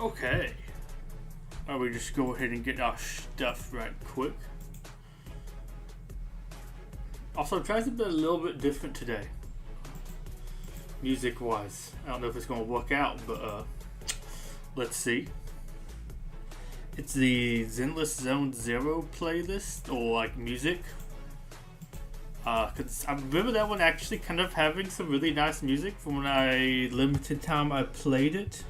Okay. We just go ahead and get our stuff right quick. Also, trying to be a little bit different today. Music wise. I don't know if it's going to work out, but let's see. It's the Zenless Zone Zero playlist, or like music. Cause I remember that one actually kind of having some really nice music from when limited time I played it.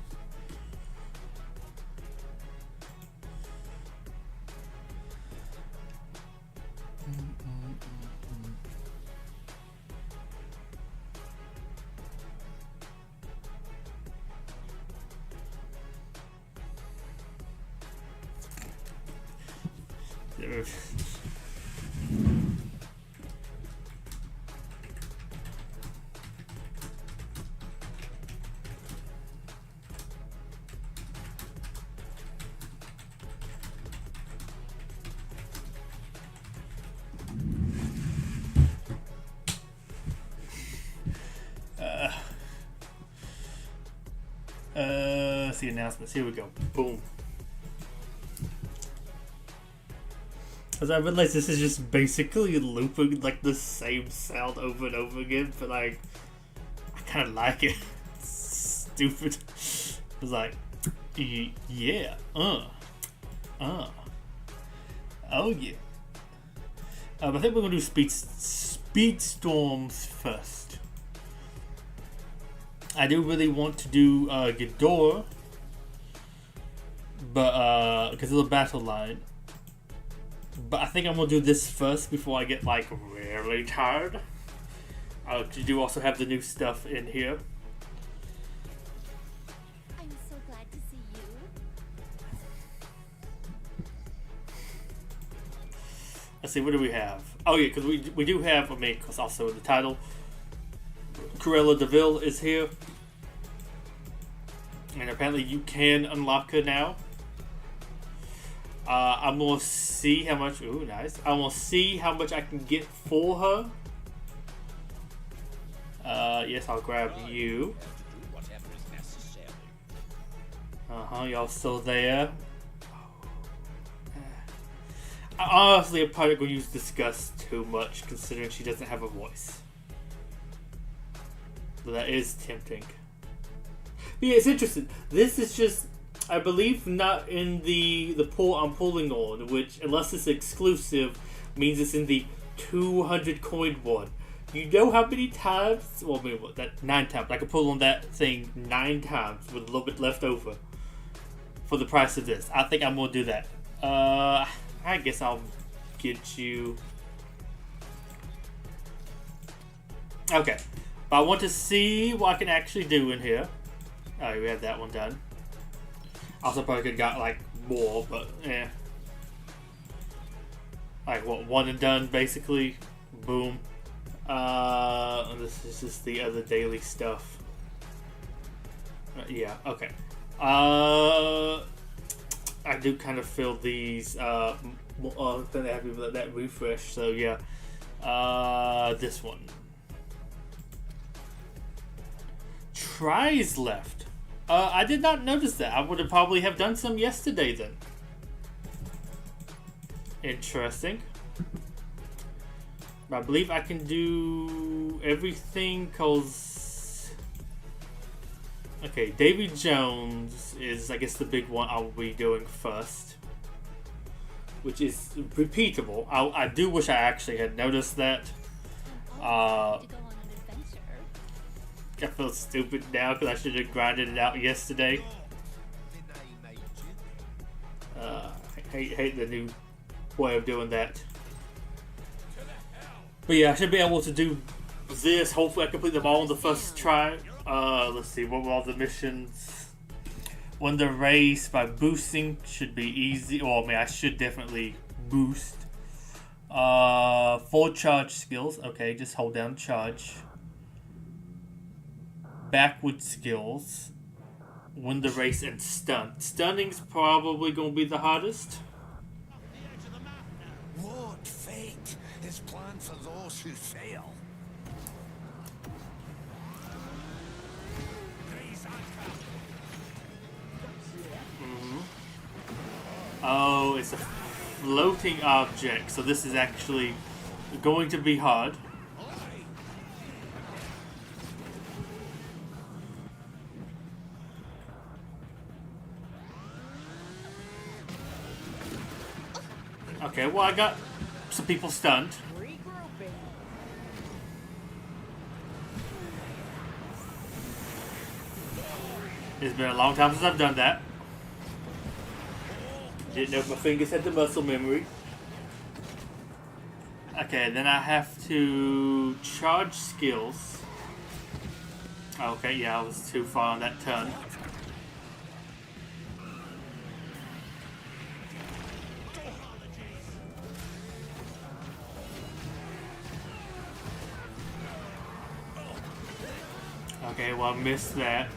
Let's see announcements. Here we go. Boom. As I realize this is just basically looping like the same sound over and over again, but like I kind of like it. It's stupid. It's like, yeah, oh yeah. I think we're gonna do Speedstorms first. I do really want to do Ghidorah, but because of the battle line. But I think I'm gonna do this first before I get like really tired. You do also have the new stuff in here. I'm so glad to see you. Let's see, what do we have? Oh yeah, because we do have, I mean, because also in the title, Cruella DeVille is here. And apparently you can unlock her now. I'm gonna see how much. Ooh, nice. I'm gonna see how much I can get for her. Yes, I'll grab you. Y'all still there? Honestly, I'm probably gonna use disgust too much, considering she doesn't have a voice. So that is tempting. But yeah, it's interesting. This is just, I believe, not in the pool I'm pulling on, which, unless it's exclusive, means it's in the 200 coin one. You know how many times? Well, I mean, what, that 9 times. I could pull on that thing 9 times with a little bit left over for the price of this. I think I'm gonna do that. I guess I'll get you. Okay, but I want to see what I can actually do in here. Oh, we have that one done. Also, probably could have got like more, but yeah. Like what, one and done basically. Boom. This is just the other daily stuff. Yeah. Okay. I do kind of feel these. Then they have that refresh. So yeah. This one. Tries left. I did not notice that. I would have probably have done some yesterday then. Interesting. I believe I can do everything because... Okay, Davy Jones is, I guess, the big one I'll be doing first. Which is repeatable. I do wish I actually had noticed that. I feel stupid now because I should have grinded it out yesterday. I hate the new way of doing that. But yeah, I should be able to do this. Hopefully I complete them all on the first try. Let's see, what were all the missions? Win the race by boosting should be easy. Well, I mean, I should definitely boost. 4 charge skills. Okay, just hold down charge. Backward skills. Win the race and stun. Stunning's probably going to be the hardest. What fate is planned for those who fail? go. It's a floating object, so this is actually going to be hard. Okay, well, I got some people stunned. It's been a long time since I've done that. Didn't know if my fingers had the muscle memory. Okay, then I have to charge skills. Okay, yeah, I was too far on that turn. Okay, well, I missed that.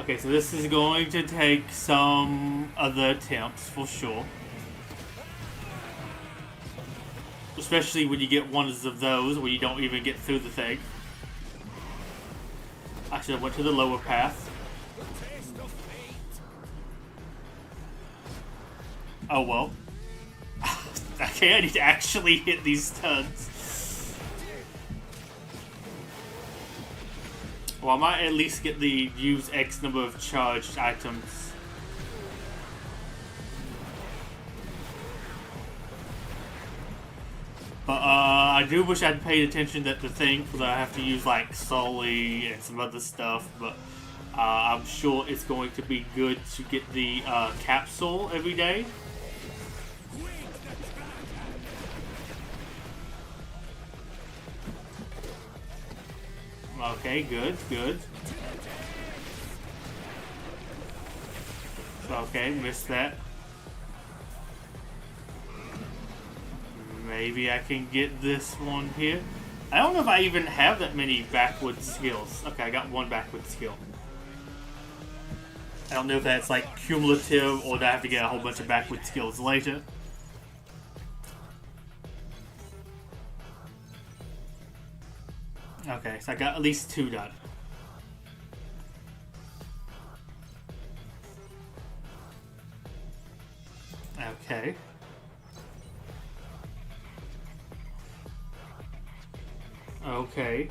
Okay, so this is going to take some other attempts for sure. Especially when you get ones of those where you don't even get through the thing. I should have went to the lower path. Oh well. Okay, I need to actually hit these turns. Well, I might at least get the use X number of charged items. But I do wish I'd paid attention to the thing, because I have to use like Sully and some other stuff. But I'm sure it's going to be good to get the capsule every day. Okay, good, good. Okay, missed that. Maybe I can get this one here. I don't know if I even have that many backward skills. Okay, I got one backward skill. I don't know if that's like cumulative or do I have to get a whole bunch of backward skills later. Okay, so I got at least 2 done. Okay. Okay.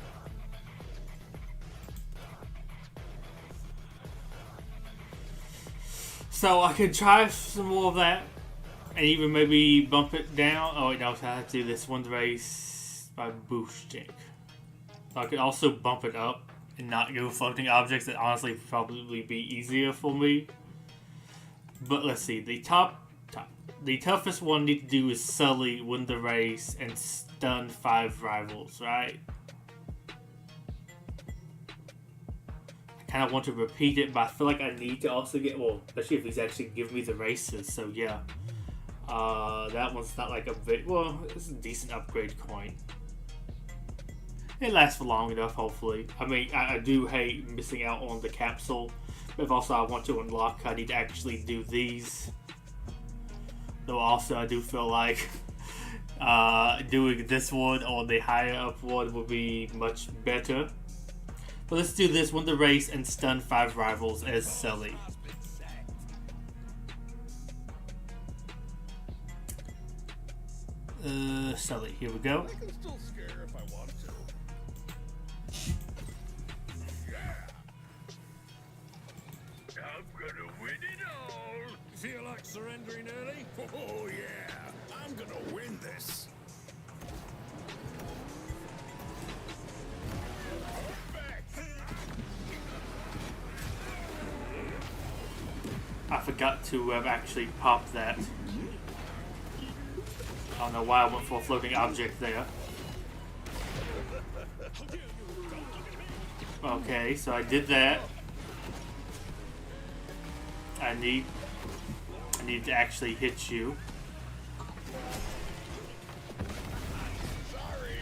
So I could try some more of that and even maybe bump it down. Oh wait, no, I have to do this one race by boosting. I could also bump it up and not go floating objects. That honestly would probably be easier for me. But let's see. The toughest one I need to do is Sully, win the race, and stun 5 rivals, right? I kind of want to repeat it, but I feel like I need to also get, well, especially if these actually give me the races. So yeah, that one's not like a bit, well, it's a decent upgrade coin. It lasts for long enough, hopefully. I mean, I do hate missing out on the capsule. But if also I want to unlock, I need to actually do these. Though also I do feel like doing this one or the higher up one would be much better. But let's do this, win the race and stun 5 rivals as Sully. Sully, here we go. I can still scare if I want to. I'm gonna win it all. Feel like surrendering early? Oh yeah, I'm gonna win this. I forgot to actually pop that. I don't know why I went for a floating object there. Okay, so I did that. I need to actually hit you.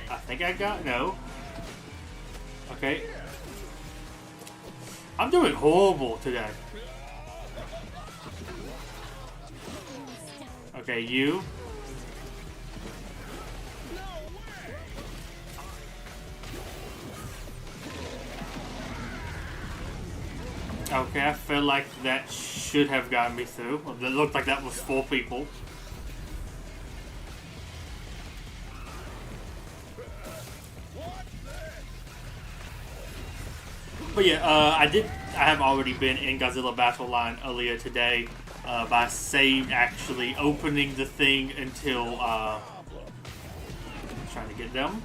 I think I got, no. Okay. I'm doing horrible today. Okay, you. Okay, I feel like that should have gotten me through. It looked like that was 4 people. But yeah, I have already been in Godzilla Battle Line earlier today. But I saved actually opening the thing until trying to get them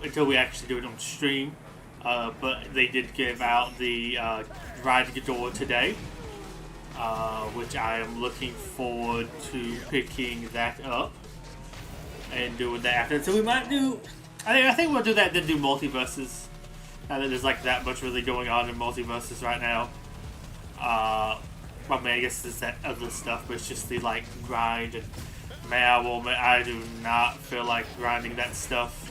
until we actually do it on stream. But they did give out the Ride Ghidorah today, which I am looking forward to picking that up and doing that after. So we might do. I think we'll do that. Then do Multiverses. Now that there's like that much really going on in Multiverses right now. I mean, I guess there's that other stuff, but it's just the like grind and man, I do not feel like grinding that stuff.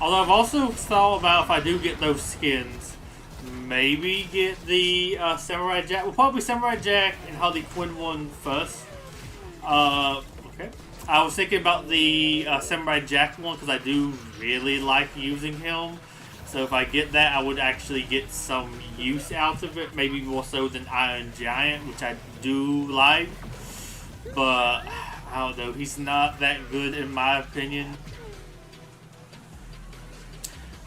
Although I've also thought about if I do get those skins, maybe get the Samurai Jack. Well, probably Samurai Jack and Harley Quinn one first. Okay. I was thinking about the Samurai Jack one because I do really like using him. So if I get that, I would actually get some use out of it. Maybe more so than Iron Giant, which I do like. But I don't know. He's not that good in my opinion.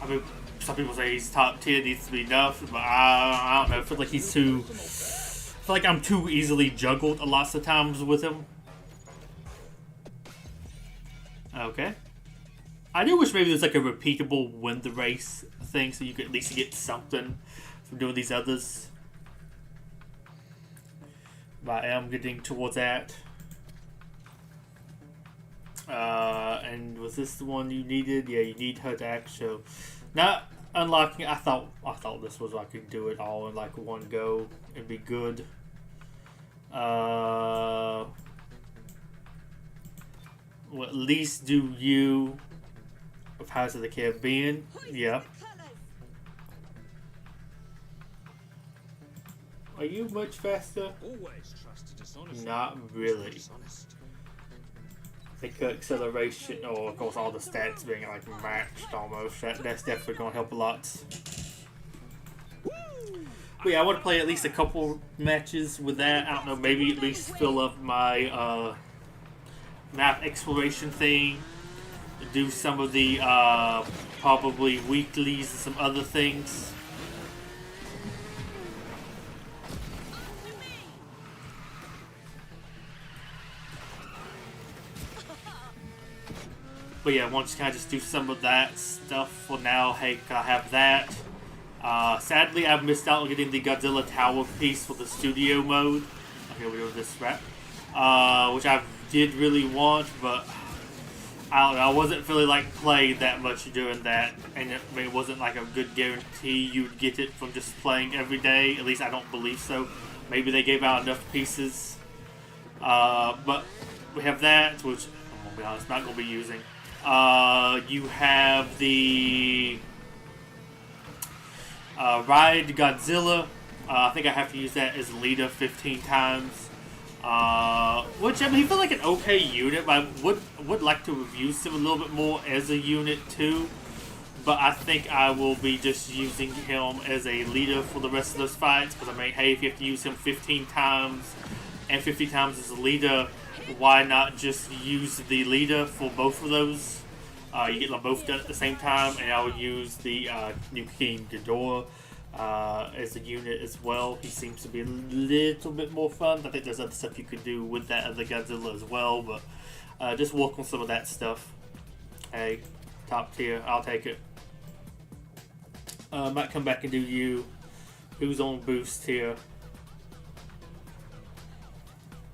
I mean, some people say he's top tier, needs to be nerfed, but I don't know. I feel like he's too. I feel like I'm too easily juggled a lot of times with him. Okay. I do wish maybe there's like a repeatable win the race thing so you could at least get something from doing these others. But I am getting towards that. And was this the one you needed? Yeah, you need her to act, so not unlocking. I thought this was I could do it all in like one go and be good. Well, at least do you of House of the Caribbean. Yeah. Are you much faster? Not really. I think acceleration, or of course all the stats being like matched almost, that's definitely going to help a lot. But yeah, I want to play at least a couple matches with that. I don't know, maybe at least fill up my map exploration thing. Do some of the probably weeklies and some other things. But yeah, once you kind of just do some of that stuff for now. Hey, I have that. Sadly, I've missed out on getting the Godzilla Tower piece for the studio mode. Okay, we're doing this rap. Which I did really want, but I don't know. I wasn't feeling like playing that much doing that. And it wasn't like a good guarantee you'd get it from just playing every day. At least I don't believe so. Maybe they gave out enough pieces. But we have that, which I'm going to be honest, not going to be using. You have the Ride Godzilla. I think I have to use that as leader 15 times. Which, I mean, he felt like an okay unit, but I would like to have used him a little bit more as a unit too. But I think I will be just using him as a leader for the rest of those fights. Because, I mean, hey, if you have to use him 15 times and 50 times as a leader, why not just use the leader for both of those? You get them both done at the same time, and I would use the new King Ghidorah as a unit as well. He seems to be a little bit more fun. I think there's other stuff you could do with that other Godzilla as well, but just work on some of that stuff. Hey, top tier, I'll take it. Might come back and do you. Who's on boost here?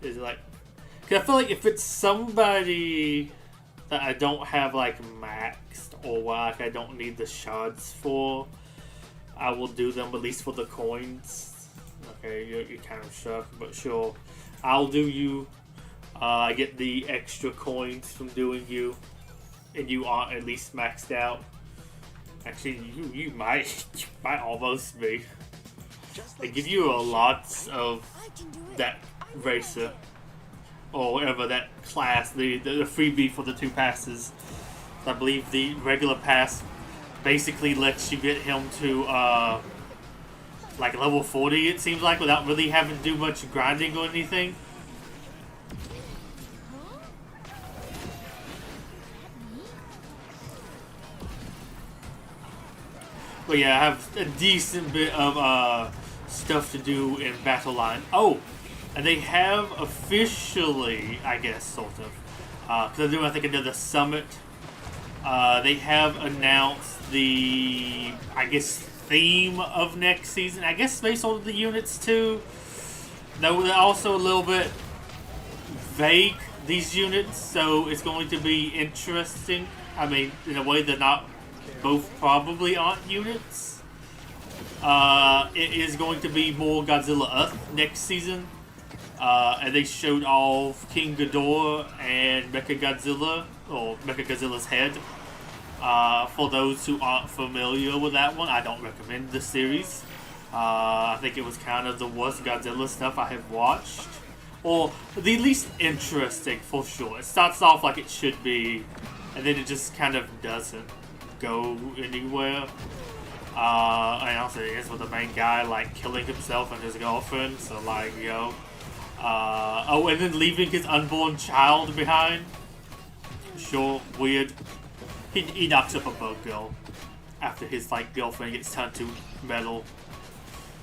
Is it like... Cause I feel like if it's somebody that I don't have like maxed or like I don't need the shards for, I will do them at least for the coins. Okay, you're kind of shocked, but sure. I'll do you. I get the extra coins from doing you, and you are at least maxed out. Actually, you might almost be. They give you a lot of that racer. Or whatever that class, the freebie for the 2 passes. I believe the regular pass basically lets you get him to like level 40, it seems like, without really having to do much grinding or anything. But yeah, I have a decent bit of stuff to do in Battle Line. Oh, and they have officially, I guess, sort of, because they're doing, I think, another summit. They have announced the, I guess, theme of next season. I guess they sort of the units too. No, they're also a little bit vague, these units, so it's going to be interesting. I mean, in a way, they're not both probably aren't units. It is going to be more Godzilla Earth next season. And they showed off King Ghidorah and Mechagodzilla, or Mechagodzilla's head. For those who aren't familiar with that one, I don't recommend the series. I think it was kind of the worst Godzilla stuff I have watched. Or the least interesting, for sure. It starts off like it should be, and then it just kind of doesn't go anywhere. And also it ends with the main guy, like, killing himself and his girlfriend, so, like, yo. Oh, and then leaving his unborn child behind. Sure, weird. He knocks up a bug girl after his, like, girlfriend gets turned to metal.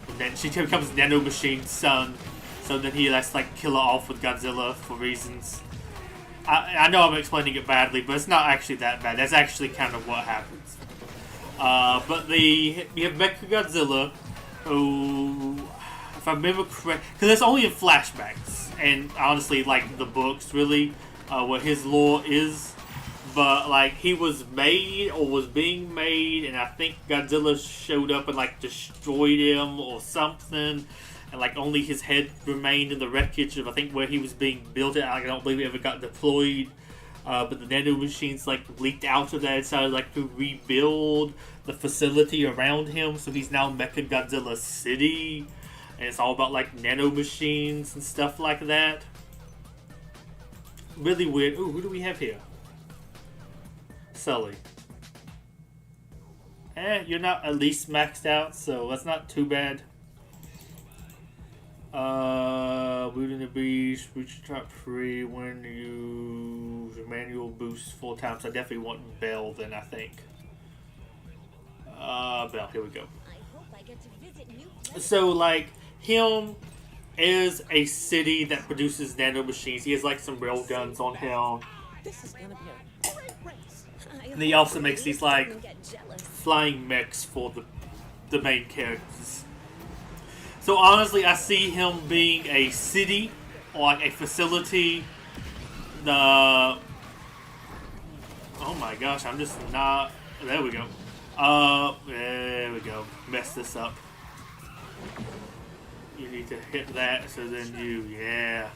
And then she becomes Nano Machine's son. So then he has to, like, kill her off with Godzilla for reasons. I know I'm explaining it badly, but it's not actually that bad. That's actually kind of what happens. But you have Mechagodzilla, who, if I remember correct, because it's only in flashbacks, and honestly, like, the books, really, what his lore is. But, like, he was made, or was being made, and I think Godzilla showed up and, like, destroyed him or something. And, like, only his head remained in the wreckage of, I think, where he was being built at. I don't believe it ever got deployed. But the nano machines, like, leaked out of that and started, like, to rebuild the facility around him. So he's now Mechagodzilla City. And it's all about, like, nano machines and stuff like that. Really weird. Ooh, who do we have here? Sully. You're not at least maxed out, so that's not too bad. Boot in the Beast, reach the top 3 when you use manual boost 4 times. I definitely want Bell then, I think. Bell, here we go. So, like, him is a city that produces nano machines. He has, like, some rail guns on him. This is gonna be a great race. And he also makes these, like, flying mechs for the main characters. So honestly, I see him being a city or like a facility. Oh my gosh, I'm just not. There we go. There we go. Mess this up. You need to hit that, so then yeah.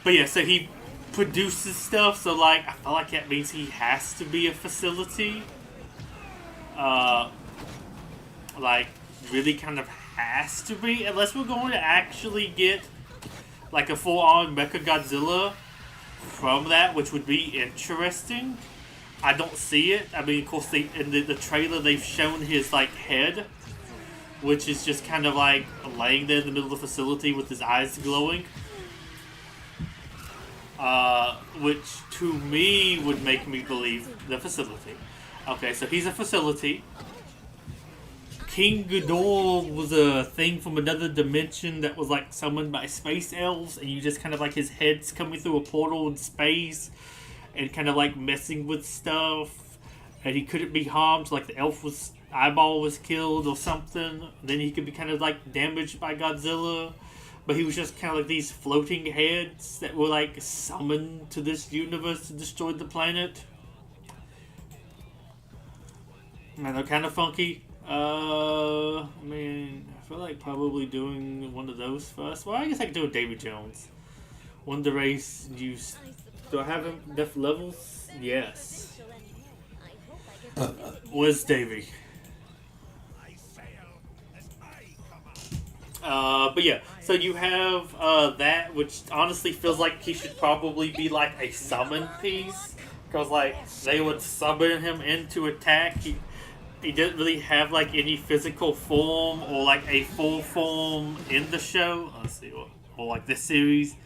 But yeah, so he produces stuff. So like, I feel like that means he has to be a facility. Like. Really kind of has to be, unless we're going to actually get like a full-on Mechagodzilla from that, which would be interesting. I don't see it. I mean, of course, in the trailer they've shown his like head, which is just kind of like laying there in the middle of the facility with his eyes glowing, which to me would make me believe the facility. Okay, so he's a facility. King Ghidorah was a thing from another dimension that was like summoned by space elves, and you just kind of like his head's coming through a portal in space and kind of like messing with stuff, and he couldn't be harmed, like the eyeball was killed or something. Then he could be kind of like damaged by Godzilla, but he was just kind of like these floating heads that were like summoned to this universe to destroy the planet. And they're kind of funky. I mean, I feel like probably doing one of those first. Well, I guess I could do a Davy Jones. Won the race, use. Do I have him def levels? Yes. Where's Davy? But yeah, so you have that, which honestly feels like he should probably be like a summon piece. Because, like, they would summon him in to attack. He didn't really have like any physical form or like a full form in the show. Let's see, or like this series.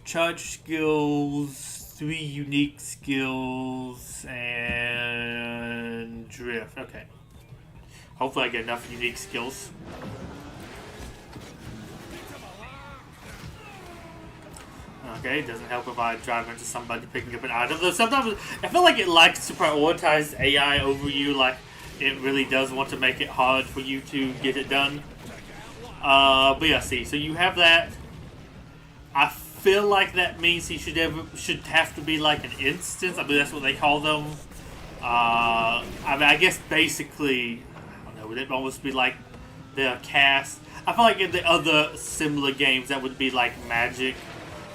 Charge skills, 3 unique skills, and and drift. Okay. Hopefully I get enough unique skills. Okay, it doesn't help if I drive into somebody picking up an item. Though sometimes I feel like it likes to prioritize AI over you, like it really does want to make it hard for you to get it done. But yeah, see, so you have that. I feel like that means he should have to be like an instance. I believe that's what they call them. I mean, I guess basically, I don't know, would it almost be like the cast? I feel like in the other similar games that would be like Magic.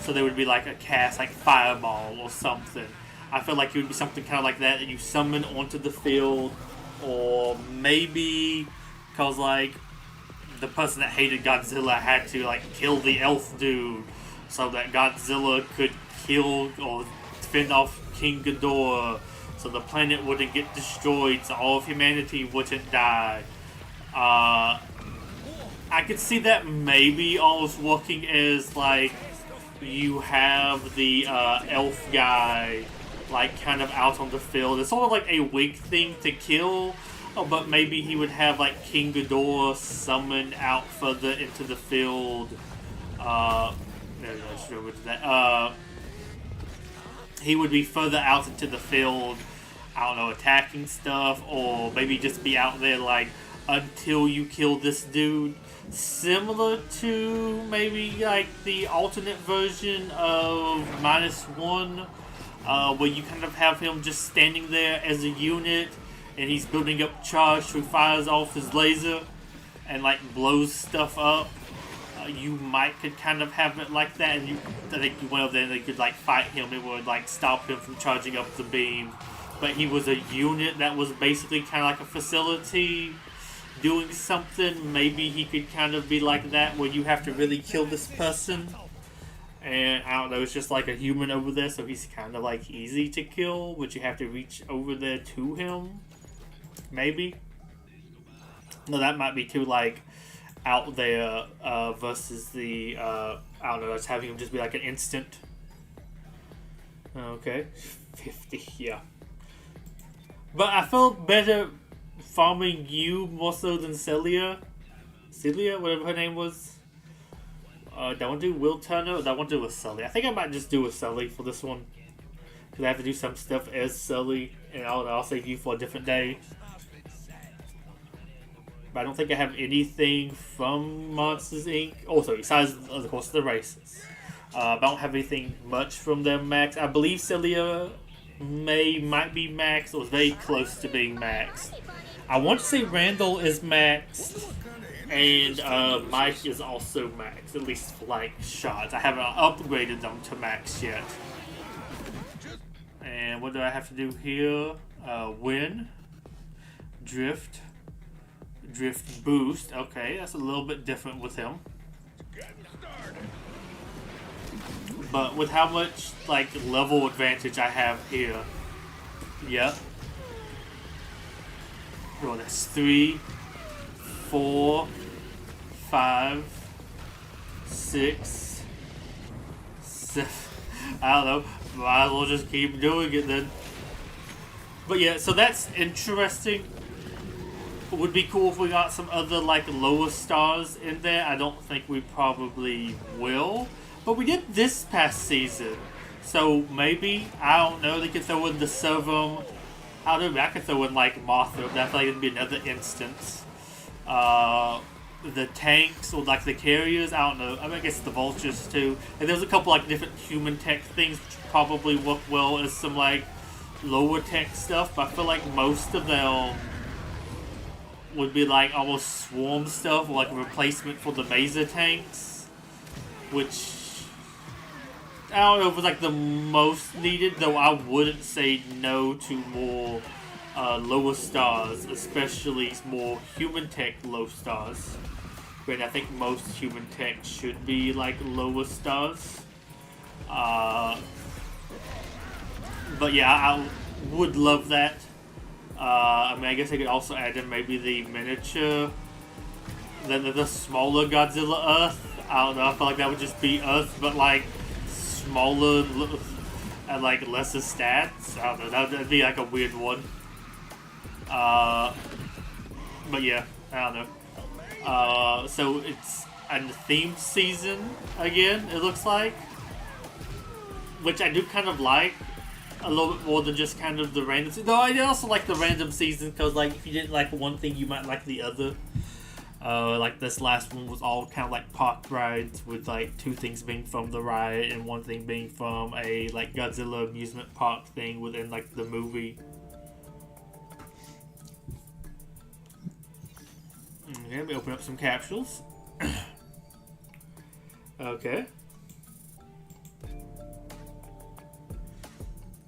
So there would be like a cast, like Fireball or something. I feel like it would be something kind of like that you summon onto the field. Or maybe because like the person that hated Godzilla had to like kill the elf dude so that Godzilla could kill or fend off King Ghidorah so the planet wouldn't get destroyed, so all of humanity wouldn't die. I could see that maybe almost working as like you have the elf guy like kind of out on the field. It's sort of like a weak thing to kill, but maybe he would have like King Ghidorah summoned out further into the field. He would be further out into the field, I don't know, attacking stuff, or maybe just be out there like until you kill this dude. Similar to maybe like the alternate version of -1, where you kind of have him just standing there as a unit and he's building up charge, so he fires off his laser and like blows stuff up. You could kind of have it like that, and I think you went over there and they could like fight him. It would like stop him from charging up the beam, but he was a unit that was basically kind of like a facility doing something. Maybe he could kind of be like that, where you have to really kill this person, and I don't know, it's just like a human over there, so he's kind of like easy to kill, but you have to reach over there to him. Maybe. No, that might be too like out there versus the I don't know, just having him just be like an instant. Okay, 50, yeah. But I felt better farming you more so than Celia, whatever her name was. Do I want to do Will Turner or do I want to do a Sully? I think I might just do a Sully for this one, because I have to do some stuff as Sully, and I'll save you for a different day. But I don't think I have anything from Monsters Inc. Also, besides, of course, the races. I don't have anything much from them max. I believe Celia might be max, or very close to being max. I want to say Randall is max, and Mike is also max, at least for like shots. I haven't upgraded them to max yet. And what do I have to do here? Win, drift boost. Okay, that's a little bit different with him. But with how much like level advantage I have here, yep. Oh, that's 3, 4, 5, 6, 7. I don't know. Might as well just keep doing it then. But yeah, so that's interesting. It would be cool if we got some other like lower stars in there. I don't think we probably will. But we did this past season. So maybe, I don't know, they could throw in the Servum. I don't know, I could throw in like Mothra, but I feel like it'd be another instance. The tanks or like the carriers, I don't know. I mean, I guess the vultures too. And there's a couple like different human tech things which probably work well as some like lower tech stuff. But I feel like most of them would be like almost swarm stuff, or like a replacement for the Maser tanks, which I don't know if it's like the most needed, though I wouldn't say no to more lower stars, especially more human tech low stars. But I think most human tech should be like lower stars. But yeah, I would love that. I mean, I guess I could also add in maybe the miniature, the smaller Godzilla Earth. I don't know, I feel like that would just be Earth, but like smaller and like lesser stats. I don't know, that'd be like a weird one. But yeah, I don't know. So it's a themed season again, it looks like. Which I do kind of like. A little bit more than just kind of the random season. Though I also like the random season because, like, if you didn't like one thing, you might like the other. Like this last one was all kind of like park rides with like 2 things being from the ride and 1 thing being from a like Godzilla amusement park thing within like the movie. Okay, let me open up some capsules. Okay.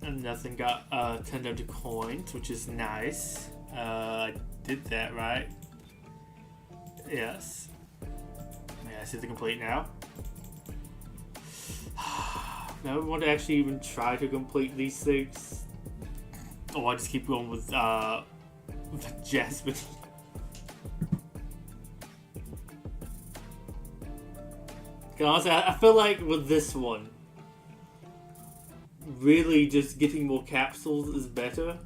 And nothing got turned into coins, which is nice. I did that right. Yes. Yeah, I see the complete now. Now we want to actually even try to complete these things. Oh, I just keep going with Jasmine. Honestly, I feel like with this one, really just getting more capsules is better.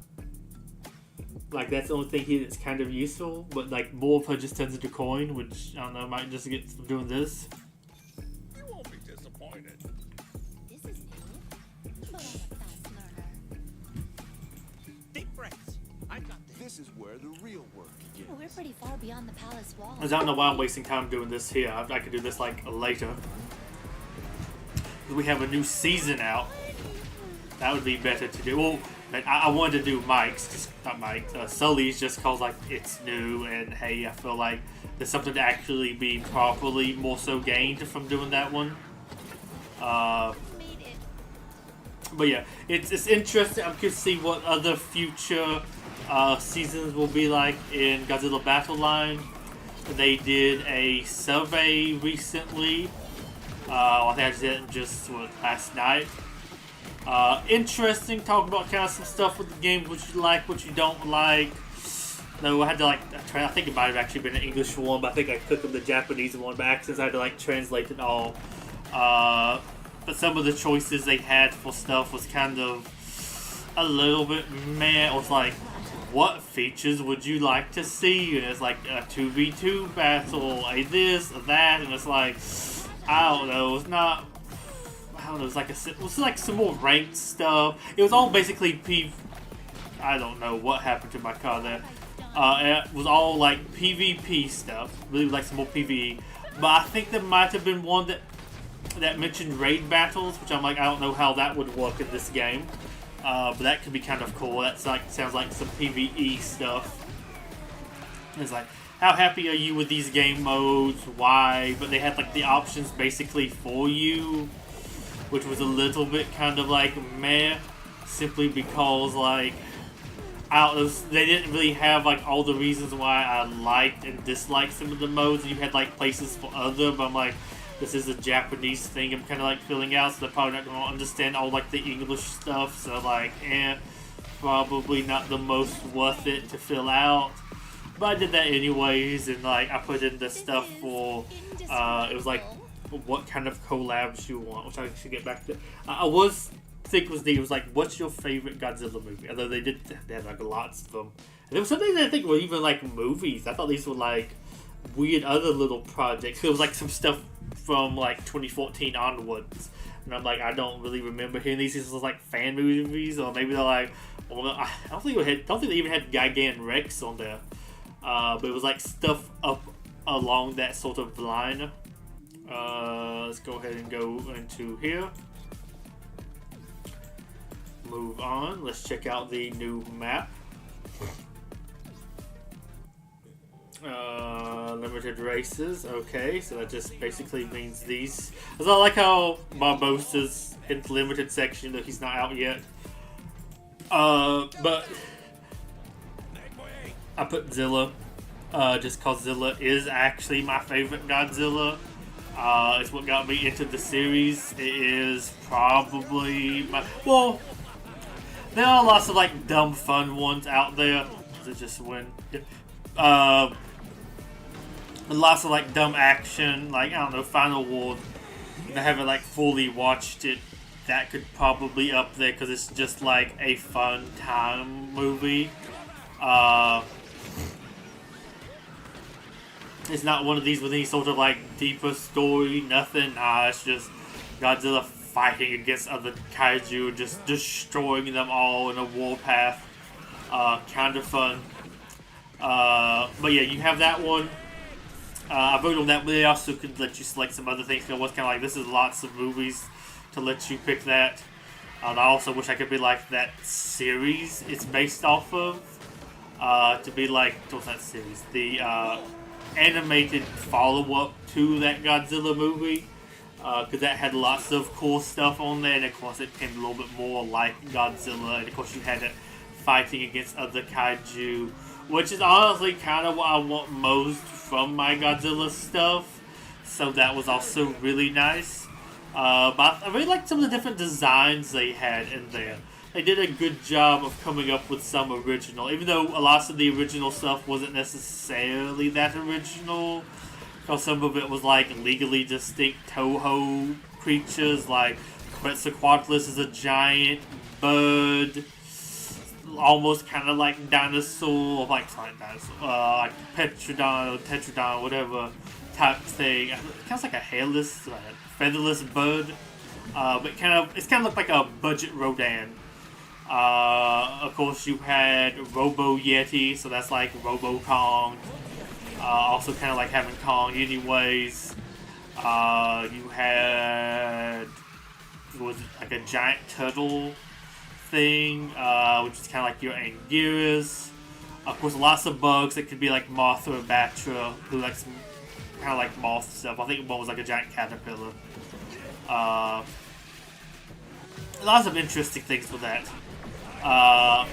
Like, that's the only thing here that's kind of useful, but like more of her just turns into coin, which I don't know, might just get from doing this. You won't be disappointed. This is new, but I'm a fast learner. Deep breaths. I got this. This is where the real work begins. We're pretty far beyond the palace wall. I don't know why I'm wasting time doing this here. I could do this like later. We have a new season out. That would be better to do. Well, I wanted to do Mike's, just not Mike's, Sully's, just cause like it's new and hey, I feel like there's something to actually be properly more so gained from doing that one. Made it. But yeah, it's interesting. I'm curious to see what other future seasons will be like in Godzilla Battle Line. They did a survey recently. I think I did it just last night. Interesting, talk about kind of some stuff with the game, what you like, what you don't like. No, I had to like, I think it might have actually been an English one, but I think I took the Japanese one back since I had to like translate it all. But some of the choices they had for stuff was kind of a little bit meh. It was like, what features would you like to see? And it's like a 2v2 battle, a this, a that, and it's like, I don't know, it's not. I don't know, it was like some more ranked stuff. It was all basically I don't know what happened to my car there. It was all like PvP stuff. Really like some more PvE. But I think there might have been one that mentioned raid battles, which I'm like, I don't know how that would work in this game. But that could be kind of cool. That's like sounds like some PvE stuff. It's like, how happy are you with these game modes? Why? But they had like the options basically for you, which was a little bit kind of like meh, simply because like I don't know, they didn't really have like all the reasons why I liked and disliked some of the modes. You had like places for other, but I'm like, this is a Japanese thing I'm kind of like filling out, so they're probably not going to understand all like the English stuff, so like, probably not the most worth it to fill out. But I did that anyways, and like I put in the stuff for, it was like, what kind of collabs you want, which I should get back to. I was think was neat. It was like, what's your favorite Godzilla movie? Although they had like lots of them. And there was something that I think were even like movies. I thought these were like weird other little projects. It was like some stuff from like 2014 onwards. And I'm like, I don't really remember hearing these. These was like fan movies, or maybe they're like, well, I don't think they even had Gigan Rex on there. But it was like stuff up along that sort of line. Let's go ahead and go into here. Move on. Let's check out the new map. Limited races. Okay, so that just basically means these. I like how Barbosa's in the limited section, though he's not out yet. But I put Zilla, just cause Zilla is actually my favorite Godzilla. It's what got me into the series. It is probably my... Well, there are lots of like dumb fun ones out there. Does it just win? Lots of like dumb action, like, I don't know, Final War. I haven't like fully watched it. That could probably up there because it's just like a fun time movie. It's not one of these with any sort of like deeper story, nothing. It's just Godzilla fighting against other kaiju, just destroying them all in a warpath. Kind of fun. But yeah, you have that one. I voted on that, but they also could let you select some other things. Cause it was kind of like, this is lots of movies to let you pick that. I also wish I could be like that series it's based off of. To be like, what's that series? The animated follow-up to that Godzilla movie. Because that had lots of cool stuff on there, and of course it became a little bit more like Godzilla, and of course you had it fighting against other kaiju, which is honestly kind of what I want most from my Godzilla stuff, so that was also really nice. But I really liked some of the different designs they had in there. They did a good job of coming up with some original, even though a lot of the original stuff wasn't necessarily that original. Because some of it was like legally distinct Toho creatures, like Quetzalcoatlus is a giant bird, almost kind of like dinosaur, like dinosaur, like Petrodon or Tetrodon, whatever type thing. It kind of like a hairless, featherless bird, but it's kind of looked like a budget Rodan. Of course, you had Robo Yeti, so that's like Robo Kong. Also kind of like having Kong anyways. You had, was it like a giant turtle thing, which is kind of like your Anguirus. Of course, lots of bugs that could be like Mothra or Batra, who likes kind of like moth stuff. I think one was like a giant caterpillar. Lots of interesting things with that. But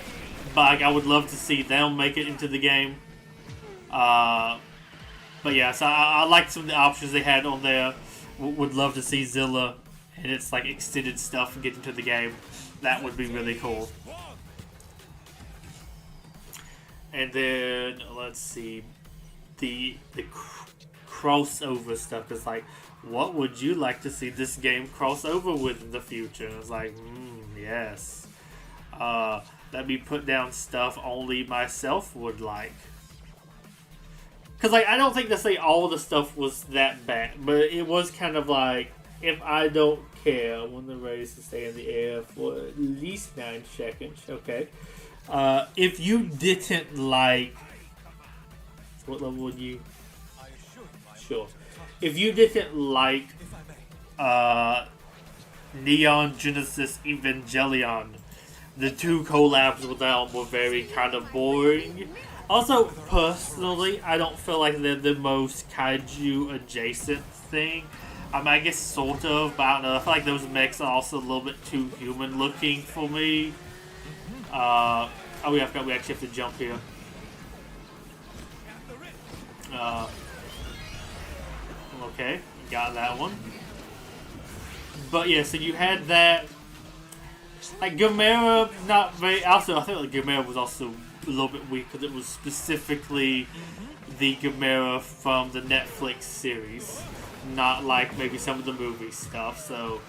like, I would love to see them make it into the game. But yeah, so I like some of the options they had on there. Would love to see Zilla and its like extended stuff get into the game. That would be really cool. And then let's see, the crossover stuff is like, what would you like to see this game cross over with in the future? And it's like, yes. Let me put down stuff only myself would like. Because, like, I don't think to say all the stuff was that bad, but it was kind of like, if I don't care, I want the rays to stay in the air for at least 9 seconds, okay? If you didn't like, what level would you? Sure. If you didn't like Neon Genesis Evangelion, the 2 collabs with them were very kind of boring. Also, personally, I don't feel like they're the most kaiju adjacent thing. I mean, I guess sort of, but I don't know. I feel like those mechs are also a little bit too human looking for me. Oh, I forgot we actually have to jump here. Okay, got that one. But yeah, so you had that. Like Gamera, not very. Also, I think like Gamera was also a little bit weak because it was specifically the Gamera from the Netflix series, not like maybe some of the movie stuff. So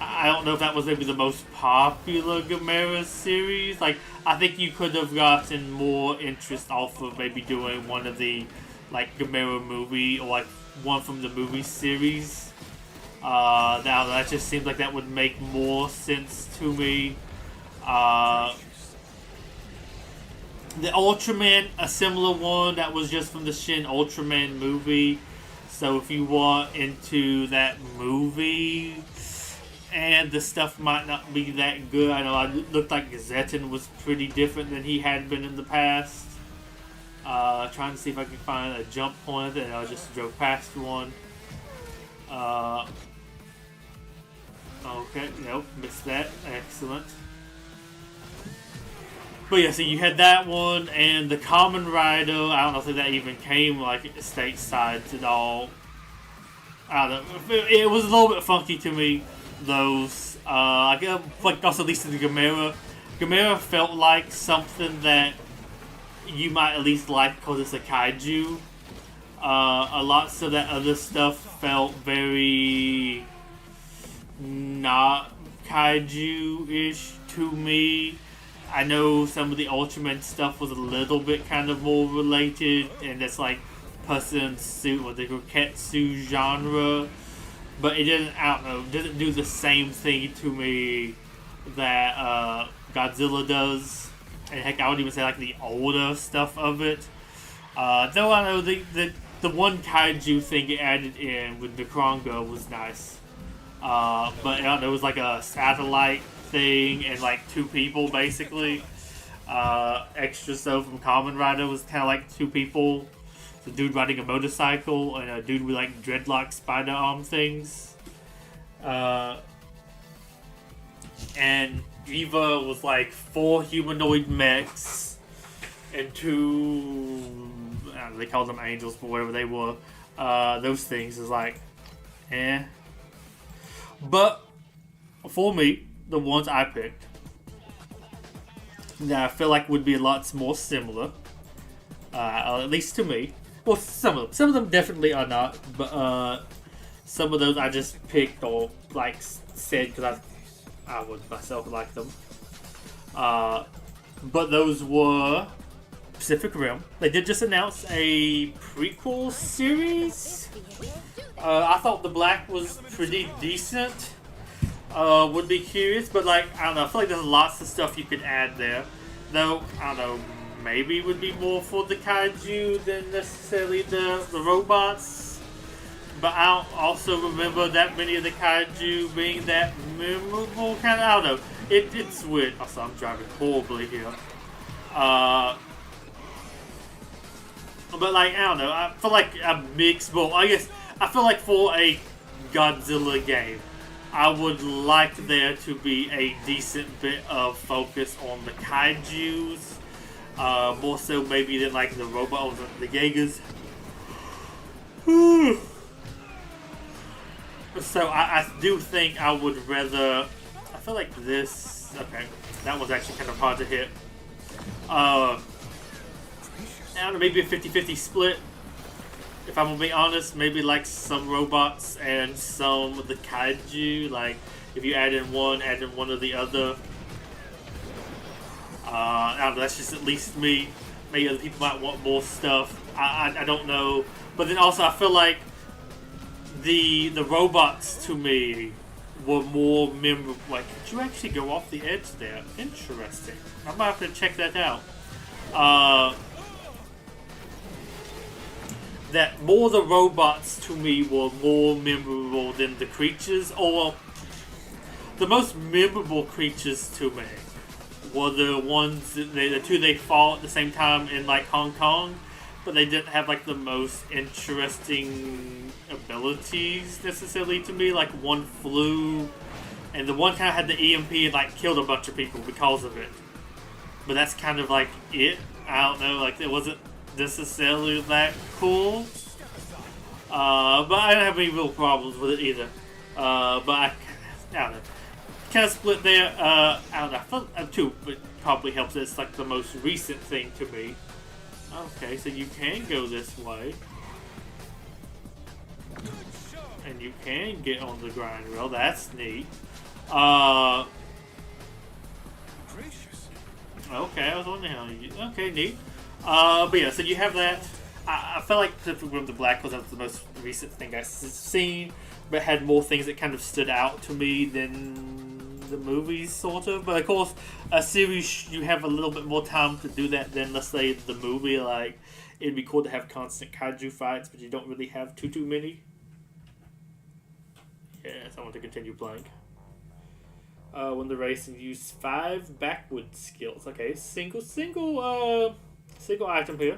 I don't know if that was maybe the most popular Gamera series. Like, I think you could have gotten more interest off of maybe doing one of the like Gamera movie or like one from the movie series. Now that just seems like that would make more sense to me. The Ultraman, a similar one that was just from the Shin Ultraman movie. So if you want into that movie, and the stuff might not be that good. I know it looked like Zetten was pretty different than he had been in the past. Trying to see if I can find a jump point, and I just drove past one. Okay, nope, missed that. Excellent. But yeah, so you had that one, and the Kamen Rider, I don't know if that even came like stateside at all. I don't know. It was a little bit funky to me, those. I guess, like also at least in the Gamera. Gamera felt like something that you might at least like because it's a kaiju. A lot of that other stuff felt very not kaiju-ish to me. I know some of the Ultraman stuff was a little bit kind of more related, and it's like person in suit with the Roketsu genre, but it didn't, I don't know, didn't do the same thing to me that Godzilla does, and heck, I would even say like the older stuff of it. Though I know the one kaiju thing it added in with the Kronga was nice, but I don't know, it was like a satellite thing and like two people basically. Extra so from Kamen Rider was kind of like two people, the dude riding a motorcycle and a dude with like dreadlock spider arm things. And Eva was like 4 humanoid mechs and 2, I don't know, they called them angels, but whatever they were, those things is like, eh. But for me, the ones I picked that I feel like would be a lot more similar, at least to me. Well, some of them definitely are not, but some of those I just picked or like said because I would myself like them. But those were Pacific Rim. They did just announce a prequel series. I thought the Black was pretty decent. Would be curious, but like, I don't know, I feel like there's lots of stuff you could add there. Though, I don't know, maybe it would be more for the kaiju than necessarily the robots. But I don't also remember that many of the kaiju being that memorable, kind of, I don't know. It's weird. Also, I'm driving horribly here. But like, I don't know, I feel like a mix, well, I guess, I feel like for a Godzilla game, I would like there to be a decent bit of focus on the kaijus, more so maybe than like the robot or the Jaegers. So I do think I would rather, I feel like this, okay, that was actually kind of hard to hit. I don't know, maybe a 50-50 split. If I'm gonna be honest, maybe like some robots and some of the kaiju. Like if you add in one of the other. I don't know, that's just at least me. Maybe other people might want more stuff. I don't know. But then also I feel like the robots to me were more memorable. Like, could you actually go off the edge there? Interesting. I might have to check that out. That more the robots to me were more memorable than the creatures, or the most memorable creatures to me were the ones the two they fought at the same time in like Hong Kong, but they didn't have like the most interesting abilities necessarily to me. Like one flew, and the one kind of had the EMP and like killed a bunch of people because of it. But that's kind of like it. I don't know, like it wasn't necessarily that cool, but I don't have any real problems with it either. But I don't know, kind of split there. I don't know, I felt too, but probably helps that it's like the most recent thing to me. Okay, so you can go this way, and you can get on the grind rail. That's neat. Okay, I was wondering how you. Okay, neat. But yeah, so you have that. I felt like Pacific Rim: The Black was the most recent thing I've seen, but had more things that kind of stood out to me than the movies, sort of. But of course, a series, you have a little bit more time to do that than, let's say, the movie. Like, it'd be cool to have constant kaiju fights, but you don't really have too many. Yes, I want to continue playing. Win the race and use 5 backward skills. Okay, single item here.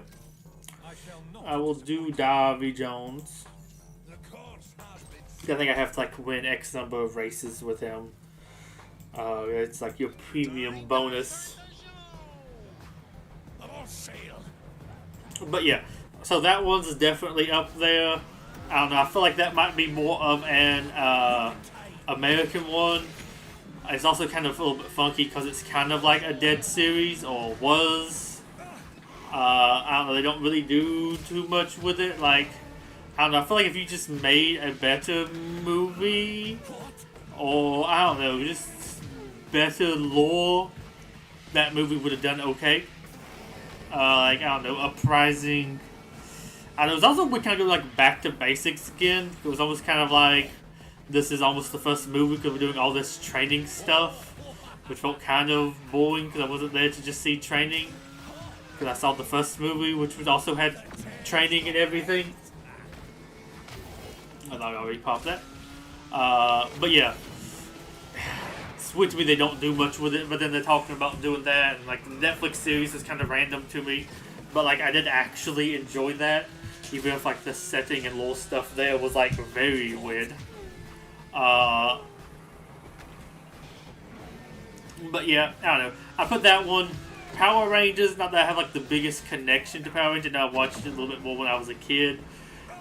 I will do Davy Jones. I think I have to like win X number of races with him. It's like your premium bonus. But yeah, so that one's definitely up there. I don't know, I feel like that might be more of an American one. It's also kind of a little bit funky because it's kind of like a dead series, or was. I don't know, they don't really do too much with it. Like, I don't know, I feel like if you just made a better movie, or I don't know, just better lore, that movie would have done okay. Like, I don't know, Uprising. I know, it was also we kind of go like back to basics again. It was almost kind of like this is almost the first movie because we're doing all this training stuff, which felt kind of boring because I wasn't there to just see training. Because I saw the first movie, which was also had training and everything. I thought I already popped that. But yeah. With me, they don't do much with it, but then they're talking about doing that, and like the Netflix series is kind of random to me, but like I did actually enjoy that, even if like the setting and lore stuff there was like very weird. But yeah, I don't know. I put that one. Power Rangers, not that I have like the biggest connection to Power Rangers, I watched it a little bit more when I was a kid.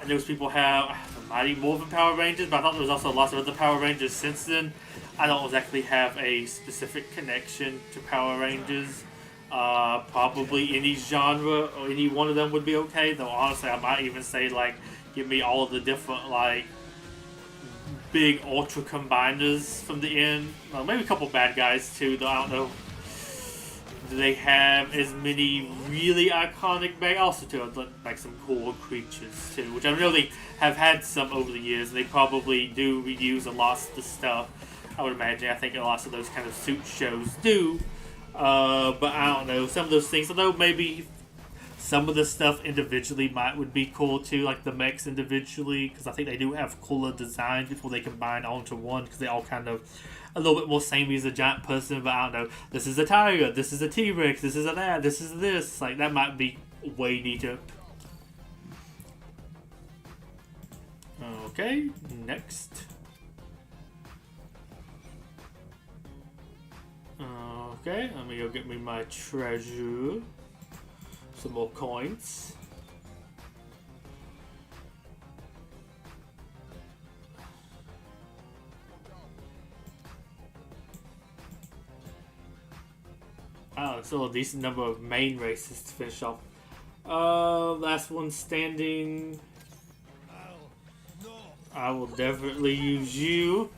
And those people have Mighty Morphin Power Rangers, but I thought there was also lots of other Power Rangers since then. I don't exactly have a specific connection to Power Rangers. Probably any genre or any one of them would be okay. Though honestly, I might even say like give me all of the different like big ultra combiners from the end. Well, maybe a couple bad guys too. Though I don't know. Do they have as many really iconic bad? Also too, like some cool creatures too, which I know they have had some over the years. They probably do reuse a lot of the stuff. I would imagine. I think a lot of those kind of suit shows do. But I don't know. Some of those things, although maybe some of the stuff individually would be cool too, like the mechs individually, because I think they do have cooler designs before they combine onto one, because they all kind of a little bit more samey as a giant person. But I don't know. This is a tiger. This is a T-Rex. This is a that. This is this. Like that might be way neater. Okay, next. Okay, let me go get me my treasure. Some more coins. Oh, still a decent number of main races to finish off. Last one standing. I will definitely use you.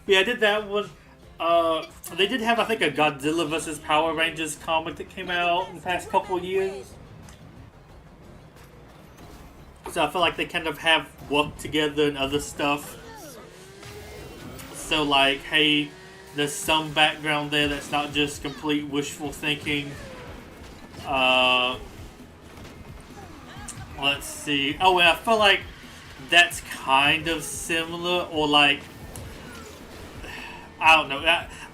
Yeah, I did that one. They did have, I think, a Godzilla vs. Power Rangers comic that came out in the past couple of years. So I feel like they kind of have worked together and other stuff. So like, hey, there's some background there that's not just complete wishful thinking. Let's see. Oh, and I feel like that's kind of similar, or like, I don't know.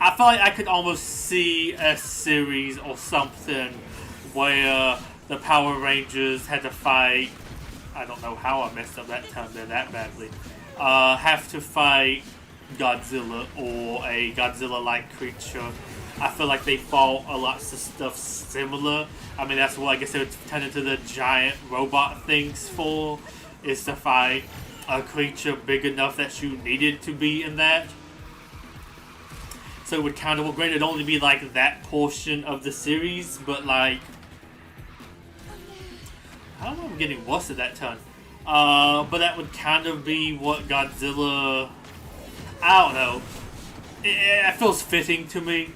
I feel like I could almost see a series or something where the Power Rangers had to fight. I don't know how I messed up that time there that badly. Have to fight Godzilla or a Godzilla-like creature. I feel like they fought a lot of stuff similar. I mean, that's what I guess they would turn into the giant robot things for, is to fight a creature big enough that you needed to be in that. So it would kind of, well, granted, it'd only be like that portion of the series, but like, I don't know if I'm getting worse at that turn. But that would kind of be what Godzilla, I don't know. It feels fitting to me.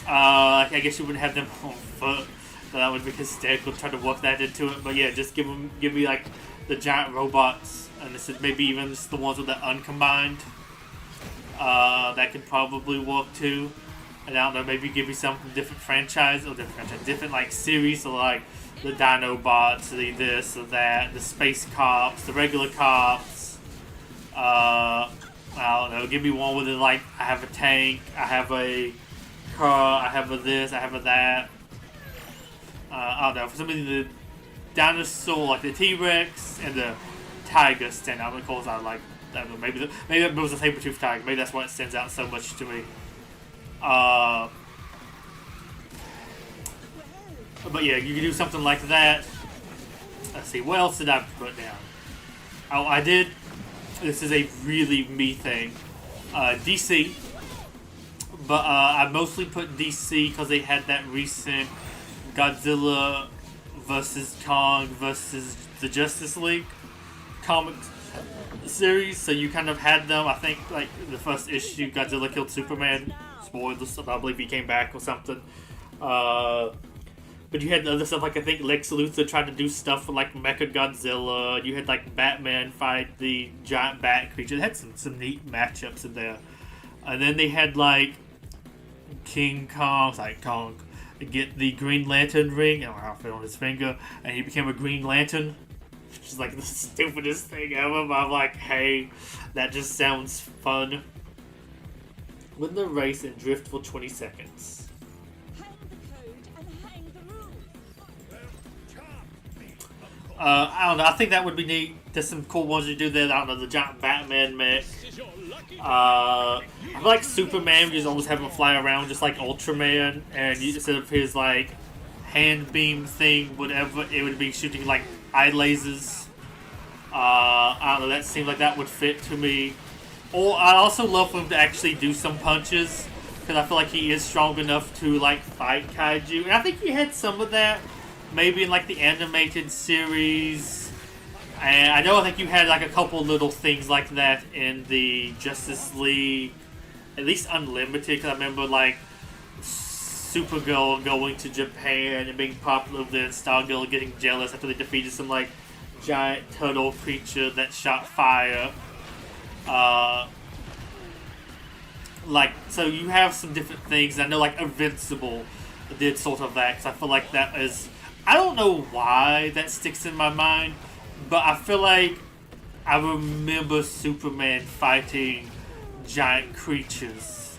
I guess you wouldn't have them on foot, but that would be hysterical to try to work that into it. But yeah, just give me like the giant robots, and this is maybe even just the ones with the uncombined. That could probably work too. And I don't know, maybe give me some different different like series, so like the Dinobots, the this or that, the Space Cops, the regular cops. I don't know, give me one with it like I have a tank, I have a car, I have a this, I have a that. I don't know, for some reason the dinosaur, like the T-Rex and the tiger stand out because I like. I don't know, maybe it was a saber-toothed tiger. Maybe that's why it stands out so much to me. But yeah, you can do something like that. Let's see, what else did I put down? Oh, I did. This is a really me thing. DC. But I mostly put DC because they had that recent Godzilla vs. Kong vs. the Justice League comics series, so you kind of had them. I think like the first issue, Godzilla killed Superman. Spoilers, I believe he came back or something. But you had other stuff like I think Lex Luthor tried to do stuff with like Mecha Godzilla. You had like Batman fight the giant bat creature. They had some neat matchups in there. And then they had like King Kong get the Green Lantern ring and outfit on his finger, and he became a Green Lantern, which is like the stupidest thing ever. But I'm like, hey, that just sounds fun. Win the race and drift for 20 seconds. Hang the code and hang the rules. I don't know. I think that would be neat. There's some cool ones you do there. I don't know, the giant Batman mech. I feel like Superman, you just always have him fly around just like Ultraman, and you, instead of his like hand beam thing, whatever, it would be shooting like eye lasers. I don't know. That seems like that would fit to me. Or I also love for him to actually do some punches, because I feel like he is strong enough to like fight kaiju, and I think he had some of that maybe in like the animated series. And I think you had like a couple little things like that in the Justice League, at least Unlimited, because I remember like Supergirl going to Japan and being popular there, and Stargirl getting jealous after they defeated some like giant turtle creature that shot fire. So you have some different things. I know like Invincible did sort of that, because I feel like that is, I don't know why that sticks in my mind, but I feel like I remember Superman fighting giant creatures.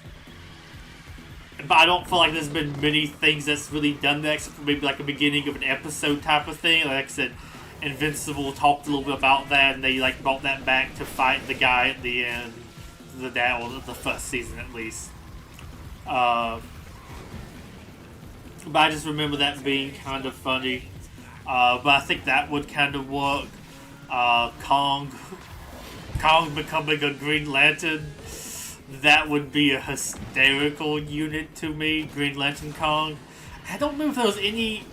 But I don't feel like there's been many things that's really done that, except for maybe like a beginning of an episode type of thing. Like I said, Invincible talked a little bit about that, and they like brought that back to fight the guy at the end, the first season at least. But I just remember that being kind of funny. But I think that would kind of work. Kong becoming a Green Lantern, that would be a hysterical unit to me. Green Lantern Kong. I don't remember if there was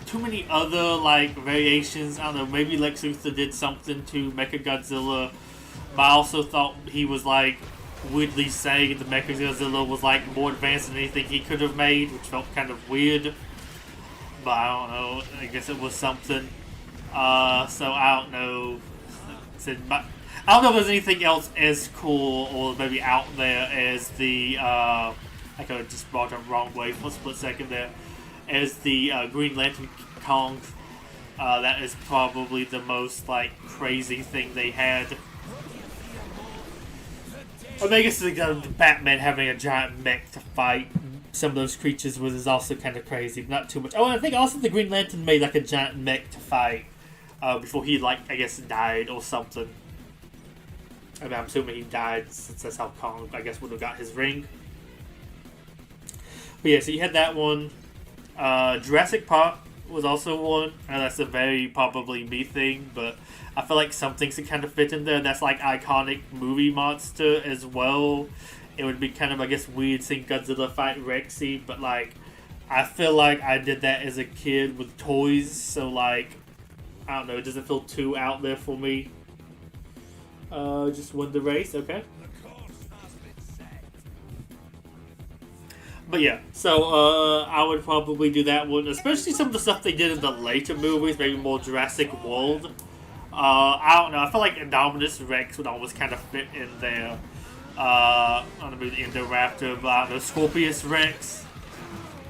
too many other like variations. I don't know. Maybe Lex Luthor did something to Mechagodzilla, but I also thought he was like weirdly saying the Mechagodzilla was like more advanced than anything he could have made, which felt kind of weird. But I don't know. I guess it was something. So I don't know. I don't know if there's anything else as cool or maybe out there as the. I could have just brought it wrong way for a split second there. As the Green Lantern Kong. That is probably the most like crazy thing they had. I mean, I guess the Batman having a giant mech to fight some of those creatures is also kind of crazy, but not too much. Oh, and I think also the Green Lantern made like a giant mech to fight before he like I guess died or something. I mean, I'm assuming he died since that's how Kong I guess would have got his ring. But yeah, so you had that one. Jurassic Park was also one, and that's a very probably me thing, but I feel like some things that kind of fit in there. That's like iconic movie monster as well. It would be kind of, I guess, weird seeing Godzilla fight Rexy, but like, I feel like I did that as a kid with toys, so like, I don't know, it doesn't feel too out there for me. Just win the race, okay. But yeah, so I would probably do that one, especially some of the stuff they did in the later movies, maybe more Jurassic World. I don't know, I feel like Indominus Rex would always kind of fit in there. I don't know, the Indoraptor, but I don't know, Scorpius Rex.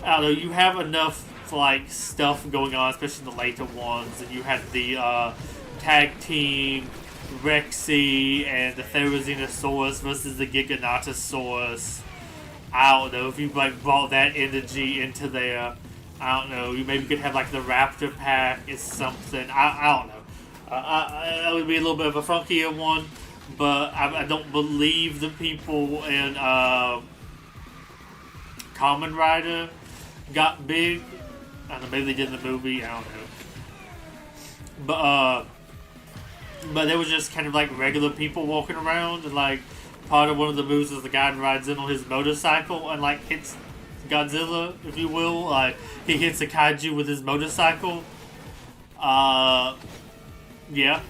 I don't know, you have enough like stuff going on, especially in the later ones, and you had the tag team Rexy and the Therizinosaurus versus the Giganotosaurus. I don't know, if you like brought that energy into there, I don't know, you maybe could have like the Raptor pack is something, I don't know. That would be a little bit of a funkier one, but I don't believe the people in Kamen Rider got big. I don't know, maybe they did in the movie, I don't know. But they were just kind of like regular people walking around, and like part of one of the moves is the guy rides in on his motorcycle and like hits Godzilla, if you will. Like he hits a kaiju with his motorcycle. Yeah.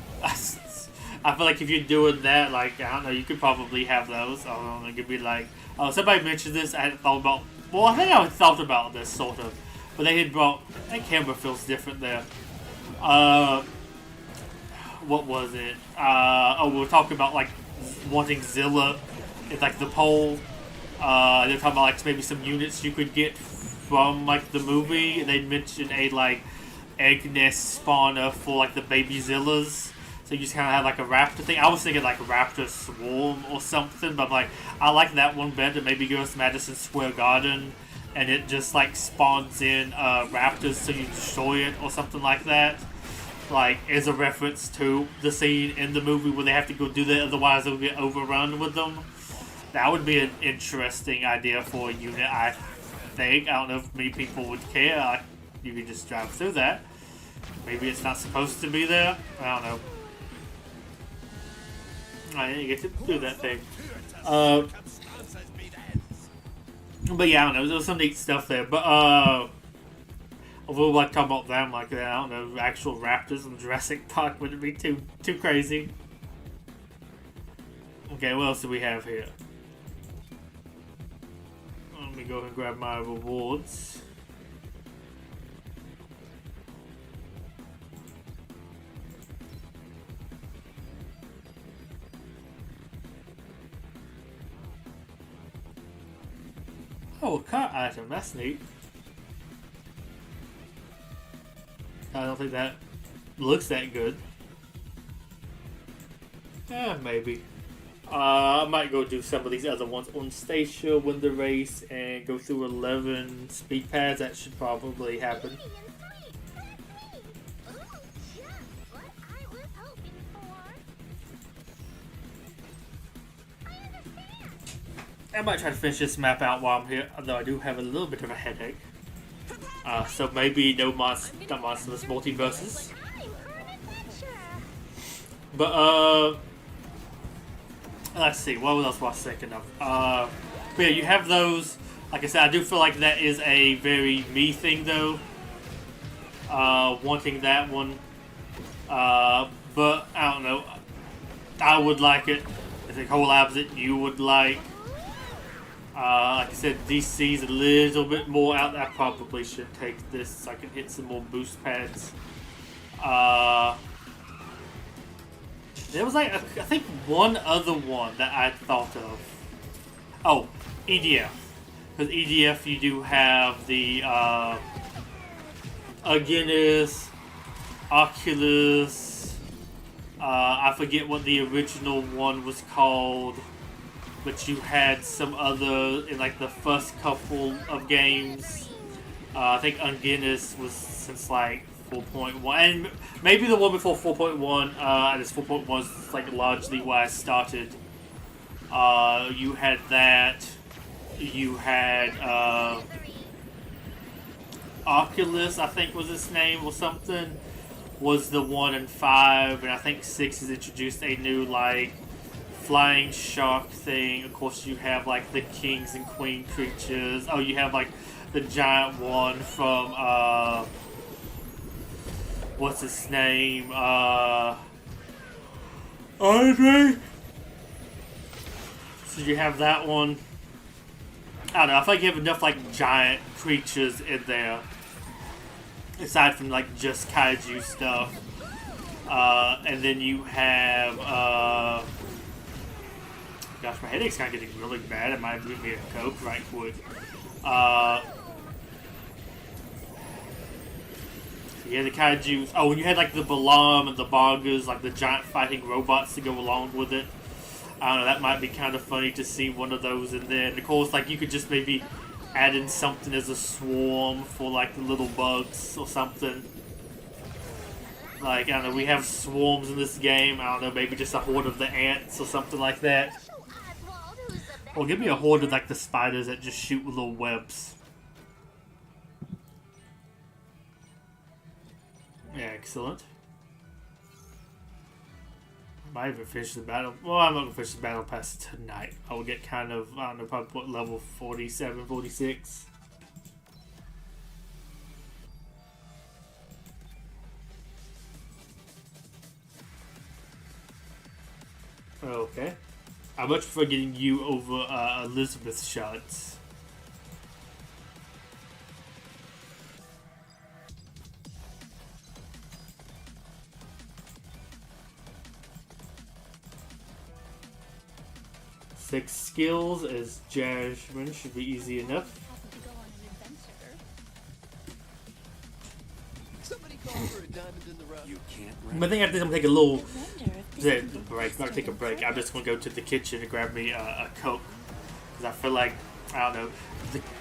I feel like if you're doing that, like, I don't know, you could probably have those. I don't know, it could be like, oh, somebody mentioned this, I hadn't thought about, well, I think I thought about this, sort of. But they had brought, that camera feels different there. What was it? Oh, we were talking about, like, wanting Zilla in, like, the poll. They're talking about, like, maybe some units you could get from, like, the movie. And they mentioned a, like, egg nest spawner for, like, the baby Zillas. So you just kind of have, like, a raptor thing. I was thinking, like, a raptor swarm or something. But, like, I like that one better. Maybe go to Madison Square Garden. And it just, like, spawns in raptors so you destroy it or something like that. Like, as a reference to the scene in the movie where they have to go do that, otherwise they'll get overrun with them. That would be an interesting idea for a unit, I think. I don't know if many people would care. You could just drive through that. Maybe it's not supposed to be there. I don't know. I didn't get to do that thing. But yeah, I don't know. There was some neat stuff there. But, although, like, talking about them, like, I don't know, actual raptors in Jurassic Park wouldn't be too crazy. Okay, what else do we have here? Let me go ahead and grab my rewards. Oh, a car item, that's neat. I don't think that looks that good. Yeah, maybe. I might go do some of these other ones on Stacia, win the race, and go through 11 speed pads. That should probably happen. I might try to finish this map out while I'm here, although I do have a little bit of a headache. So maybe no Monsterless Multiverses. But, let's see, what else was I thinking of? But yeah, you have those. Like I said, I do feel like that is a very me thing, though. Wanting that one. But, I don't know. I would like it. If it collabs it, you would like. Like I said, DC's a little bit more out there. I probably should take this so I can hit some more boost pads. There was like, I think one other one that I thought of. Oh, EDF. Because EDF you do have the Guinness, Oculus, I forget what the original one was called. But you had some other in like the first couple of games. I think Guinness was since like 4.1, and maybe the one before 4.1. And this 4.1 was like largely where I started. You had that. You had Oculus, I think was its name or something. Was the 1 and 5, and I think 6 has introduced a new like flying shark thing. Of course, you have like the kings and queen creatures. Oh, you have like the giant one from what's his name? Andre. So you have that one. I don't know. I feel like you have enough like giant creatures in there, aside from like just kaiju stuff. And then you have gosh, my headache's kind of getting really bad. It might give me a Coke right quick. Yeah, the kaijus. Oh, and you had like the Balam and the Boggers, like the giant fighting robots to go along with it. I don't know, that might be kind of funny to see one of those in there. And of course, like you could just maybe add in something as a swarm for like the little bugs or something. Like, I don't know, we have swarms in this game. I don't know, maybe just a horde of the ants or something like that. Or give me a horde of like the spiders that just shoot with little webs. Yeah, excellent. I might even finish the battle. Well, I'm not going to finish the battle pass tonight. I will get kind of, I don't know, probably what, level 47, 46. Okay. I much prefer getting you over Elizabeth's shots. Six skills as Jasmine should be easy enough. Happen to go on an adventure. Somebody call for a diamond in the rough. You can't I think after I'm gonna take a little I wonder if this is the break. best Not take a way break. to I'm just gonna go to the kitchen and grab me a Coke because I feel like I don't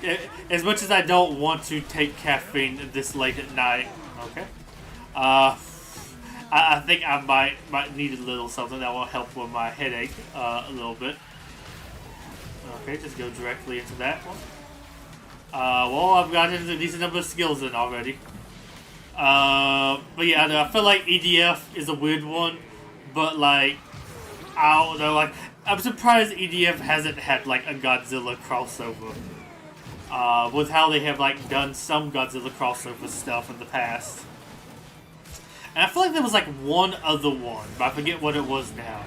know. As much as I don't want to take caffeine this late at night, okay. I think I might need a little something that will help with my headache a little bit. Okay, just go directly into that one. Well, I've got into a decent number of skills in already. But yeah, I feel like EDF is a weird one, but like, I don't know, like, I'm surprised EDF hasn't had like a Godzilla crossover. With how they have like done some Godzilla crossover stuff in the past. And I feel like there was like one other one, but I forget what it was now.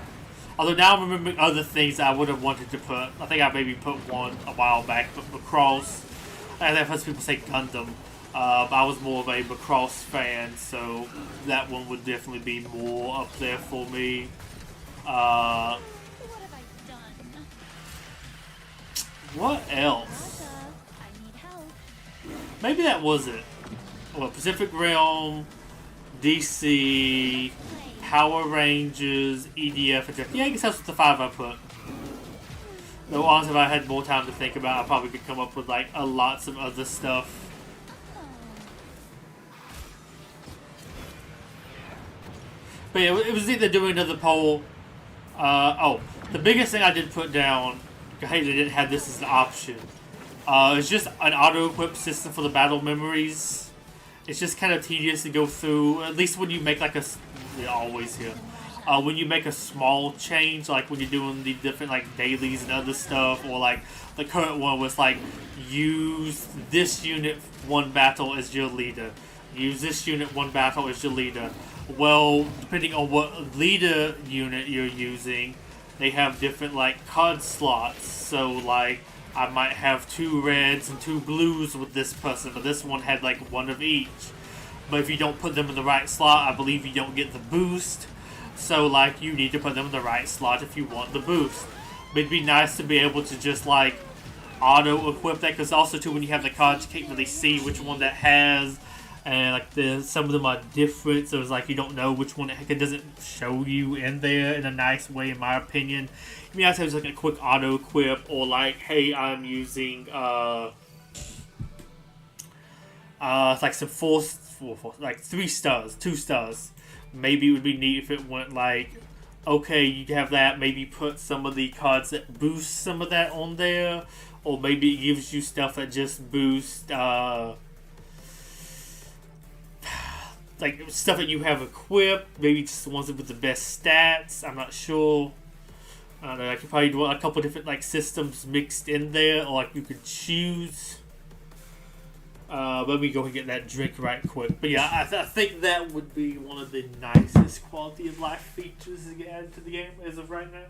Although now I'm remembering other things I would have wanted to put. I think I maybe put one a while back, but Macross. I've heard people say Gundam. But I was more of a Macross fan, so that one would definitely be more up there for me. What have I done? What else? Gotcha. I need help. Maybe that was it. Well, Pacific Realm, DC, Power Rangers, EDF, and yeah, I guess that's the 5 I put. Though honestly, if I had more time to think about it, I probably could come up with like lots of other stuff. But yeah, it was either doing another poll. The biggest thing I did put down, I hate they didn't have this as an option. It's just an auto-equip system for the battle memories. It's just kind of tedious to go through, at least when you make like always here. When you make a small change, like when you're doing the different like dailies and other stuff, or like the current one was like, use this unit one battle as your leader. Use this unit one battle as your leader. Well, depending on what leader unit you're using, they have different like card slots. So like, I might have 2 reds and 2 blues with this person, but this one had like 1 of each. But if you don't put them in the right slot, I believe you don't get the boost. So like, you need to put them in the right slot if you want the boost. But it'd be nice to be able to just like auto-equip that, because also too, when you have the cards, you can't really see which one that has. And like some of them are different, so it's like you don't know which one. It doesn't show you in there in a nice way, in my opinion. I mean, I'd say it's like a quick auto equip, or like, hey, I'm using it's like some four, like 3 stars, 2 stars. Maybe it would be neat if it went like, okay, you have that. Maybe put some of the cards that boost some of that on there, or maybe it gives you stuff that just boost. Like stuff that you have equipped, maybe just the ones with the best stats. I'm not sure. I don't know. I could probably do a couple different like systems mixed in there, or like you could choose. Let me go and get that drink right quick. But yeah, I think that would be one of the nicest quality of life features to get added to the game as of right now.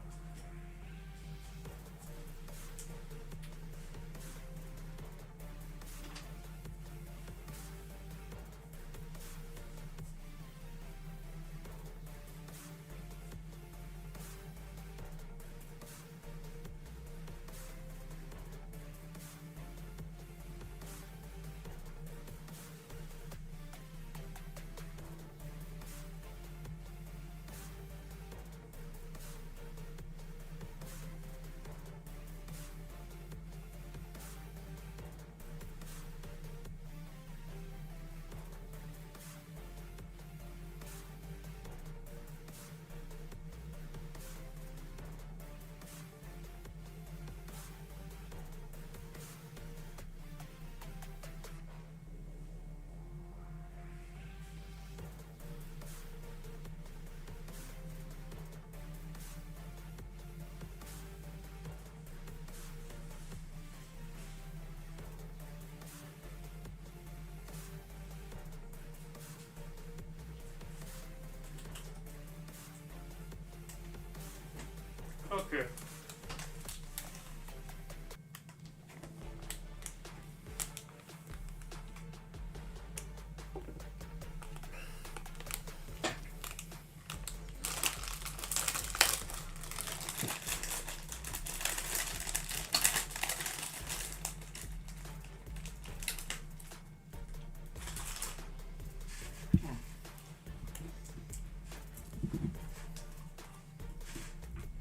Okay.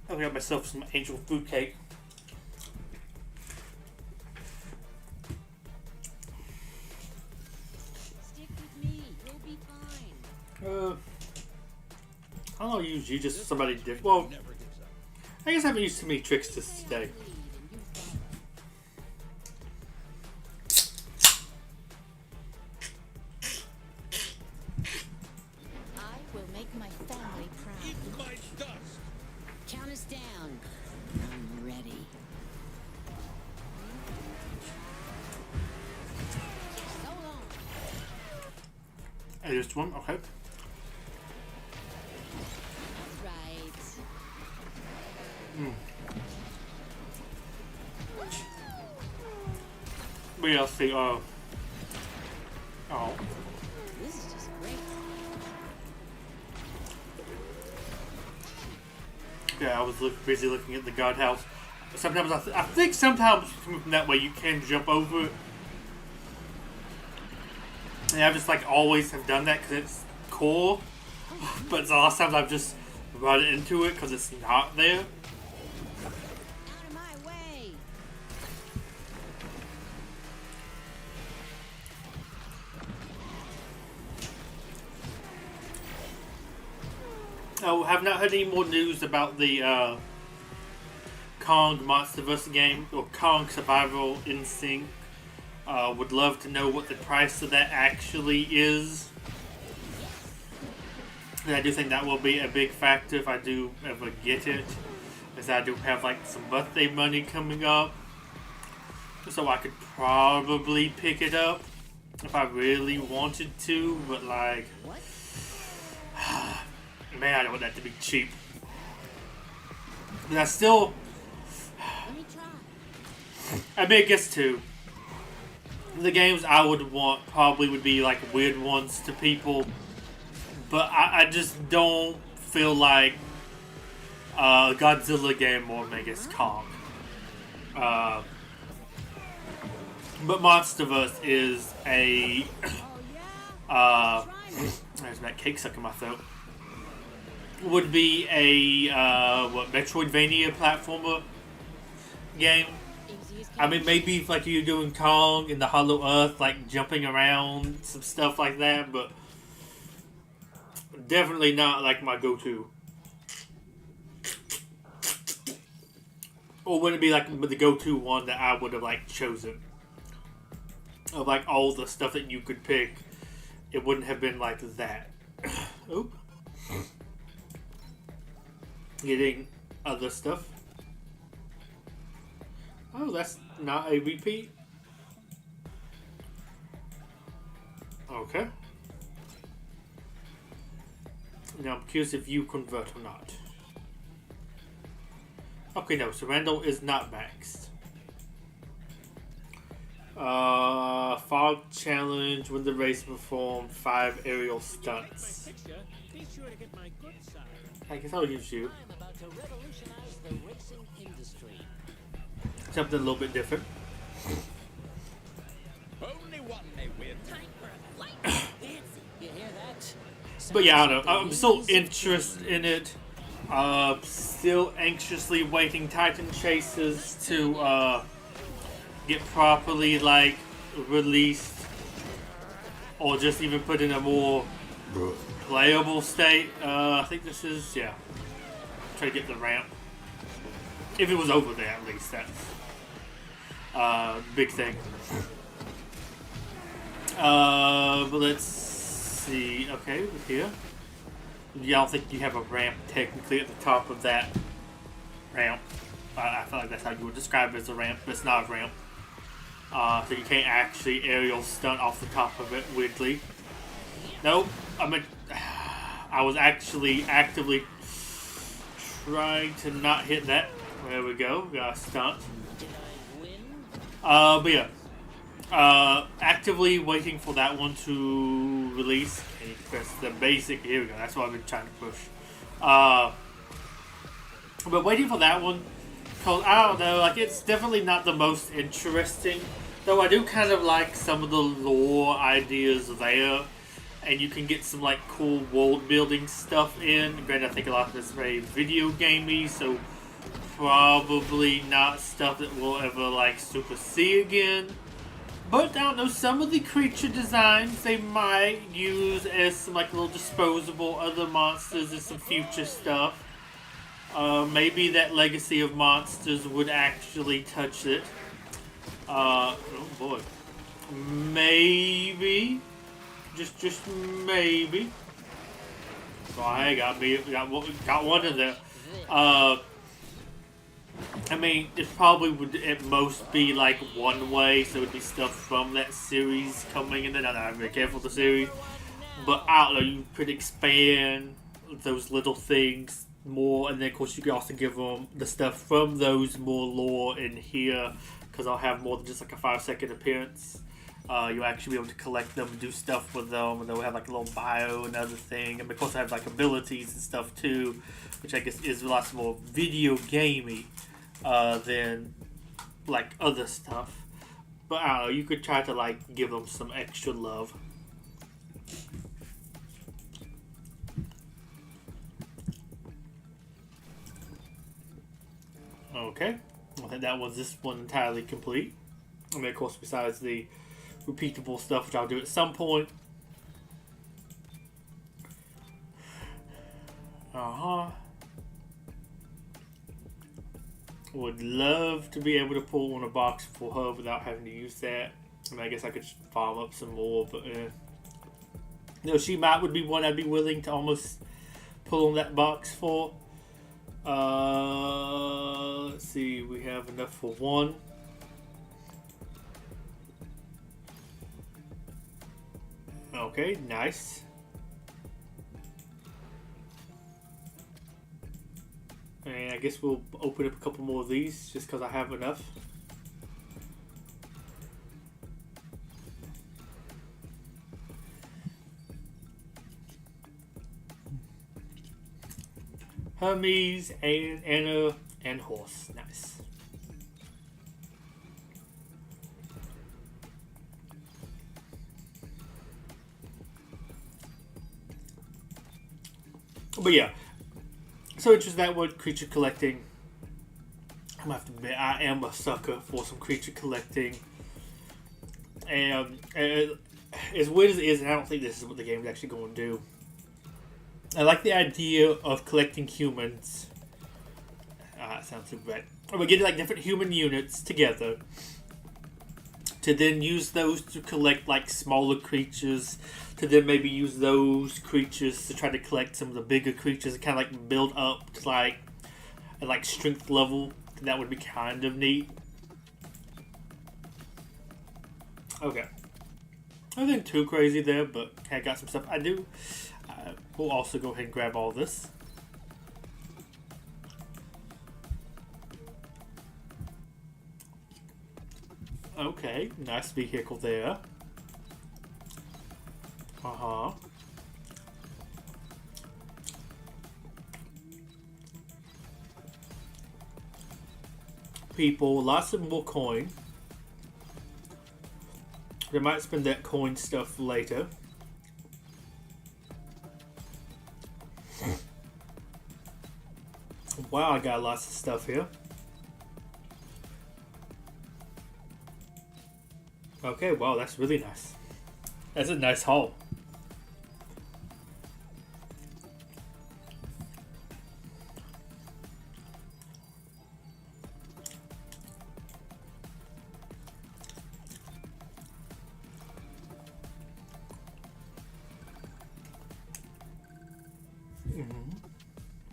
I got myself some angel food cake. Stick with me. You'll be fine. I don't know, usually just somebody different. Well, Never gives up. I guess I haven't used too many tricks this today. I will make my family proud. Eat my dust. Count us down. I'm ready. So long. I used one, okay. That's right. But yeah, I'll see. Oh. This is just great. Yeah, I was busy looking at the guardhouse. Sometimes I think sometimes from that way you can jump over it. And I just like always have done that because it's cool. But a lot of times I've just run into it because it's not there. Out of my way. Oh, have not heard any more news about the Kong Monsterverse game or Kong Survival Instinct. Would love to know what the price of that actually is. And I do think that will be a big factor if I do ever get it, as I do have like some birthday money coming up, so I could probably pick it up if I really wanted to. But like, What? man, I don't want that to be cheap. But I still, Let me try. I mean, I guess too. The games I would want probably would be like weird ones to people, but I just don't feel like a Godzilla game or I guess Kong. But Monsterverse is a Oh yeah. Try me. there's that cake stuck in my throat. Would be a Metroidvania platformer game. Easy as I mean, maybe if, like, you're doing Kong in the Hollow Earth, like, jumping around, some stuff like that, but definitely not, like, my go-to. Or wouldn't it be, like, the go-to one that I would have, like, chosen? Of, like, all the stuff that you could pick, it wouldn't have been like that. Oop. Getting other stuff. Oh, that's not a repeat. Okay. Now I'm curious if you convert or not. Okay, no, so Randall is not maxed. Fog challenge, win the race, perform 5 aerial stunts. Be sure to get my good side. I guess I'll use you. I'm about to revolutionize the racing industry. Something a little bit different. Only one may win. You hear that? But yeah, I don't know. I'm still interested in it. Still anxiously waiting Titan Chasers to get properly like released, or just even put in a more playable state. I think this is try to get the ramp. If it was over there, at least that's big thing. But let's see. Okay, over here. Yeah, I don't think you have a ramp technically at the top of that ramp. I feel like that's how you would describe it as a ramp, but it's not a ramp. So you can't actually aerial stunt off the top of it, weirdly. Nope. I was actually actively trying to not hit that. There we go. Got a stunt. Did I win? But yeah. Actively waiting for that one to release. And you press the basic. Here we go. That's what I've been trying to push. But waiting for that one. Cause I don't know. Like, it's definitely not the most interesting. Though I do kind of like some of the lore ideas there. And you can get some, like, cool world building stuff in. Granted, I think a lot of it's very video gamey. So probably not stuff that we'll ever, like, super see again. But I don't know, some of the creature designs they might use as some like little disposable other monsters and some future stuff. Maybe that legacy of monsters would actually touch it. Oh boy. Maybe. Just maybe. Oh, hey, got one in there. I mean, it probably would at most be like one way, so it would be stuff from that series coming in. I'm very careful with the series, but I don't know. You could expand those little things more, and then of course you could also give them the stuff from those more lore in here, because I'll have more than just like a 5-second appearance. You'll actually be able to collect them, and do stuff with them, and they'll have like a little bio and other thing. And of course, I have like abilities and stuff too, which I guess is lots more video gamey. Than like other stuff, but I don't know, you could try to like give them some extra love. Okay, I think that was this one entirely complete. I mean, of course, besides the repeatable stuff, which I'll do at some point. Would love to be able to pull on a box for her without having to use that. I mean, I guess I could farm up some more, but she would be one I'd be willing to almost pull on that box for. Let's see, we have enough for one. Okay, nice. And I guess we'll open up a couple more of these just because I have enough. Hermes and Anna and horse. Nice. But yeah. So interested that one, creature collecting. I'm gonna have to admit, I am a sucker for some creature collecting. And as weird as it is, and I don't think this is what the game is actually going to do. I like the idea of collecting humans. That sounds super bad. We're getting like different human units together to then use those to collect like smaller creatures, to then maybe use those creatures to try to collect some of the bigger creatures and kind of like build up to like a like strength level. That would be kind of neat. Okay. Nothing too crazy there, but I got some stuff I do. We'll also go ahead and grab all this. Okay, nice vehicle there. People, lots of more coin. They might spend that coin stuff later. Wow, I got lots of stuff here. Okay, wow, that's really nice. That's a nice haul.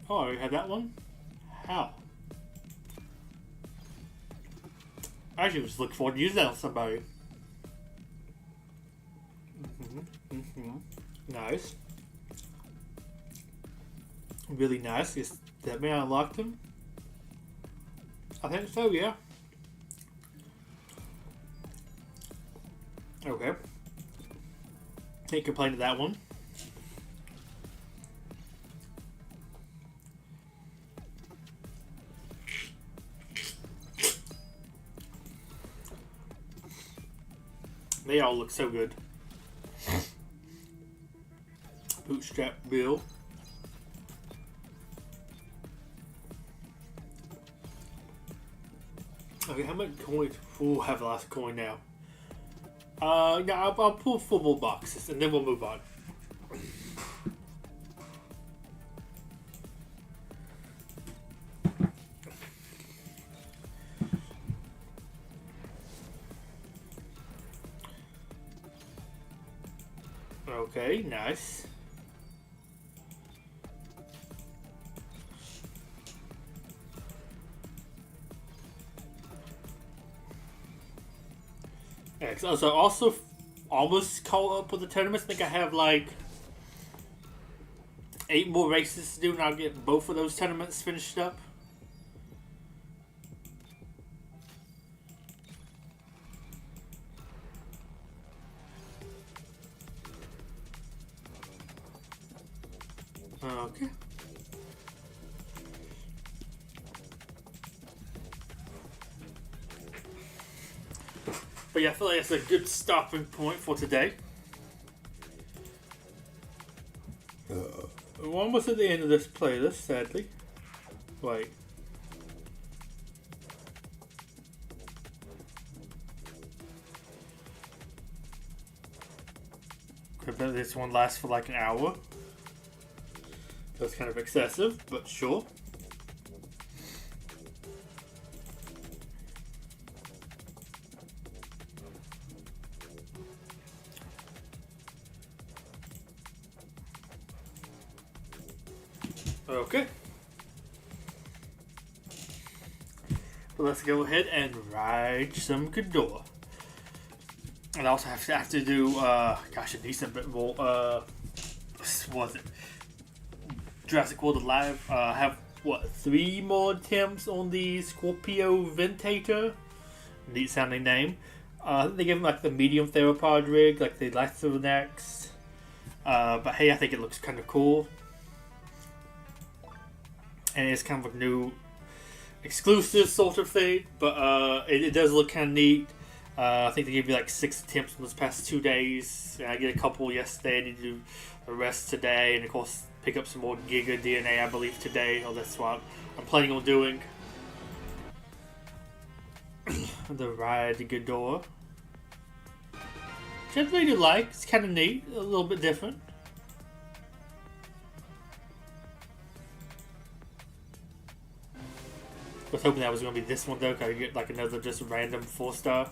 Oh, I had that one? How? I actually was looking forward to using that on somebody. Nice. Really nice. That man unlocked him. I think so, yeah. Okay. Can't complain to that one. They all look so good. Bootstrap Bill. Okay, how much coins? Ooh, I have the last coin now. Yeah, I'll pull football boxes and then we'll move on. Okay, nice. Excellent. So also almost caught up with the tournaments. I think I have like 8 more races to do and I'll get both of those tournaments finished up. Okay. But yeah, I feel like that's a good stopping point for today. We're almost at the end of this playlist, sadly. Wait. I bet this one lasts for like an hour. That's kind of excessive, but sure. Okay. Well, let's go ahead and ride some ghidorah. And I also have to do, gosh, a decent bit more, what was it? Jurassic World Alive. I have, what, 3 more attempts on the Scorpio Ventator? Neat sounding name. I think they gave him like the medium theropod rig, like the Lythronex. But hey, I think it looks kind of cool. And it's kind of a new exclusive sort of thing, but it does look kind of neat. I think they gave me like 6 attempts in those past 2 days. And I did a couple yesterday. I need to do the rest today, and of course pick up some more Giga DNA, I believe, today. Oh, that's what I'm planning on doing. The Ride Ghidorah. Which I really do like. It's kind of neat, a little bit different. I was hoping that was going to be this one though, because I get like another just random 4-star.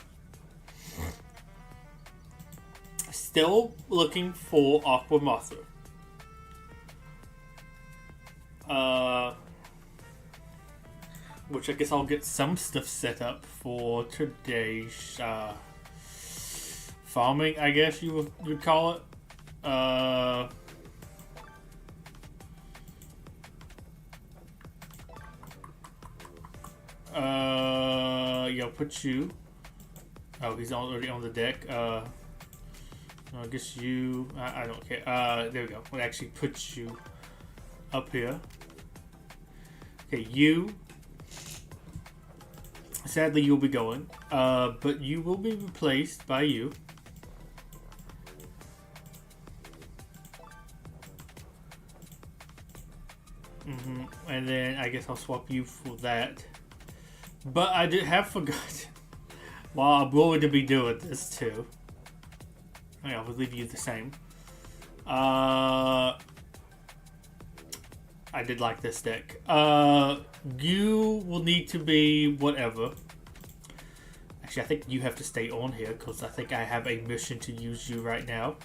Still looking for Aqua Mothra. Which I guess I'll get some stuff set up for today's farming, I guess you would call it. Yeah, I'll put you. Oh, he's already on the deck. I guess you. I don't care. There we go. We'll actually put you up here. Okay, you. Sadly, you'll be going. But you will be replaced by you. And then I guess I'll swap you for that. But I did have forgotten. Well, I'm going to be doing this too. Yeah, we'll leave you the same. I did like this deck. You will need to be whatever. Actually, I think you have to stay on here because I think I have a mission to use you right now.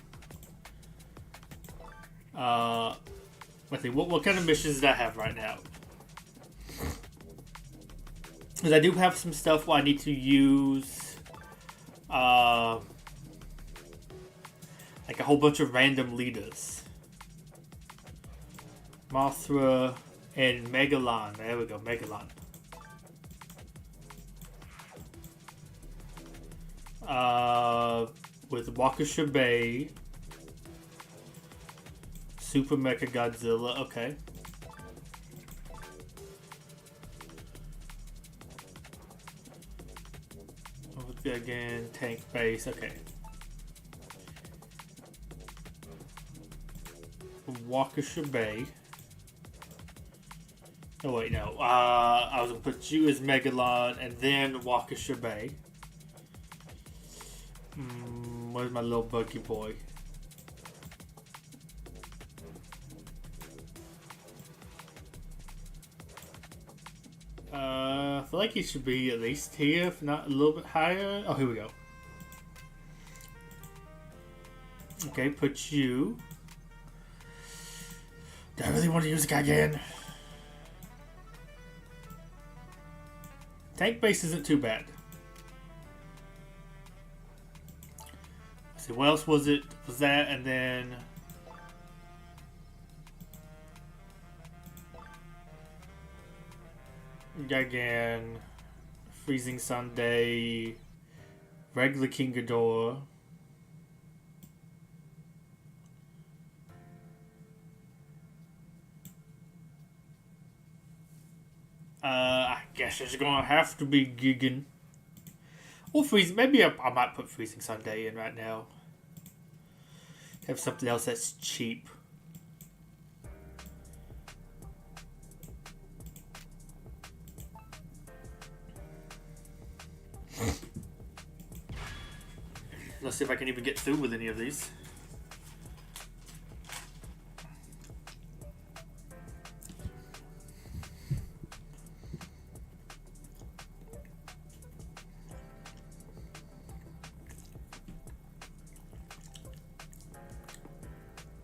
Let's see, what kind of missions did I have right now? Because I do have some stuff where I need to use like a whole bunch of random leaders. Mothra and Megalon. There we go, Megalon. With Waukesha Bay, Super Mecha Godzilla. Okay. Again, tank base. Okay. Waukesha Bay. Oh wait, no. I was gonna put you as Megalon and then Waukesha Bay. Where's my little buggy boy? I feel like he should be at least here, if not a little bit higher. Oh, here we go. Okay, put you. Do I really want to use the guy again? Tank base isn't too bad. Let's see, what else was it? Was that, and then... Gigan, Freezing Sunday, regular King Ghidorah. I guess it's gonna have to be Gigan. Or Freezing. Maybe I might put Freezing Sunday in right now. Have something else that's cheap. Let's see if I can even get through with any of these.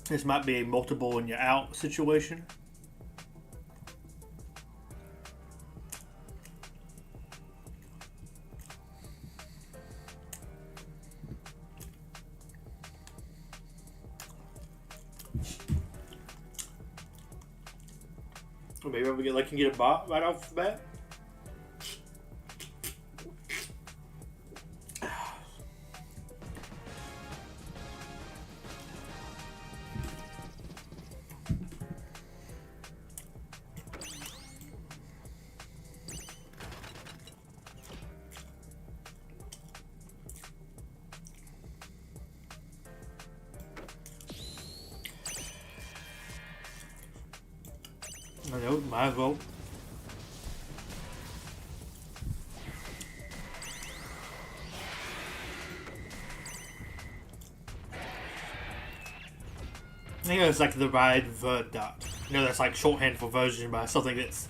This might be a multiple and you're out situation. Or maybe we can get a bot right off the bat. I know, might as well. I think it's like the ride Verdot. You know, that's like shorthand for version, but something that's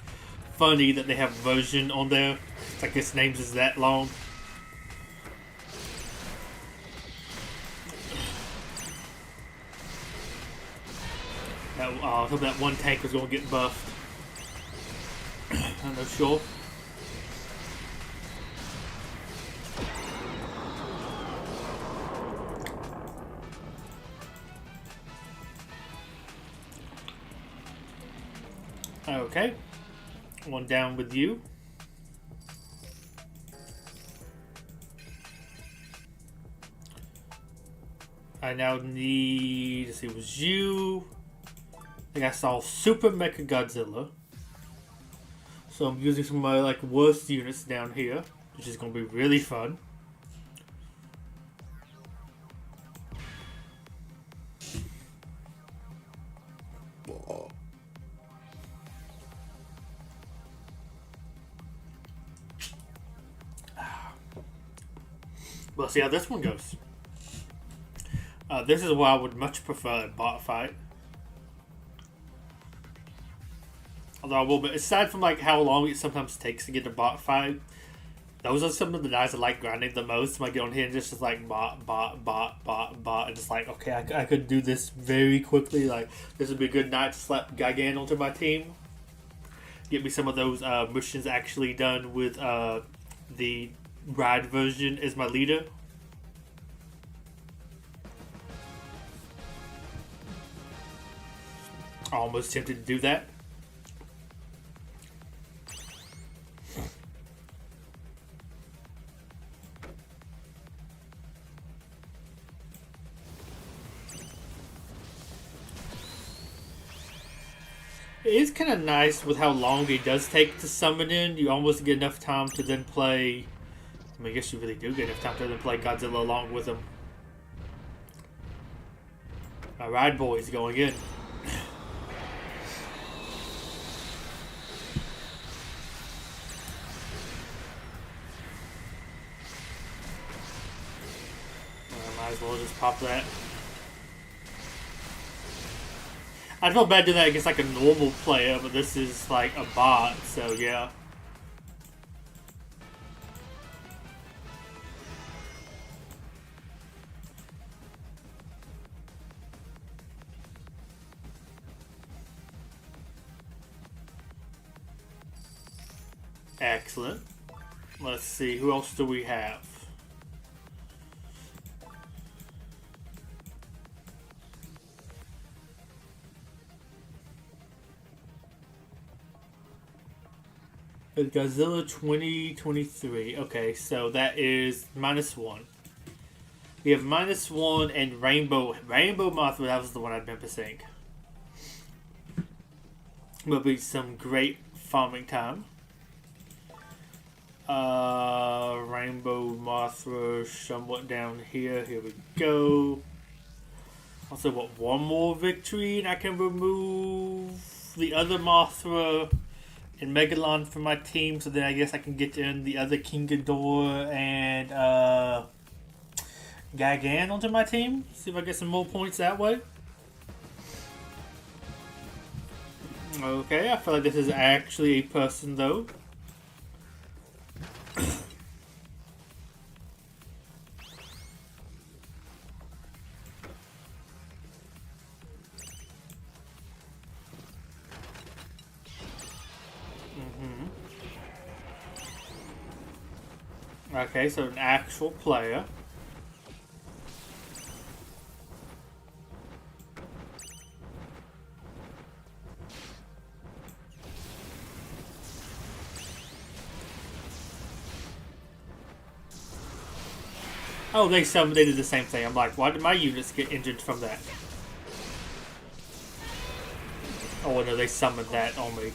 funny that they have version on there. It's like its names is that long. I hope that one tank was going to get buffed. I'm not sure. Okay. One down with you. I now need, let's see, it was you. I think I saw Super Mecha Godzilla. So I'm using some of my like worst units down here, which is going to be really fun. We'll see how this one goes. This is where I would much prefer a bot fight. Although I will, but aside from like how long it sometimes takes to get a bot fight, those are some of the guys I like grinding the most. When I get on here and just like bot, and just like, okay, I could do this very quickly. Like, this would be a good night to slap Gigan onto my team. Get me some of those missions actually done with the ride version as my leader. Almost tempted to do that. is kind of nice with how long it does take to summon in. You almost get enough time to then play. I mean, I guess you really do get enough time to then play Godzilla along with him. Alright, boys, going in. Might as well just pop that. I feel bad doing that against like a normal player, but this is like a bot, so yeah. Excellent. Let's see, who else do we have? Godzilla 2023. Okay, so that is -1. We have -1 and Rainbow Mothra. That was the one I remember saying. Will be some great farming time. Rainbow Mothra somewhat down here. Here we go. Also, what, one more victory and I can remove the other Mothra and Megalon from my team, so then I guess I can get in the other King Ghidorah and Gagan onto my team. See if I get some more points that way. Okay, I feel like this is actually a person though. Okay, so an actual player. Oh, they did the same thing. I'm like, why did my units get injured from that? Oh no, they summoned that on me.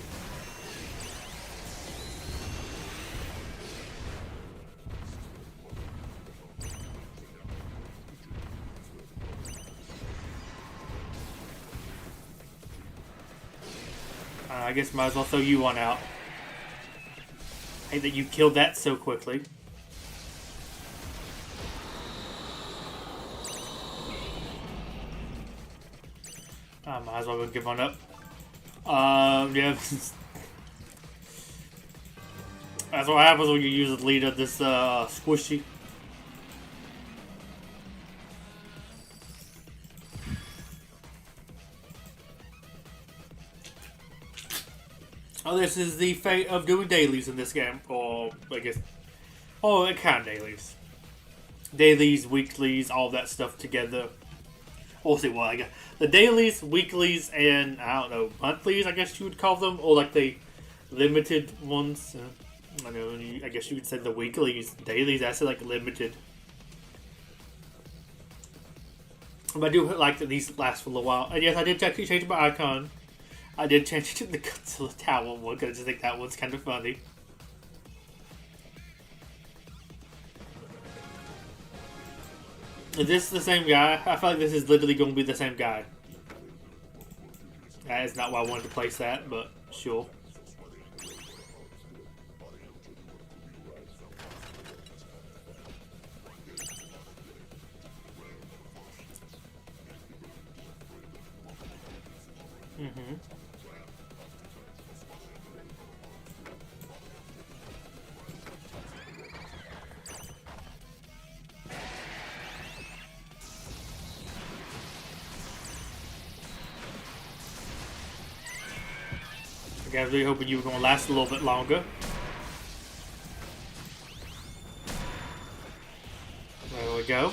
I guess might as well throw you one out. Hate that you killed that so quickly. I might as well give one up. Yeah. That's what happens when you use the lead of this squishy. Oh, this is the fate of doing dailies in this game. Or, I guess... Oh, it kind of dailies. Dailies, weeklies, all that stuff together. We'll see what I got. The dailies, weeklies, and, I don't know, monthlies, I guess you would call them. Or, like, the limited ones. I know, I guess you could say the weeklies. Dailies, that's, like, limited. But I do like that these last for a little while. And yes, I did actually change my icon. I did change it to the Godzilla Tower one because I just think that one's kind of funny. Is this the same guy? I feel like this is literally going to be the same guy. That is not why I wanted to place that, but sure. Mm-hmm. I was really hoping you were going to last a little bit longer. There we go.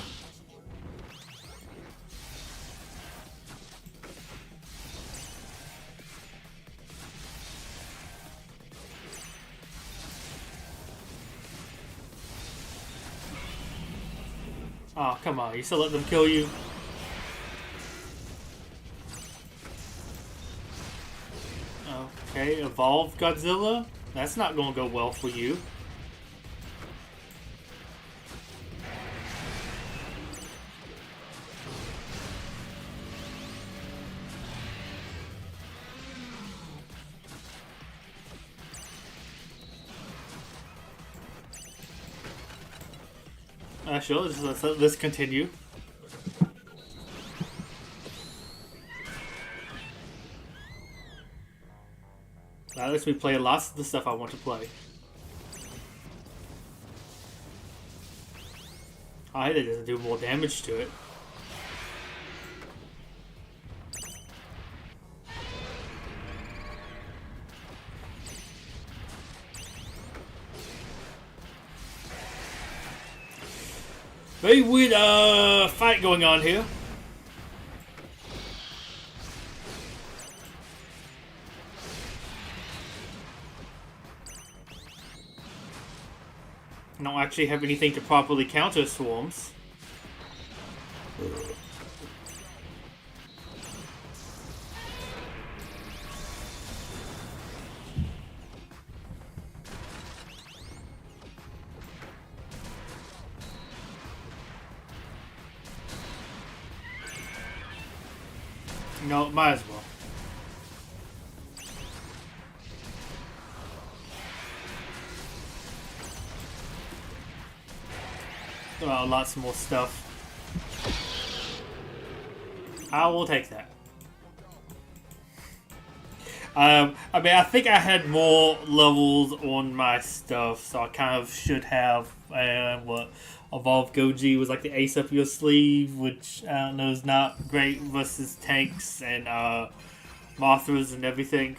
Oh, come on. You still let them kill you? Okay, evolved Godzilla. That's not gonna go well for you. Sure, let's continue. That lets me play lots of the stuff I want to play. I hate it doesn't do more damage to it. Very weird fight going on here. I don't actually have anything to properly counter swarms. No, might as well. Oh, lots more stuff. I will take that. I mean, I think I had more levels on my stuff, so I kind of should have. What Evolved Goji was like the ace up your sleeve, which I don't know is not great versus tanks and Mothras and everything.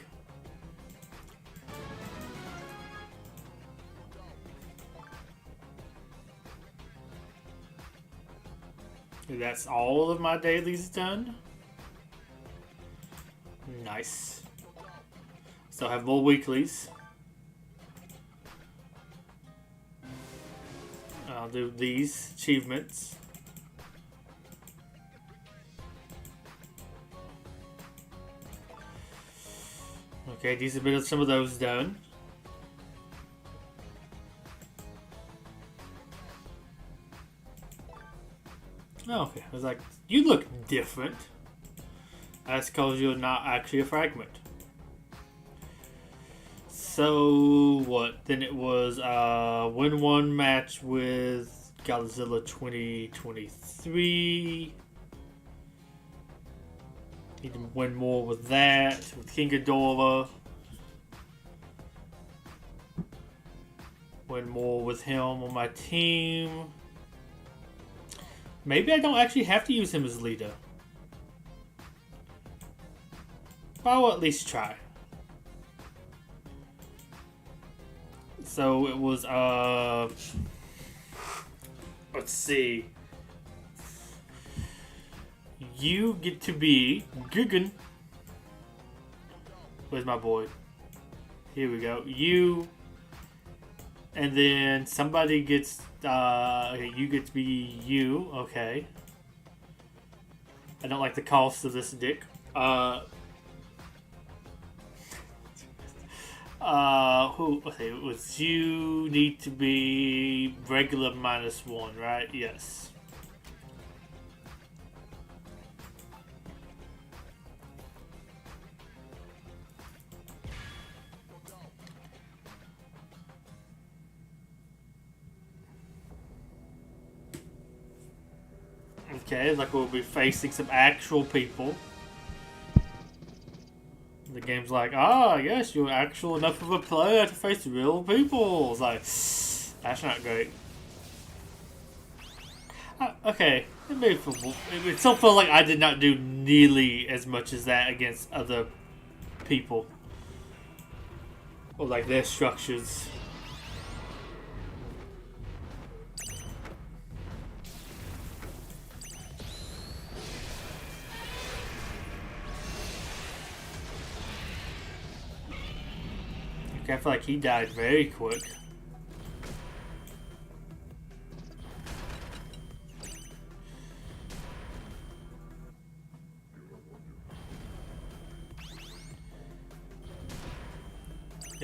That's all of my dailies done. Nice. So I have more weeklies. I'll do these achievements. Okay, these have been some of those done. Okay, I was like, you look different. That's because you're not actually a fragment. So, what? Then it was win one match with Godzilla 2023. Need to win more with that, with King Ghidorah. Win more with him on my team. Maybe I don't actually have to use him as leader. But I will at least try. So it was, let's see. You get to be Guggen. Where's my boy? Here we go. You. And then somebody gets, okay, you get to be you. Okay. I don't like the cost of this dick. Okay, it was you need to be regular -1, right? Yes. Okay, like we'll be facing some actual people. The game's like, yes, you're actual enough of a player to face real people. It's like, that's not great. Okay, it still felt like I did not do nearly as much as that against other people. Or like their structures. Okay, I feel like he died very quick.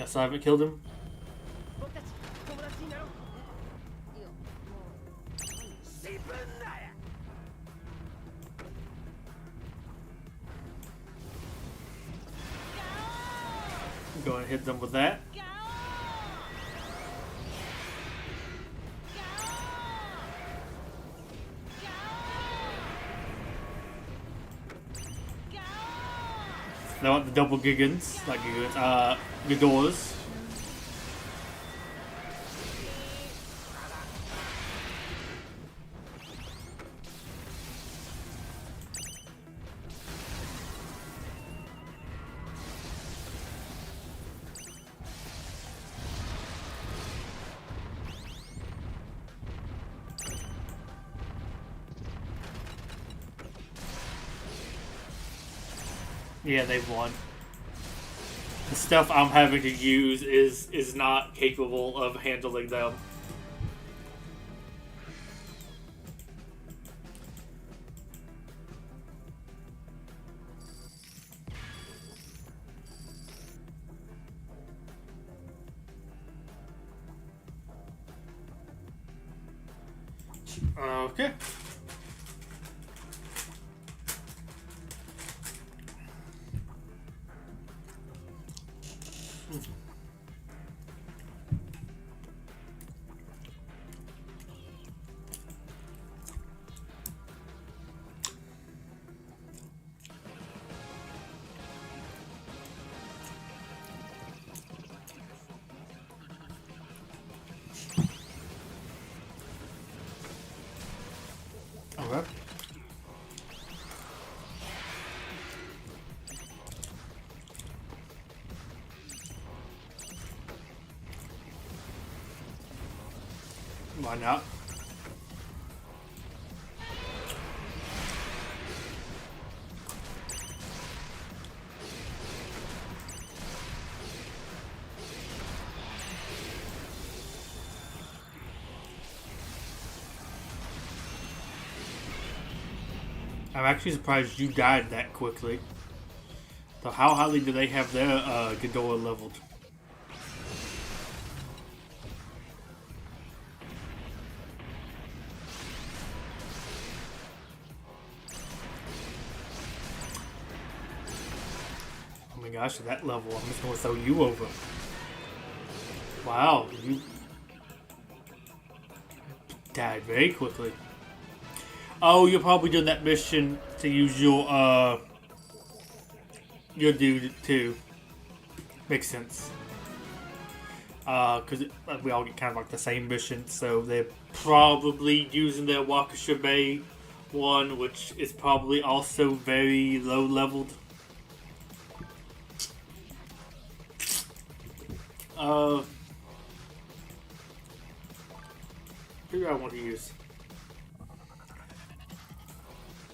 Guess I haven't killed him. Go and hit them with that. They want the double gigans, like ghidorahs. Yeah, they've won. The stuff I'm having to use is not capable of handling them. Okay. Okay. Why not? I'm actually surprised you died that quickly. So how highly do they have their ghidorah leveled? Oh my gosh, at that level, I'm just going to throw you over. Wow, you died very quickly. Oh, you're probably doing that mission to use your dude too. Makes sense. Because we all get kind of like the same mission, so they're probably using their Wakashibe one, which is probably also very low leveled. Who do I want to use?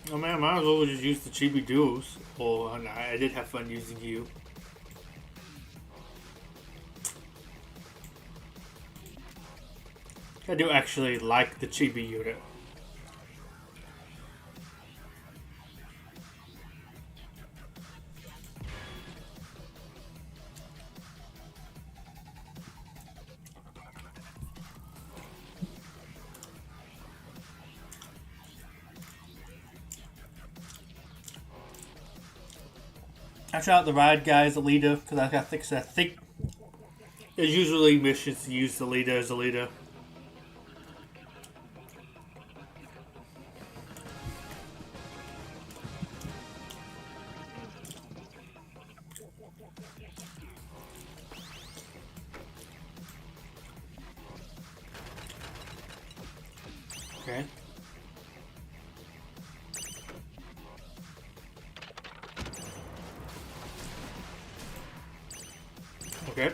Oh man, I might as well just use the chibi duos. Oh, no, I did have fun using you. I do actually like the chibi unit. I shot the ride guy as a leader because I think there's usually missions to use the leader as a leader. Okay. Okay.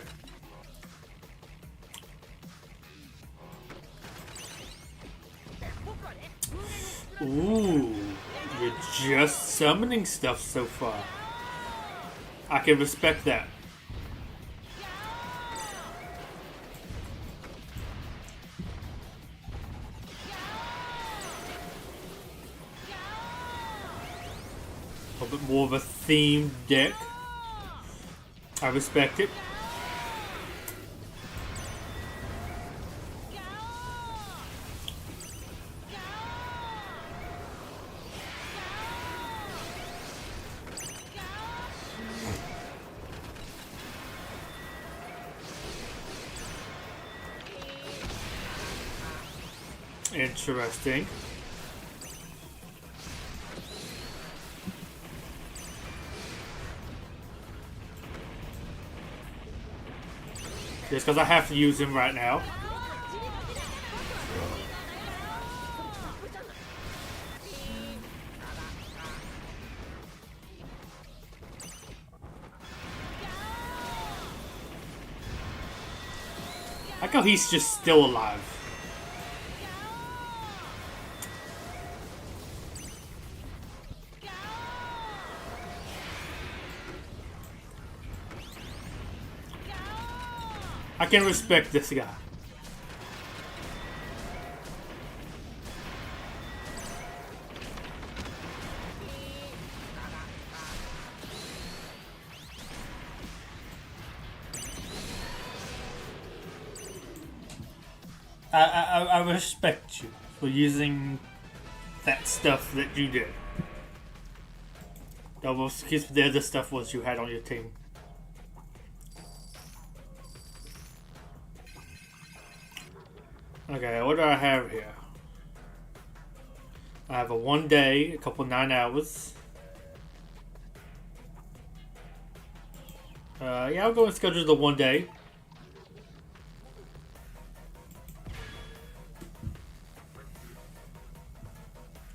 Ooh, you're just summoning stuff so far. I can respect that. A little bit more of a themed deck. I respect it. Interesting. Just because I have to use him right now. I like how he's just still alive. I can respect this guy. I respect you for using that stuff that you did. That was because the other stuff was you had on your team. Okay, what do I have here? I have a 1 day, a couple 9 hours. Yeah, I'll go and schedule the 1 day.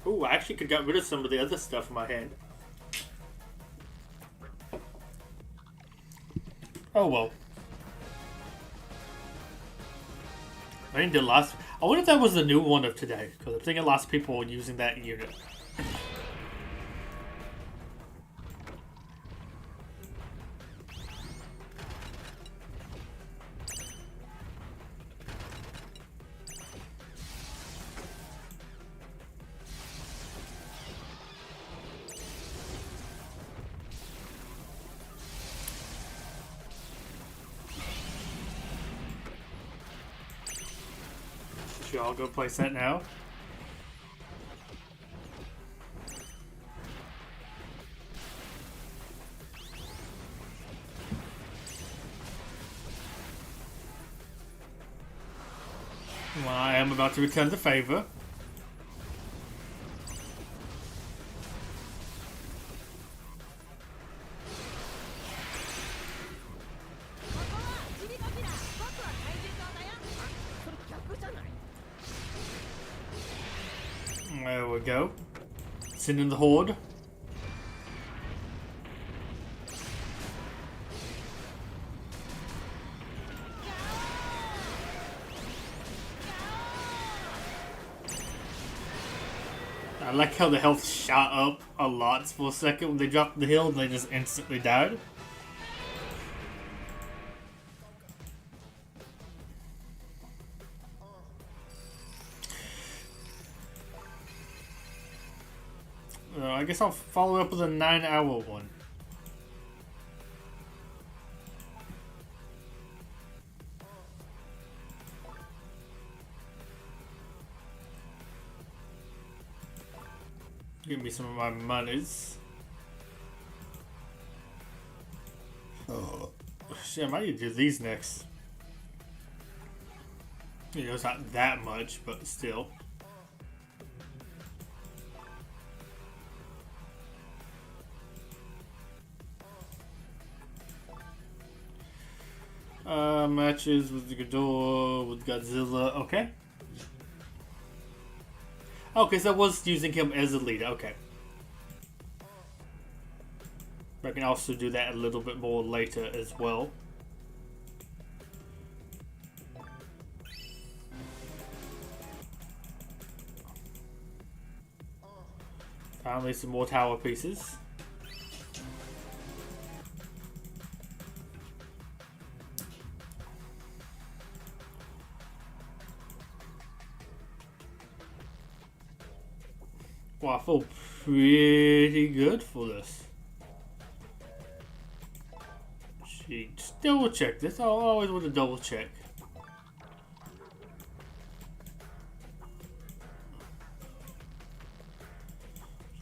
Ooh, I actually could get rid of some of the other stuff in my hand. Oh well. I think the last. I wonder if that was the new one of today, because I'm thinking lots of people were using that unit. Sure, I'll go place that now. Well, I am about to return the favor. There we go. Send in the horde. I like how the health shot up a lot for a second when they dropped the hill and they just instantly died. I guess I'll follow up with a 9-hour one. Give me some of my monies. Oh shit, I might need to do these next. You know, it's not that much, but still. Matches with the ghidorah, with Godzilla. Okay. Okay, so I was using him as a leader. Okay. I can also do that a little bit more later as well. Finally, some more tower pieces. Well, I feel pretty good for this. Just double check this. I always want to double check.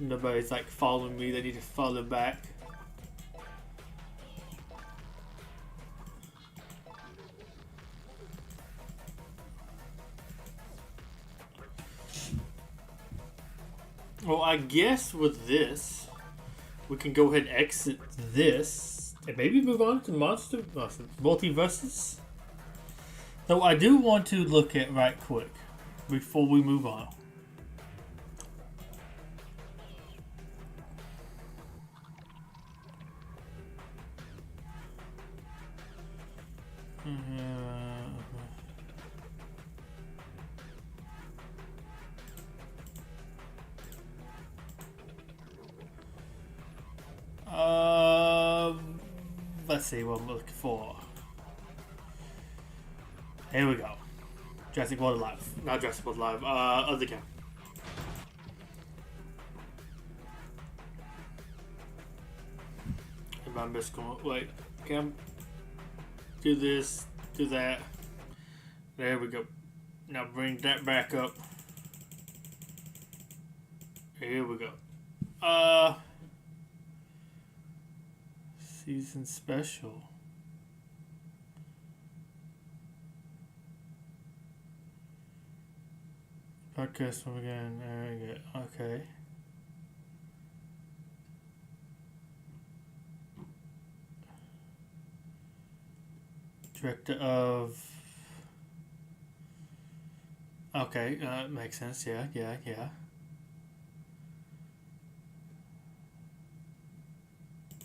Nobody's like following me, they need to follow back. Well, I guess with this, we can go ahead and exit this and maybe move on to Multiverses. Though I do want to look at right quick before we move on. Let's see what I'm looking for. Here we go. Jurassic World Alive. Not Jurassic World Alive. Other game. If I'm just going, wait, can I do this, do that. There we go. Now bring that back up. Here we go. Season special. Podcast from again. There we go. Okay. Director of. Okay, makes sense. Yeah.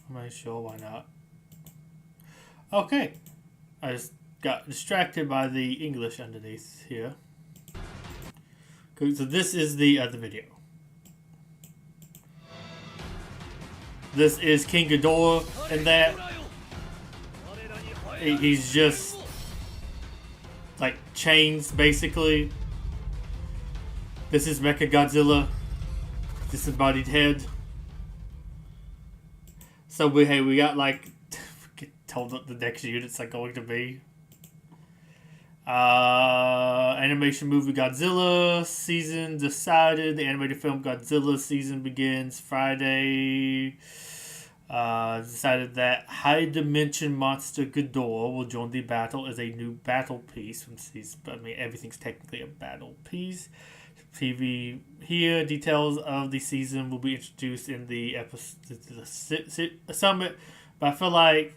I'm not sure why not. Okay. I just got distracted by the English underneath here. Good, so this is the other video. This is King Ghidorah, and that he's just like chains basically. This is Mechagodzilla, disembodied head. So we got like told what the next units are going to be. Animation movie Godzilla season decided. The animated film Godzilla season begins Friday. Decided that high dimension monster Ghidorah will join the battle as a new battle piece from season. I mean, everything's technically a battle piece. TV here. Details of the season will be introduced in the episode, the summit. But I feel like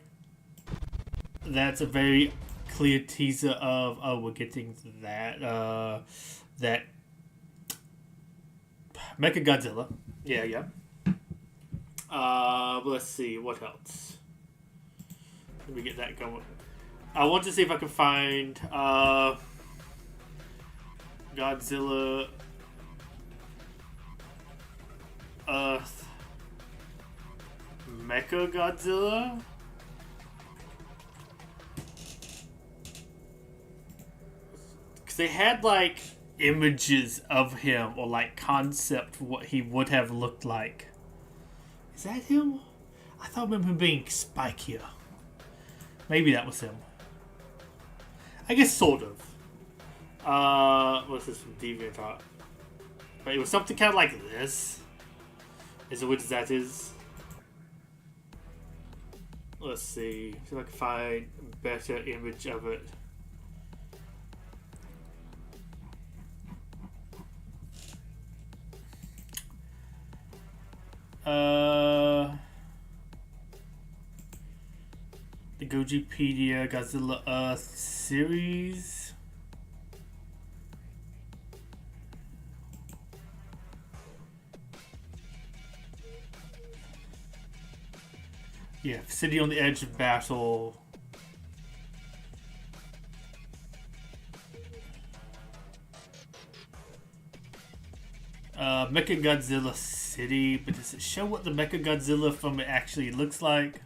that's a very clear teaser of we're getting that Mechagodzilla. Yeah. Let's see what else. Let me get that going. I want to see if I can find Godzilla Earth Mechagodzilla. Because they had like images of him or like concept what he would have looked like. Is that him? I thought I remember him being spikier. Maybe that was him. I guess sort of. What's this from DeviantArt? But it was something kind of like this. Is it which that is? Let's see. See if I can find a better image of it. The Gojipedia Godzilla Earth series. Yeah, city on the edge of battle. Mechagodzilla City, but does it show what the Mechagodzilla from it actually looks like?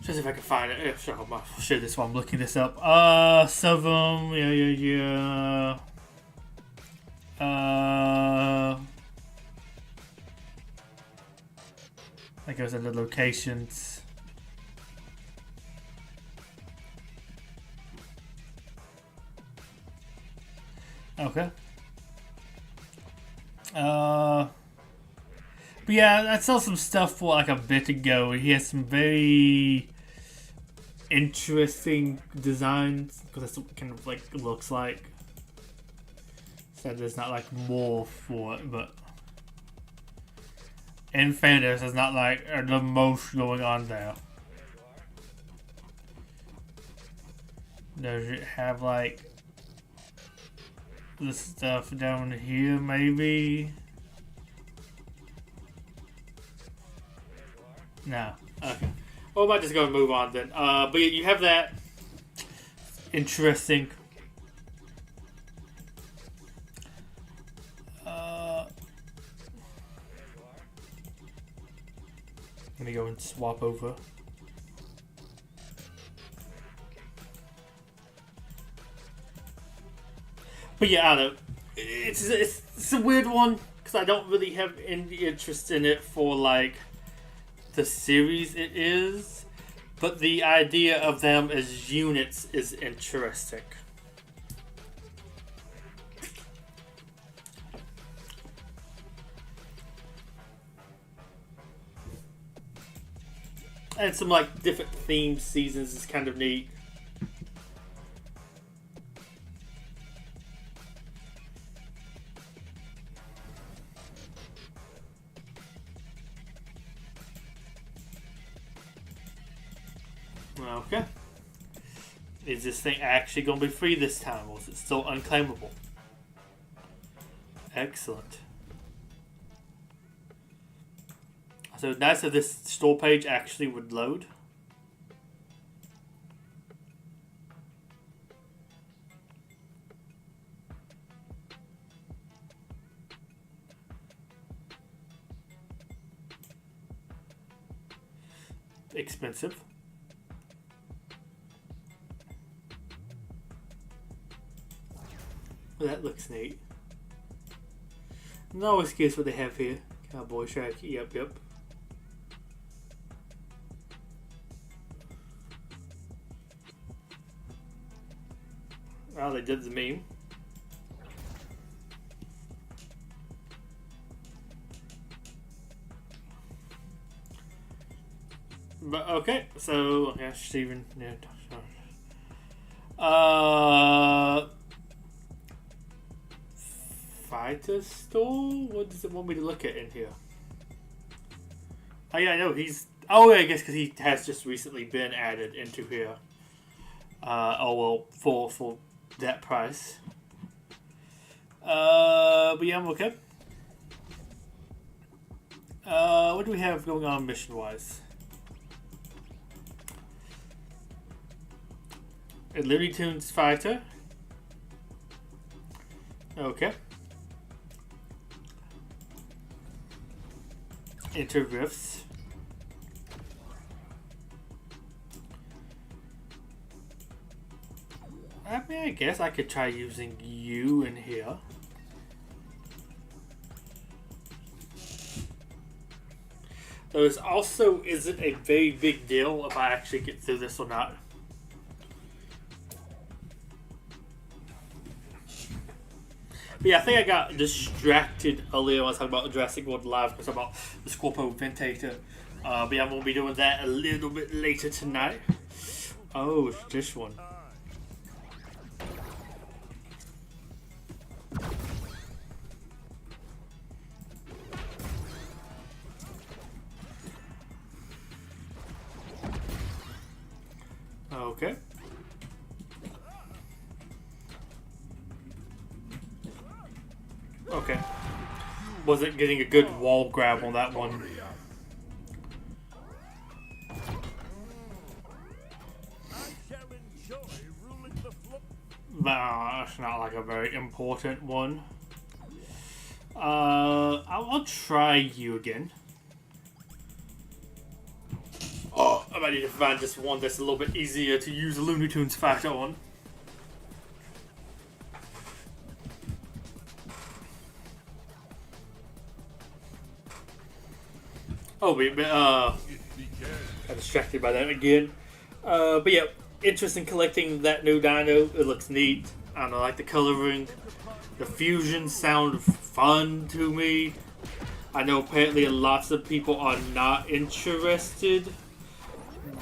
Just if I can find it. Yeah, sure, I'll share this while I'm looking this up. Some of them, yeah. That goes into locations. Okay. But yeah, I saw some stuff for like a bit ago. He has some very interesting designs, because that's what it kind of like looks like. So there's not like more for it, but in fairness, there's not like the most going on there. Does it have like the stuff down here maybe? No. Okay. Well, I might just go and move on then. But yeah, you have that. Interesting. Let me go and swap over. But yeah, I don't know. It's a weird one because I don't really have any interest in it for like the series it is, but the idea of them as units is interesting. And some like different themed seasons is kind of neat. Okay. Is this thing actually going to be free this time, or is it still unclaimable? Excellent. So nice if this store page actually would load. Expensive. Well, that looks neat. I'm always curious what they have here. Cowboy Shack. Yep. Oh, they did the meme. But okay, so yeah, Steven. Yeah. Fighter store? What does it want me to look at in here? Oh yeah, I know he's. Oh, yeah, I guess because he has just recently been added into here. Oh well, for that price. But yeah, I'm okay. What do we have going on mission wise? A Looney Tunes fighter. Okay. Enter rifts. I mean, I guess I could try using you in here. Though this also isn't a very big deal if I actually get through this or not. But yeah, I think I got distracted earlier when I was talking about Jurassic World Live because about the Scorpio Ventator. But yeah, I'm going to be doing that a little bit later tonight. Oh, it's this one. Okay. Okay. Wasn't getting a good wall grab on that one. Nah, that's not like a very important one. I'll try you again. Oh, I might need to find just one that's a little bit easier to use a Looney Tunes factor on. Oh, wait, but got distracted by that again. But yeah, interest in collecting that new dino. It looks neat. I don't know, like the coloring. The fusions sound fun to me. I know apparently lots of people are not interested.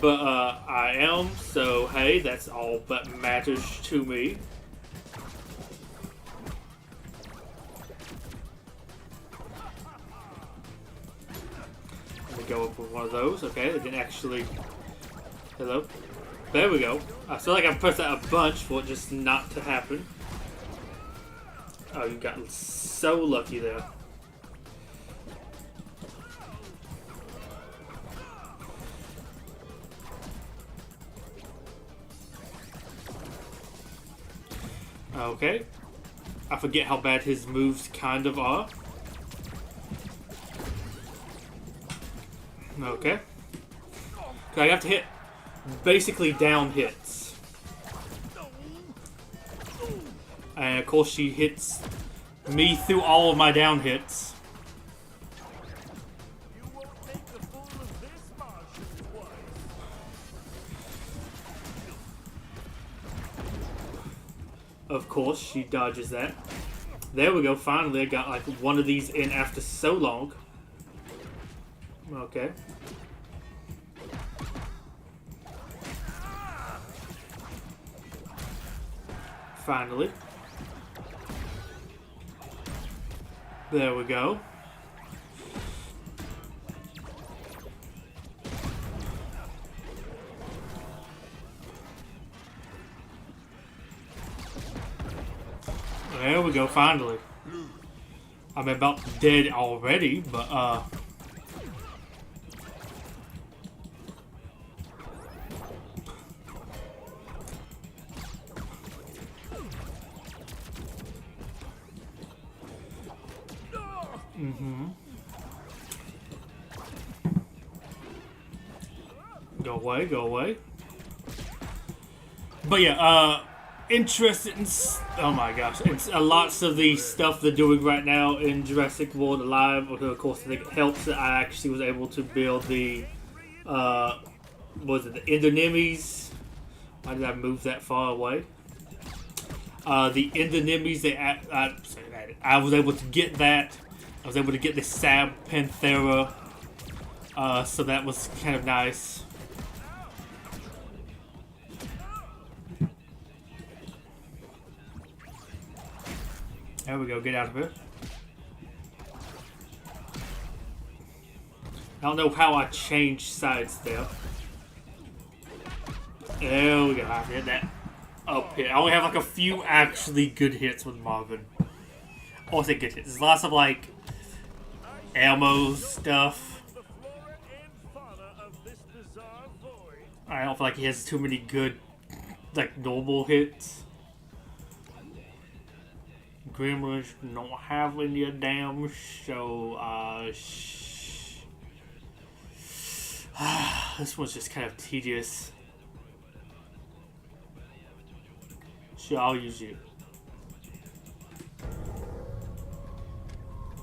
But I am, so hey, that's all that matters to me. Let me go up with one of those. Okay, it didn't actually. Hello? There we go. I feel like I pressed that a bunch for it just not to happen. Oh, you got so lucky there. Okay. I forget how bad his moves kind of are. Okay. So I have to hit basically down hits. And of course she hits me through all of my down hits. Of course, she dodges that. There we go, finally I got like one of these in after so long. Okay. Finally. There we go. There we go, finally. I'm about dead already, but Go away, go away. But yeah, interested in, oh my gosh, it's lots of the stuff they're doing right now in Jurassic World Alive. Of course, I think it helps that I actually was able to build the, what was it, the Endernemies. Why did I move that far away? The Endernemies, I was able to get that. I was able to get the Sab Panthera, so that was kind of nice. There we go, get out of here. I don't know how I changed sides there. There we go, I hit that up here. I only have like a few actually good hits with Marvin. Or say good hits. There's lots of like ammo stuff. I don't feel like he has too many good like normal hits. Gremlins don't have any damn show. This one's just kind of tedious. Sure, I'll use you.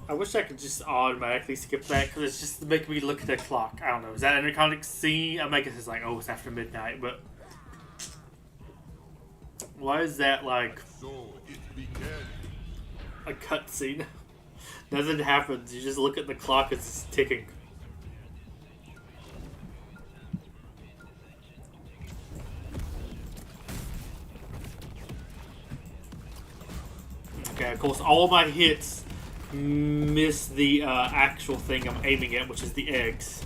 I wish I could just automatically skip that because it's just making me look at the clock. I don't know. Is that an iconic scene? I guess it's like, oh, it's after midnight, but why is that like a cutscene? Nothing happens. You just look at the clock as it's ticking. Okay, of course, all my hits miss the actual thing I'm aiming at, which is the eggs.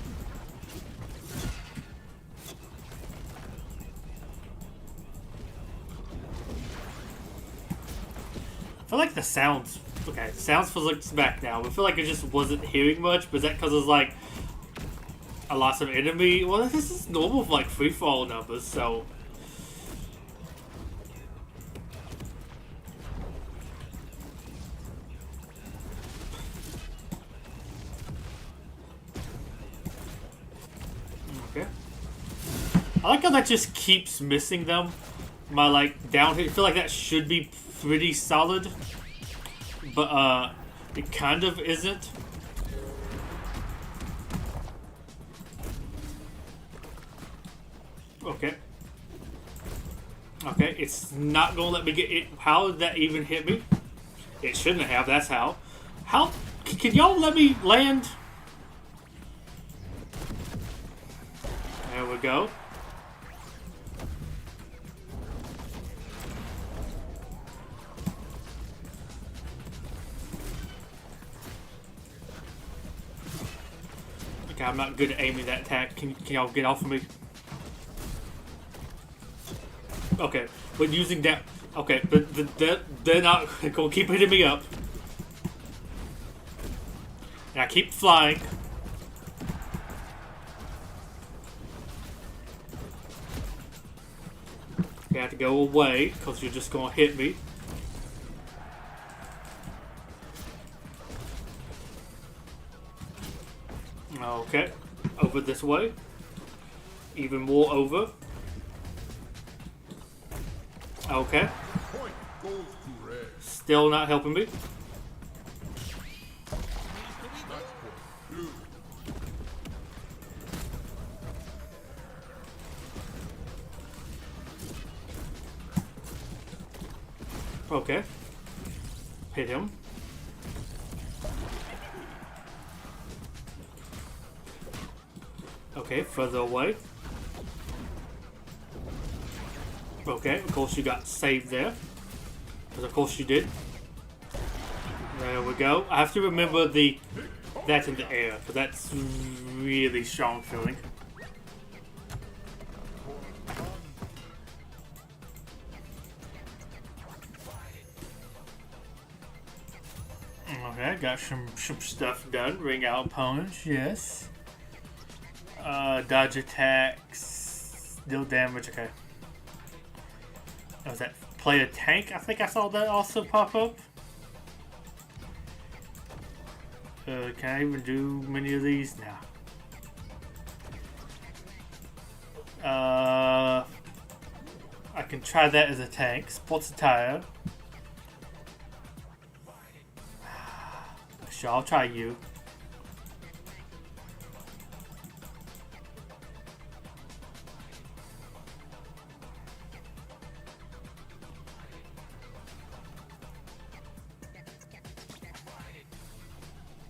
I feel like the sounds... Okay, the sounds feels like it's back now. I feel like I just wasn't hearing much, but is that because there's like a lot of enemy? Well, this is normal for like free-fall numbers, so... Okay. I like how that just keeps missing them. My like down hit, I feel like that should be pretty solid, but it kind of isn't. Okay. Okay, it's not gonna let me get it. How did that even hit me? It shouldn't have, that's how. How, can y'all let me land? There we we go. Okay, I'm not good at aiming that attack. Can y'all get off of me? Okay, but using that... Okay, but they're not gonna keep hitting me up. And I keep flying. You have to go away, because you're just gonna hit me. Okay, over this way. Even more over. Okay. Point goes to red. Still not helping me. Match point blue. Okay. Hit him. Okay, further away. Okay, of course you got saved there. Because of course you did. There we go. I have to remember that in the air, because that's really strong feeling. Okay, got some stuff done. Ring out opponents, yes. Dodge attacks, deal damage, okay. Was that play a tank? I think I saw that also pop up. Can I even do many of these? Now. I can try that as a tank. Sports attire. Sure, I'll try you.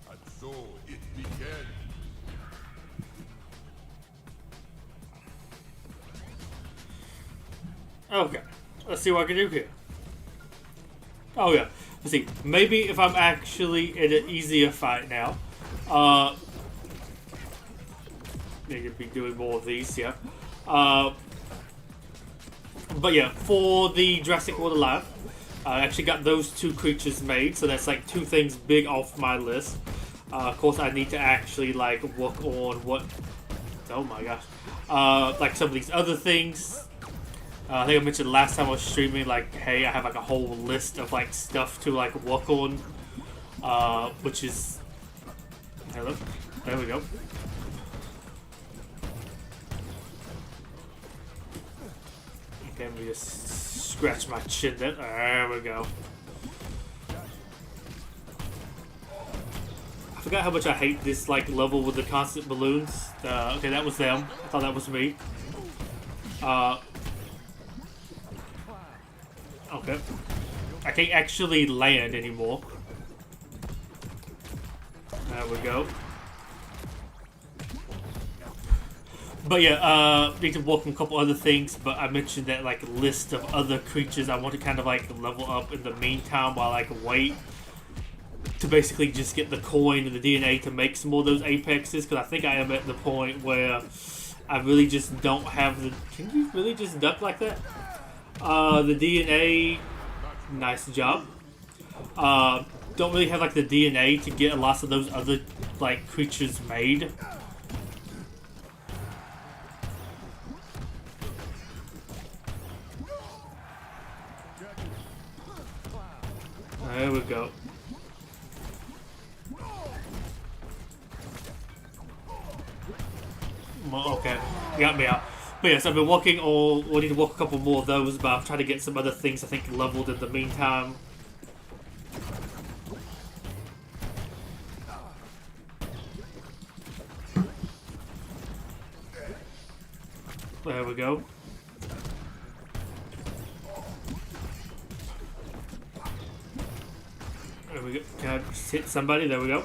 And so it began. Okay, let's see what I can do here. Oh yeah, let's see. Maybe if I'm actually in an easier fight now, need to be doing more of these, yeah. But yeah, for the Jurassic World Alive, I actually got those two creatures made, so that's like two things big off my list. Of course, I need to actually like work on what. Oh my gosh, like some of these other things. I think I mentioned last time I was streaming, like, hey, I have like a whole list of like stuff to like work on, which is, hello, there we go. Okay, let me just scratch my chin there. There we go. I forgot how much I hate this like level with the constant balloons. Okay, that was them. I thought that was me. Okay. I can't actually land anymore. There we go. But yeah, need to work on a couple other things, but I mentioned that like list of other creatures I want to kind of like level up in the meantime while I can wait to basically just get the coin and the DNA to make some more of those apexes, because I think I am at the point where I really just don't have the... Can you really just duck like that? The DNA, nice job. Don't really have like the DNA to get a lot of those other like creatures made. There we go. Well, okay, got me out. But yes, I've been working on, we need to work a couple more of those, but I'm trying to get some other things I think leveled in the meantime. There we go. There we go. Can I just hit somebody? There we go.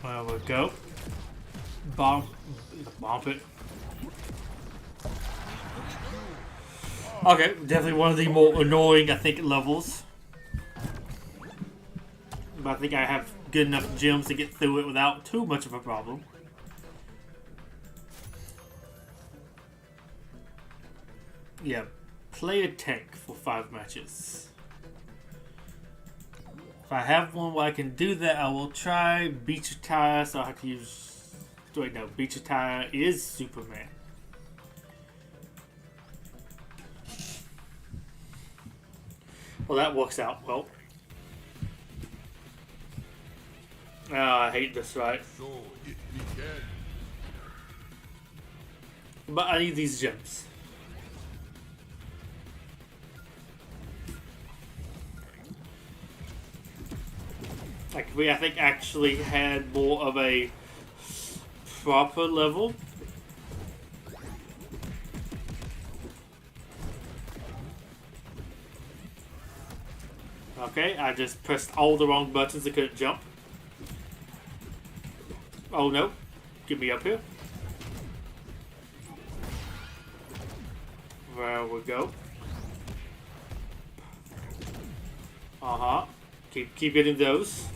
There we go. Bomb it. Okay, definitely one of the more annoying, I think, levels. But I think I have good enough gems to get through it without too much of a problem. Yeah, play a tank for 5 matches. If I have one where I can do that, I will try. Beach Attire, so I have to use... Wait, no, Beach Attire is Superman. Well, that works out well. I hate this, right? So it began. But I need these gems. Like, we, I think, actually had more of a proper level. Okay, I just pressed all the wrong buttons. I couldn't jump. Oh no. Get me up here. There we go. Uh-huh. Keep getting those.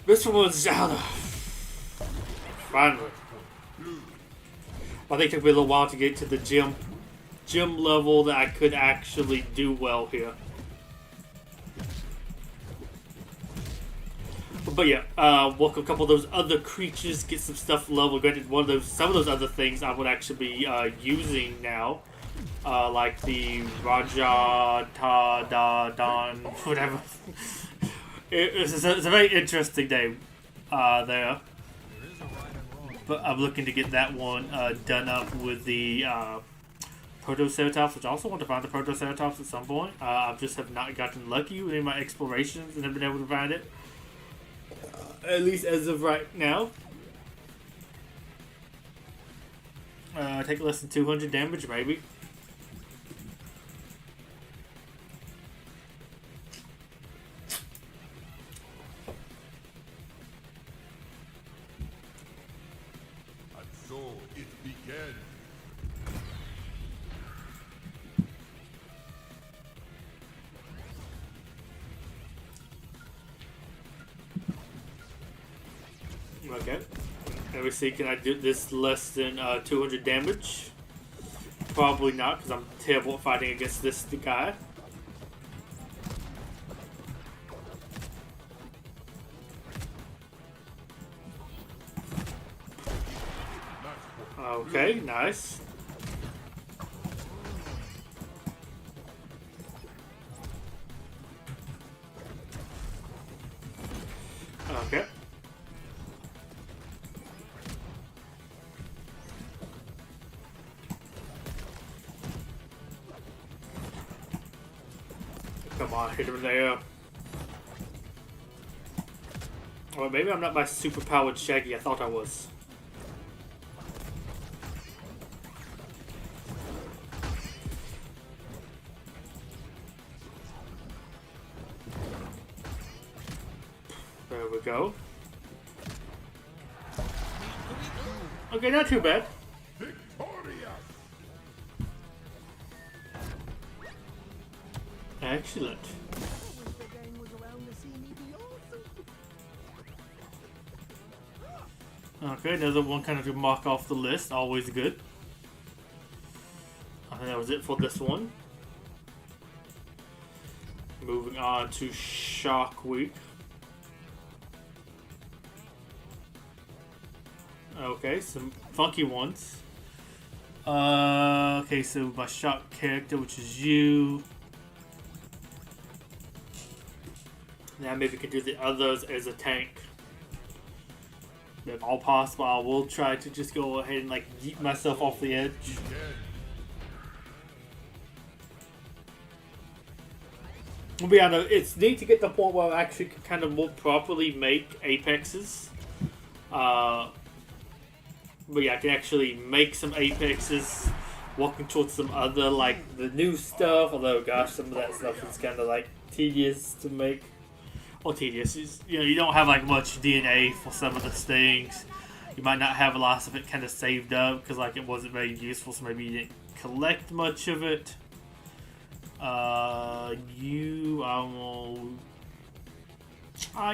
This one's out. Finally. I think it took me a little while to get to the gym level that I could actually do well here. But yeah, work a couple of those other creatures, get some stuff leveled. Granted, some of those other things I would actually be using now, like the Raja Ta Da Don, whatever. It's a very interesting name there. But I'm looking to get that one done up with the Protoceratops, which I also want to find the Protoceratops at some point. I just have not gotten lucky with any of my explorations and have been able to find it. At least as of right now. Take less than 200 damage, maybe. And so it began. Okay. Let me see, can I do this less than 200 damage? Probably not, because I'm terrible at fighting against this guy. Okay, nice. Okay. Come on, hit him there. Or maybe I'm not my super-powered Shaggy. I thought I was. There we go. Okay, not too bad. Victorious! Excellent. Okay, another one kind of to mark off the list. Always good. I think that was it for this one. Moving on to Shark Week. Okay, some funky ones. Okay, so my shark character, which is you. Now maybe we can do the others as a tank. If all possible, I will try to just go ahead and like yeet myself off the edge. We'll be honest, it's neat to get to the point where I actually can kind of more properly make apexes. But yeah, I can actually make some apexes, walking towards some other, like, the new stuff, although, gosh, some of that stuff is kind of, like, tedious to make. or tedious. You know, you don't have like much DNA for some of the things. You might not have a lot of it kind of saved up because like it wasn't very useful, so maybe you didn't collect much of it. I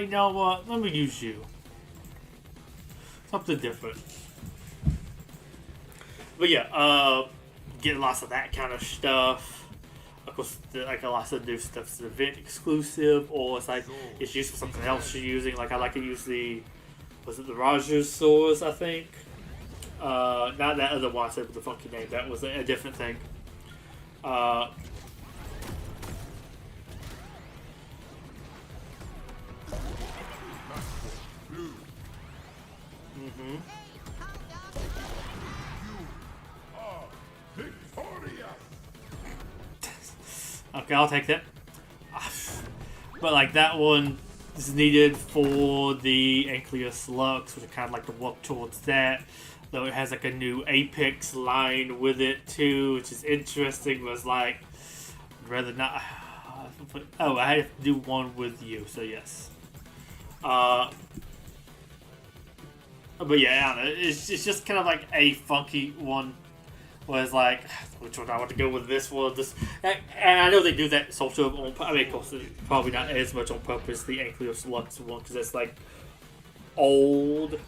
know what? Let me use you. Something different. But yeah, get lots of that kind of stuff. Of course, like a lot of new stuff is event exclusive, or it's like it's used for something else you're using. Like I like to use the, was it the Rogers swords? I think. Not that other one I said with the funky name. That was a different thing. Okay, I'll take that. But like that one is needed for the Ankylos Lux, which is kind of like to work towards that. Though it has like a new Apex line with it too, which is interesting. But it's like, I'd rather not. Oh, I have to do one with you, so yes. But yeah, I don't know. It's just kind of like a funky one. Was like, which one do I want to go with this one? This, and I know they do that sort of on. I mean, of course, probably not as much on purpose. The Ankylos Lux one because it's like old,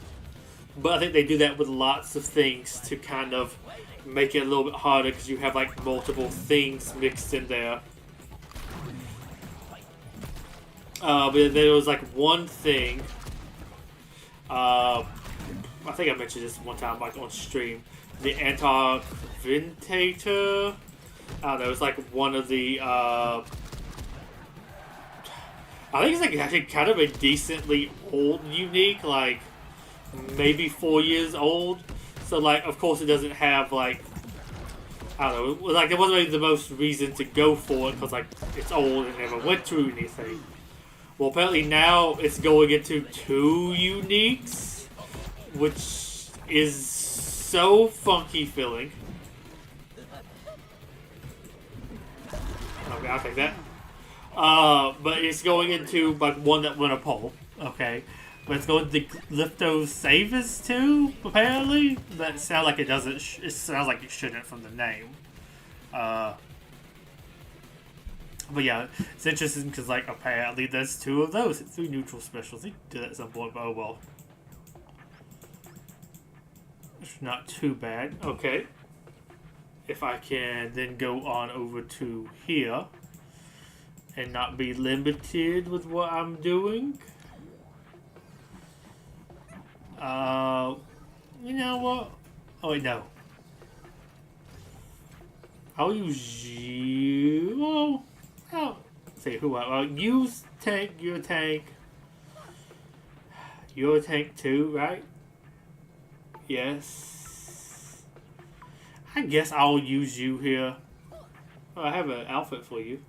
but I think they do that with lots of things to kind of make it a little bit harder because you have like multiple things mixed in there. But there was like one thing. I think I mentioned this one time, like on stream. The Anti-Vintator. I don't know, it's like one of the, I think it's like actually kind of a decently old unique, like maybe 4 years old. So like, of course it doesn't have like, I don't know, like there wasn't really the most reason to go for it because like it's old and never went through anything. Well, apparently now it's going into 2 uniques, which is so funky feeling. Okay, I'll take that. But it's going into like one that won a poll. Okay, but it's going to Glypto Savers too. Apparently, that sounds like it doesn't. It sounds like it shouldn't from the name. But yeah, it's interesting because like apparently there's 2 of those. It's 3 neutral specials. They did that at some point, but oh well. It's not too bad. Okay. If I can then go on over to here and not be limited with what I'm doing. You know what? Oh wait, no. I'll use you. Oh, say who I use tank, your tank. Your tank too, right? Yes. I guess I'll use you here. Oh, I have an outfit for you.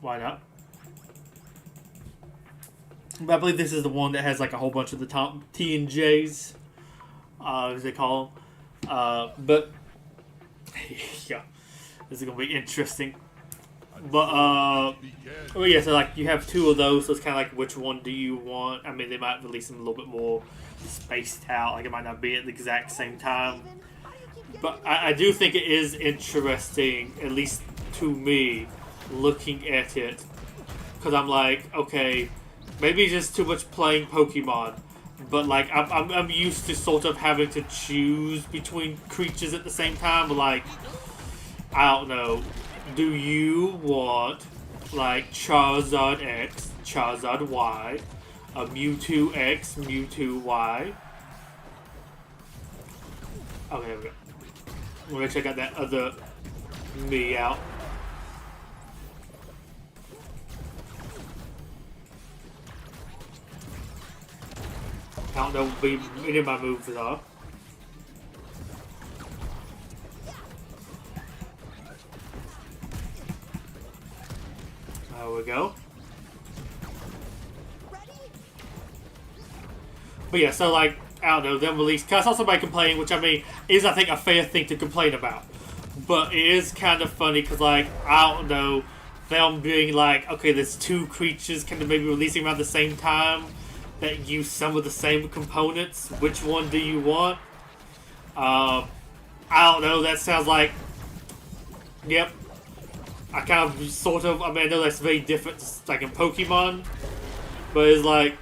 Why not? But I believe this is the one that has like a whole bunch of the top T and J's, as they call them. But yeah, this is gonna be interesting. But oh yeah, so like you have 2 of those, so it's kind of like which one do you want? I mean, they might release them a little bit more spaced out, like it might not be at the exact same time. But I do think it is interesting, at least to me, looking at it, because I'm like, okay, maybe just too much playing Pokemon, but like I'm used to sort of having to choose between creatures at the same time. But like, I don't know. Do you want, like, Charizard X, Charizard Y, a Mewtwo X, Mewtwo Y? Okay, there we go. We're gonna check out that other me out. I don't know what any of my moves are. There we go. But yeah, so like, I don't know, them release. Cause I saw somebody complaining, which I mean is I think a fair thing to complain about. But it is kind of funny because like, I don't know, them being like, okay, there's two creatures kind of maybe releasing around the same time that use some of the same components. Which one do you want? I don't know. That sounds like, yep. I kind of sort of. I mean, I know that's very different, like in Pokemon, but it's like,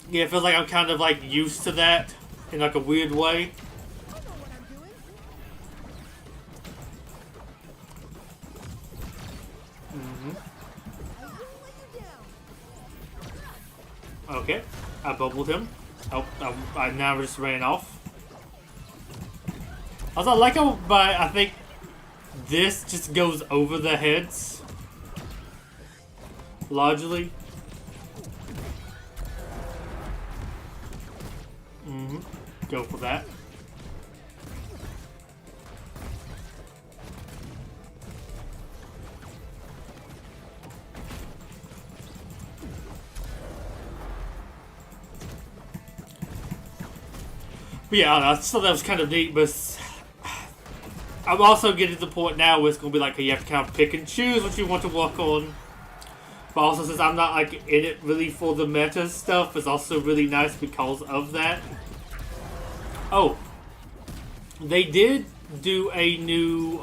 yeah, it feels like I'm kind of like used to that in like a weird way. Okay, I bubbled him. Oh, I now just ran off. Also, I like how I think this just goes over their heads. Largely. Go for that. But yeah, I don't know, I just thought that was kind of neat, but I'm also getting to the point now where it's going to be like, you have to kind of pick and choose what you want to work on. But also, since I'm not like in it really for the meta stuff, it's also really nice because of that. Oh, they did do a new,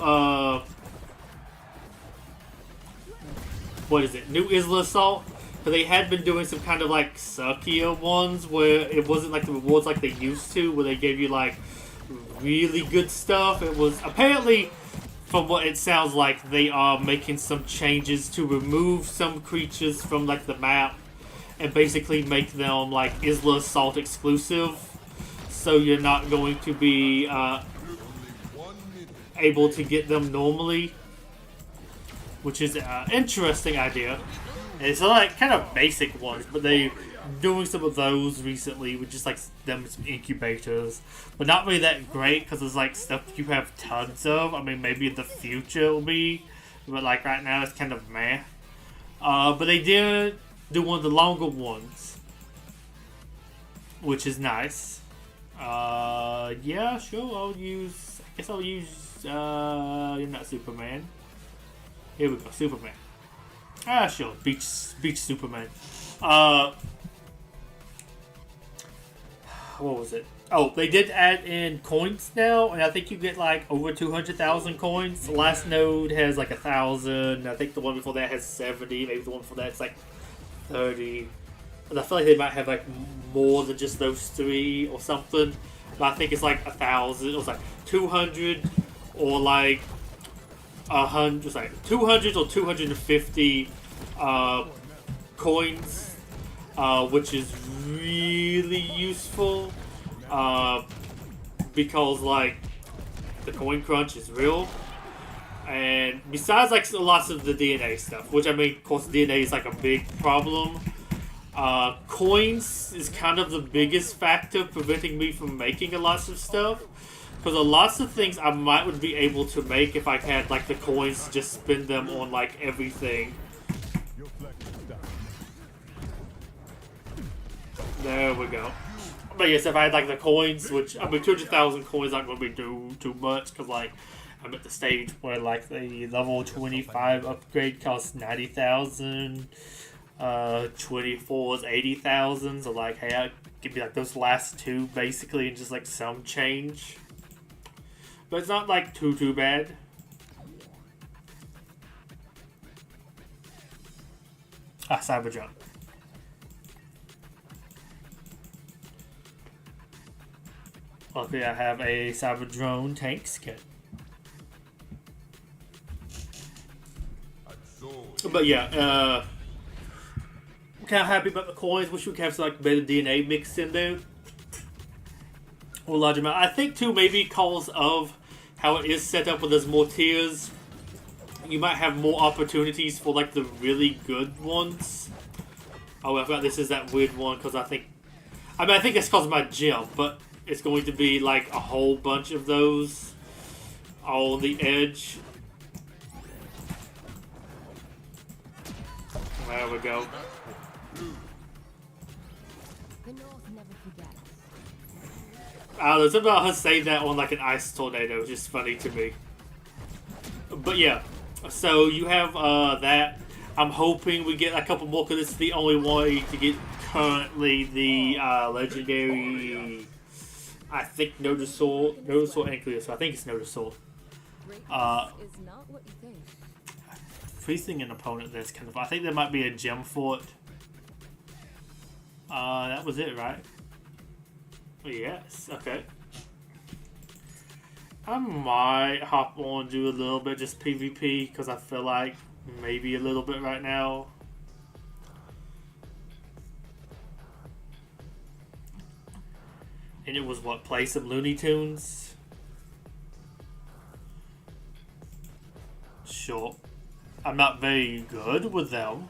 what is it? New Isla Assault. But they had been doing some kind of like suckier ones where it wasn't like the rewards like they used to, where they gave you like really good stuff. It was apparently, from what it sounds like, they are making some changes to remove some creatures from like the map and basically make them like Isla Assault exclusive. So you're not going to be able to get them normally, which is an interesting idea. And it's like kind of basic ones, but they doing some of those recently with just like them some incubators, but not really that great because it's like stuff you have tons of. I mean, maybe in the future will be, but like right now it's kind of meh. But they did do one of the longer ones, which is nice. Yeah, sure. I guess I'll use. You're not Superman. Here we go, Superman. Ah, sure. Beach Superman. What was it? Oh, they did add in coins now, and I think you get like over 200,000 coins. The last node has like 1,000. I think the one before that has 70. Maybe the one before that's like 30. And I feel like they might have like more than just those three or something. But I think it's like 1,000. It was like 200 or like 100. It's like 200 or 250 coins, which is really useful because like the coin crunch is real. And besides like lots of the DNA stuff, which I mean, of course, DNA is like a big problem. Coins is kind of the biggest factor preventing me from making a lot of stuff. Because a lots of things I might would be able to make if I had like the coins to just spend them on like everything. There we go. But yes, if I had like the coins, which I mean 200,000 coins aren't going to be too much because like I'm at the stage where like the level 25 upgrade costs 90,000, 24 is 80,000. So like, hey, I give me like those last two basically and just like some change. But it's not like too bad. Cyber jump. Luckily, I have a cyber drone tank skin. But yeah, I'm kind of happy about the coins. Wish we could have some like better DNA mixed in there. Or large amount. I think too maybe because of how it is set up where there's more tiers, you might have more opportunities for like the really good ones. Oh, I forgot this is that weird one because I think it's because of my gym, but it's going to be like a whole bunch of those on the edge. There we go. The North never forgets. I don't know, it's about her saying that on like an ice tornado. It's just funny to me. But yeah, So you have that. I'm hoping we get a couple more because it's the only way to get currently the legendary. I think Nodosaur Ankylosaur. I think it's Nodosaur. Greatness is not what you think. Freezing an opponent that's kind of. I think there might be a gem for it. That was it, right? Yes. Okay. I might hop on and do a little bit just PvP because I feel like maybe a little bit right now. And it was what, play some Looney Tunes? Sure. I'm not very good with them.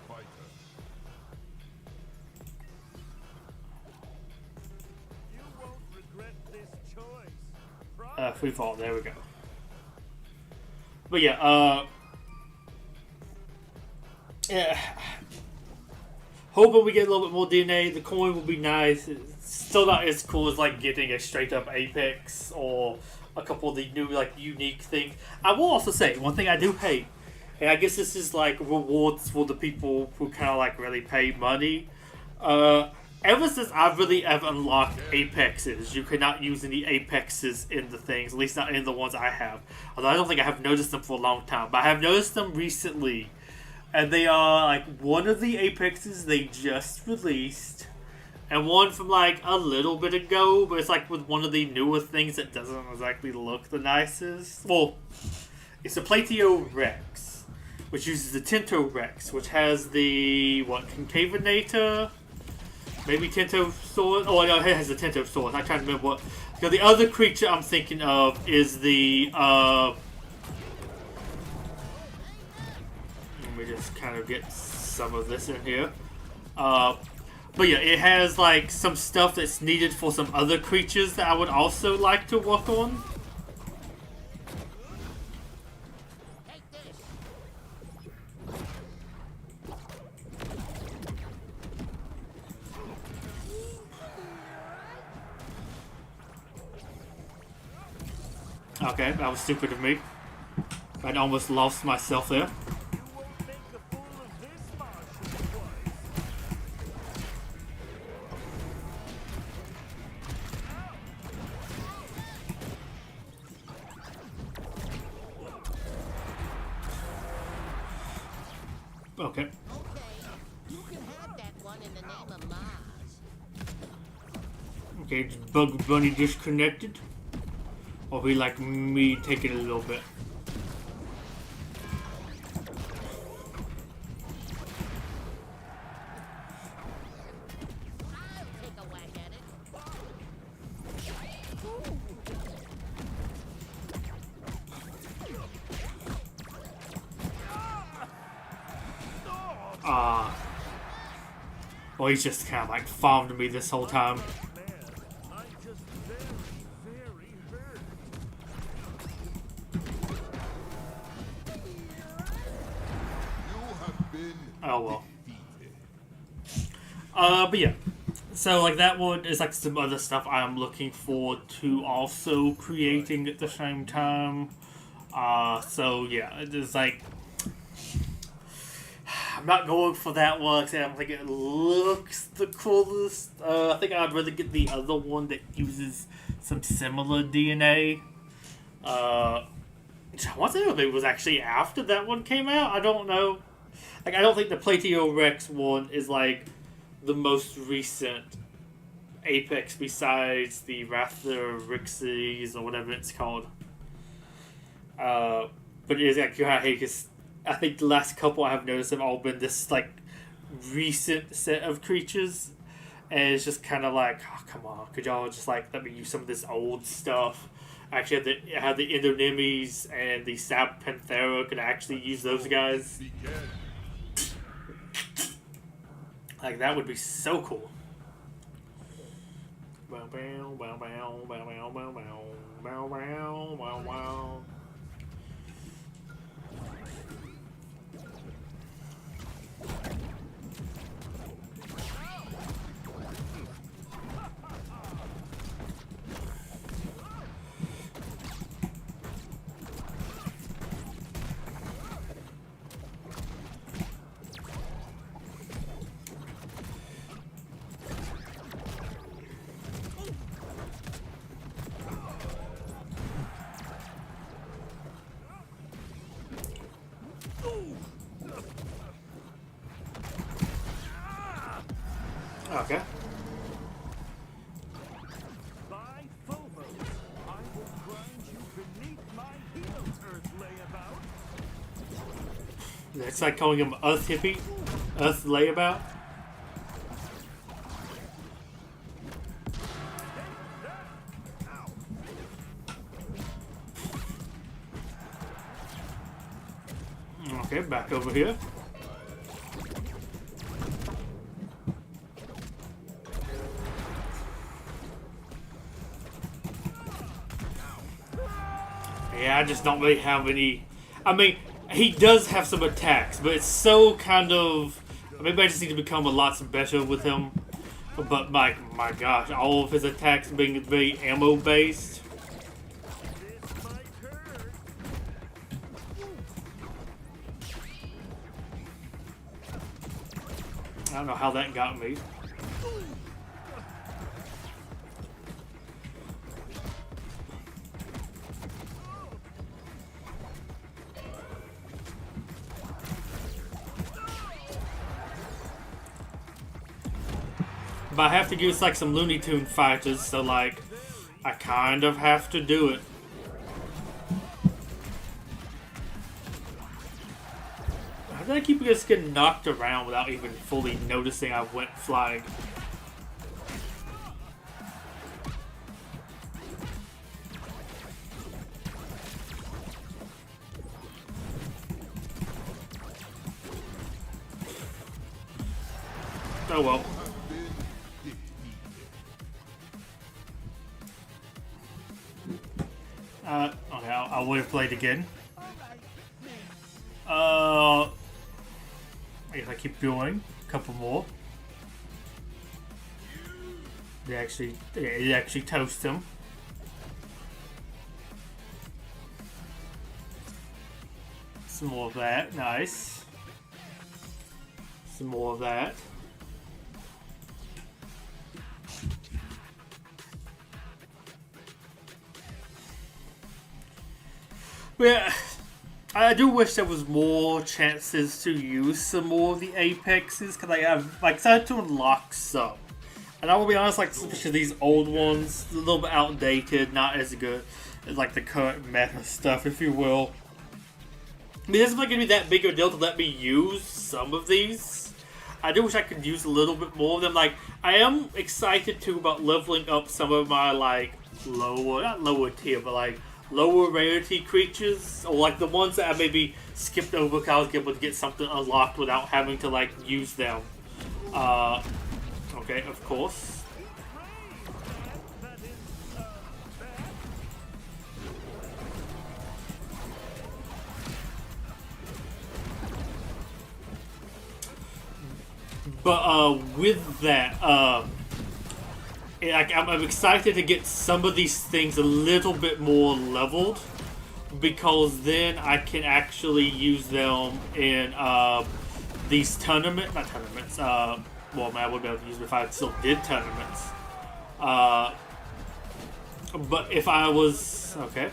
Free fall, there we go. But yeah, yeah. Hoping we get a little bit more DNA. The coin will be nice. It's still not as cool as like getting a straight up Apex or a couple of the new like unique things. I will also say one thing I do hate, and I guess this is like rewards for the people who kind of like really pay money. Ever since I've really ever unlocked Apexes, you cannot use any Apexes in the things, at least not in the ones I have. Although I don't think I have noticed them for a long time, but I have noticed them recently. And they are like one of the Apexes they just released, and one from like a little bit ago, but it's like with one of the newer things that doesn't exactly look the nicest. Well, it's a Betuor Rex, which uses the Tinto Rex, which has the, what, Concavinator? Maybe Tintosaurus? Oh, no, it has the Tintosaurus. I can't remember what. You know, the other creature I'm thinking of is the, let me just kind of get some of this in here. But yeah, it has like some stuff that's needed for some other creatures that I would also like to work on. Okay, that was stupid of me. I'd almost lost myself there. Okay. You can have that one in the name of Mars. Okay, is Bug Bunny disconnected? Or we like me taking a little bit? I'll take a whack at it. Well, he's just kind of like farmed me this whole time. Oh well. But yeah. So like that one is like some other stuff I'm looking forward to also creating at the same time. So yeah, it's like I'm not going for that one because I don't think it looks the coolest. I think I'd rather get the other one that uses some similar DNA. I want to know if it was actually after that one came out. I don't know. Like, I don't think the Betuor Rex one is, like, the most recent Apex besides the Raptor Rixies or whatever it's called. But it is, like, I hate because I think the last couple I have noticed have all been this, like, recent set of creatures. And it's just kind of like, oh, come on, could y'all just, like, let me use some of this old stuff? Actually, I had the Endonemes and the Sap Panthera. Could I actually use those guys? Like, that would be so cool. Bow, bow, bow, bow, bow, bow, bow, bow, bow, bow, bow. Okay. By Phobos, I will grind you beneath my heels, Earth layabout. It's like calling him Earth Hippie, Earth Layabout. Okay, back over here. Yeah, I just don't really have any. I mean, he does have some attacks, but it's so kind of. Maybe I just need to become a lot better with him. But my gosh, all of his attacks being very ammo based. This might hurt. I don't know how that got me. But I have to use like some Looney Tune fighters, so like I kind of have to do it. How did I keep just getting knocked around without even fully noticing I went flying? Oh well. Okay, I would have played again. I guess I keep going. A couple more. They actually toast him. Some more of that. Nice. Some more of that. Yeah, I do wish there was more chances to use some more of the apexes, because I have like started to unlock some. And I will be honest, like especially these old ones, a little bit outdated, not as good as like the current meta stuff, if you will. I mean, it's not gonna be that big of a deal to let me use some of these. I do wish I could use a little bit more of them. Like, I am excited too about leveling up some of my like not lower tier, but like lower rarity creatures, or like the ones that I maybe skipped over because I was able to get something unlocked without having to like use them. Okay, of course. But with that, I'm excited to get some of these things a little bit more leveled, because then I can actually use them in these not tournaments. Well, I would be able to use them if I still did tournaments. But if I was okay.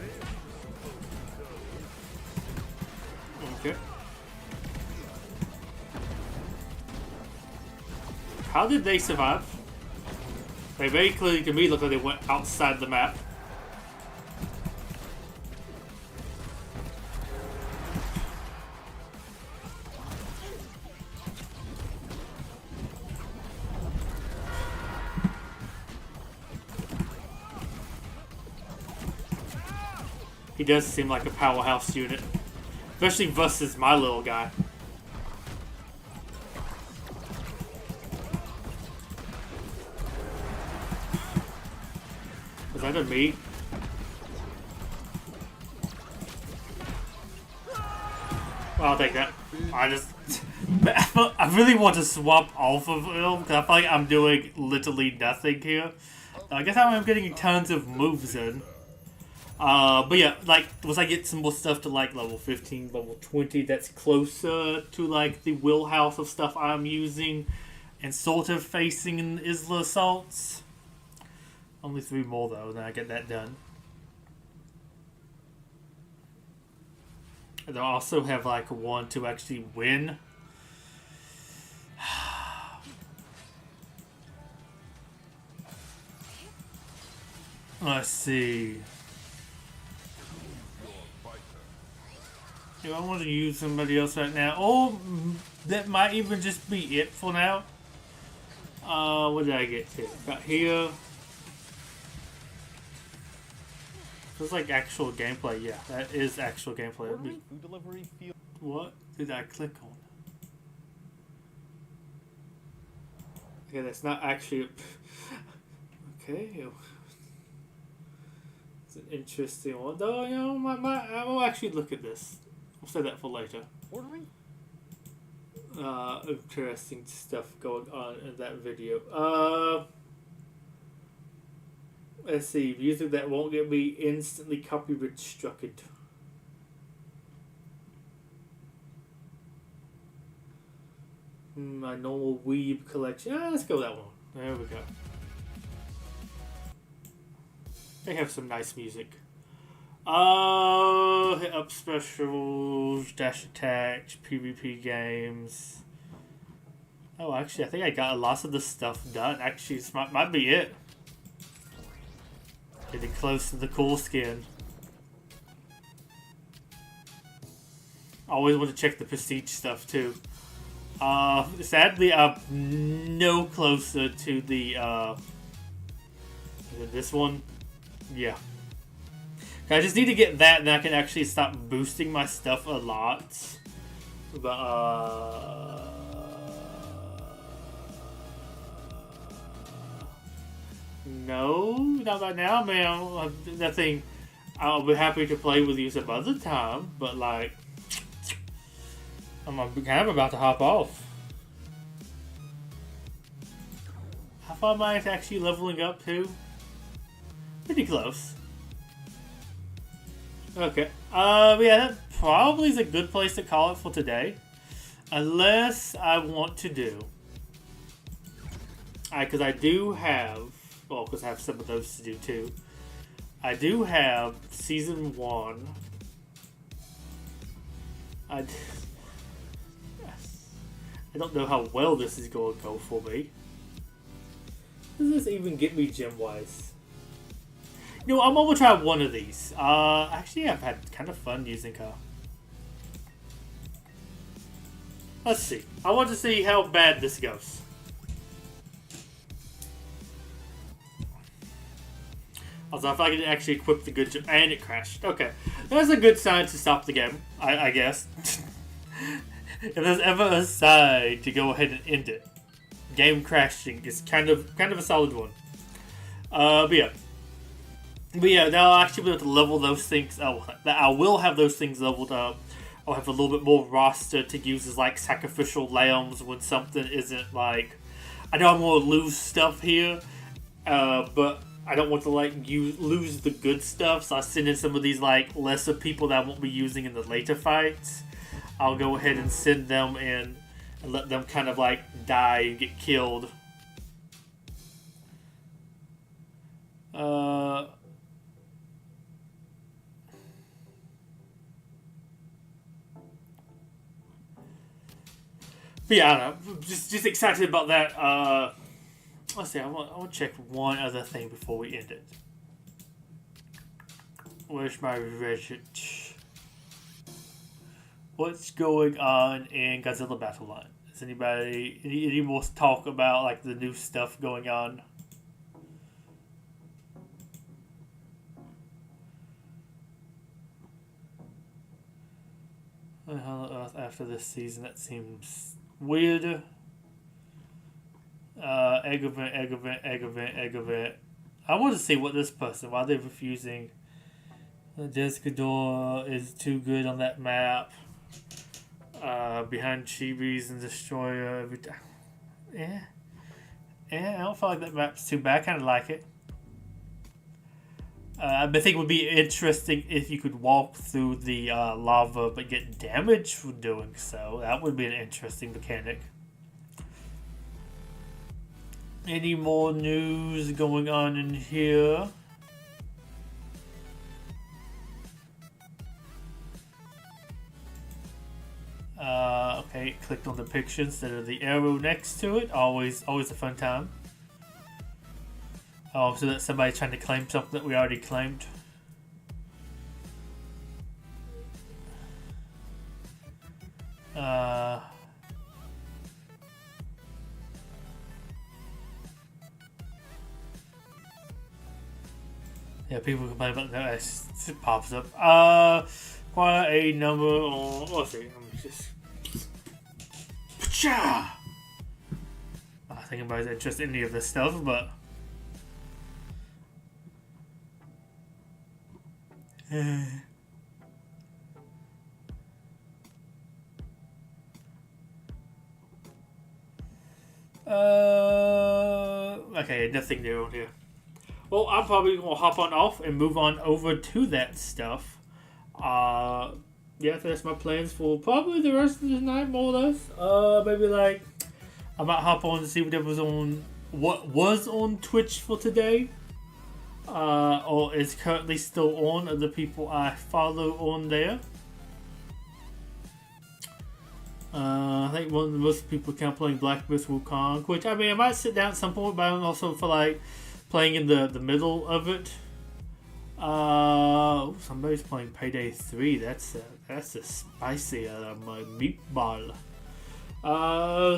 How did they survive? They very clearly, to me, look like they went outside the map. He does seem like a powerhouse unit. Especially versus my little guy. Was that a me? Well, I'll take that. I really want to swap off of him, because I feel like I'm doing literally nothing here. I guess I'm getting tons of moves in. But yeah, like, once I get some more stuff to like level 15, level 20, that's closer to like the wheelhouse of stuff I'm using and sort of facing in Isla Assaults. Only 3 more though, then I get that done. And they'll also have like one to actually win. Let's see. Do I want to use somebody else right now? Or that might even just be it for now. What did I get to? Got here. Feels like actual gameplay. Yeah, that is actual gameplay. Food delivery feel. What did I click on? Okay, that's not actually. Okay. It's an interesting one. Though, you know, I will actually look at this. I'll say that for later. Ordering? Interesting stuff going on in that video. Let's see. Music that won't get me instantly copyright struck. My normal weeb collection. Let's go with that one. There we go. They have some nice music. Hit up specials, dash attacks, PvP games. Oh, actually, I think I got lots of the stuff done. Actually, this might be it. Getting close to the cool skin. I always want to check the prestige stuff too. Sadly, I'm no closer to the this one. Yeah. I just need to get that, and I can actually stop boosting my stuff a lot. But, no, not right now, man. Nothing. I'll be happy to play with you some other time, but, like, I'm kind of about to hop off. How far am I actually leveling up to? Pretty close. Okay. Yeah, that probably is a good place to call it for today. Unless I want to do. Because I do have. Well, because I have some of those to do too. I do have Season 1. I don't know how well this is going to go for me. Does this even get me gem-wise? You know, I'm gonna try one of these. Actually, I've had kind of fun using her. Let's see. I want to see how bad this goes. Also, if I can actually equip the good... And it crashed. Okay. That's a good sign to stop the game, I guess. If there's ever a sign to go ahead and end it, game crashing is kind of a solid one. But yeah, now I'll actually be able to level those things. I will have those things leveled up. I'll have a little bit more roster to use as like sacrificial lambs when something isn't like. I know I'm going to lose stuff here, but I don't want to like lose the good stuff. So I send in some of these like lesser people that I won't be using in the later fights. I'll go ahead and send them in and let them kind of like die and get killed. But yeah, I don't know. Just excited about that. Let's see. I want to check one other thing before we end it. Where's my Reddit? What's going on in Godzilla Battle Line? Does anybody any more talk about like the new stuff going on? What the hell on earth after this season? That seems weird. Egg event. I want to see what this person, why they're refusing. This ghidorah is too good on that map. Behind Chibi's and Destroyer. Yeah, I don't feel like that map's too bad. I kind of like it. I think it would be interesting if you could walk through the lava but get damage for doing so. That would be an interesting mechanic. Any more news going on in here? Okay, clicked on the picture instead of the arrow next to it. Always a fun time. Oh, so that's somebody trying to claim something that we already claimed. Yeah, people complain about that. It pops up. Quite a number on. Let's see. Let me just. Pacha! I think anybody's interested in any of this stuff, but. Okay, nothing new on here. Well, I'm probably gonna hop on off and move on over to that stuff. Yeah, that's my plans for probably the rest of the night, more or less. Maybe like I might hop on to see what was on Twitch for today, or is currently still on of the people I follow on there. I think most people can't play Black Myth Wukong, which I mean I might sit down at some point, but I don't also feel like playing in the middle of it. Somebody's playing Payday 3. That's a spicy meatball.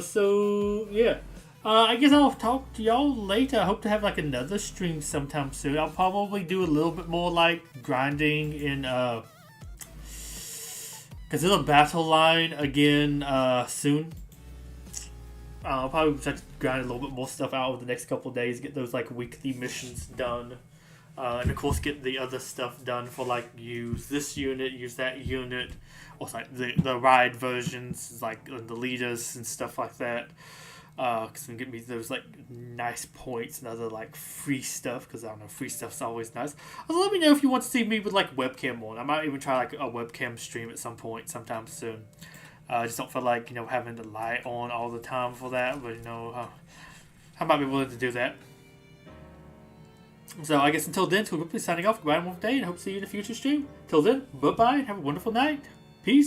So yeah. I guess I'll talk to y'all later. I hope to have like another stream sometime soon. I'll probably do a little bit more like grinding in Godzilla Battle Line again soon. I'll probably try to grind a little bit more stuff out over the next couple of days, get those like weekly missions done, and of course get the other stuff done for like use this unit, use that unit, or like the ride versions, like the leaders and stuff like that. Because can get me those like nice points and other like free stuff. Because I don't know, free stuff's always nice. Also, let me know if you want to see me with like webcam on. I might even try like a webcam stream at some point, sometime soon. I just don't feel like having the light on all the time for that. But I might be willing to do that. So I guess until then, Betuor Gripley signing off. Goodbye, one day, and hope to see you in a future stream. Till then, bye bye, and have a wonderful night. Peace.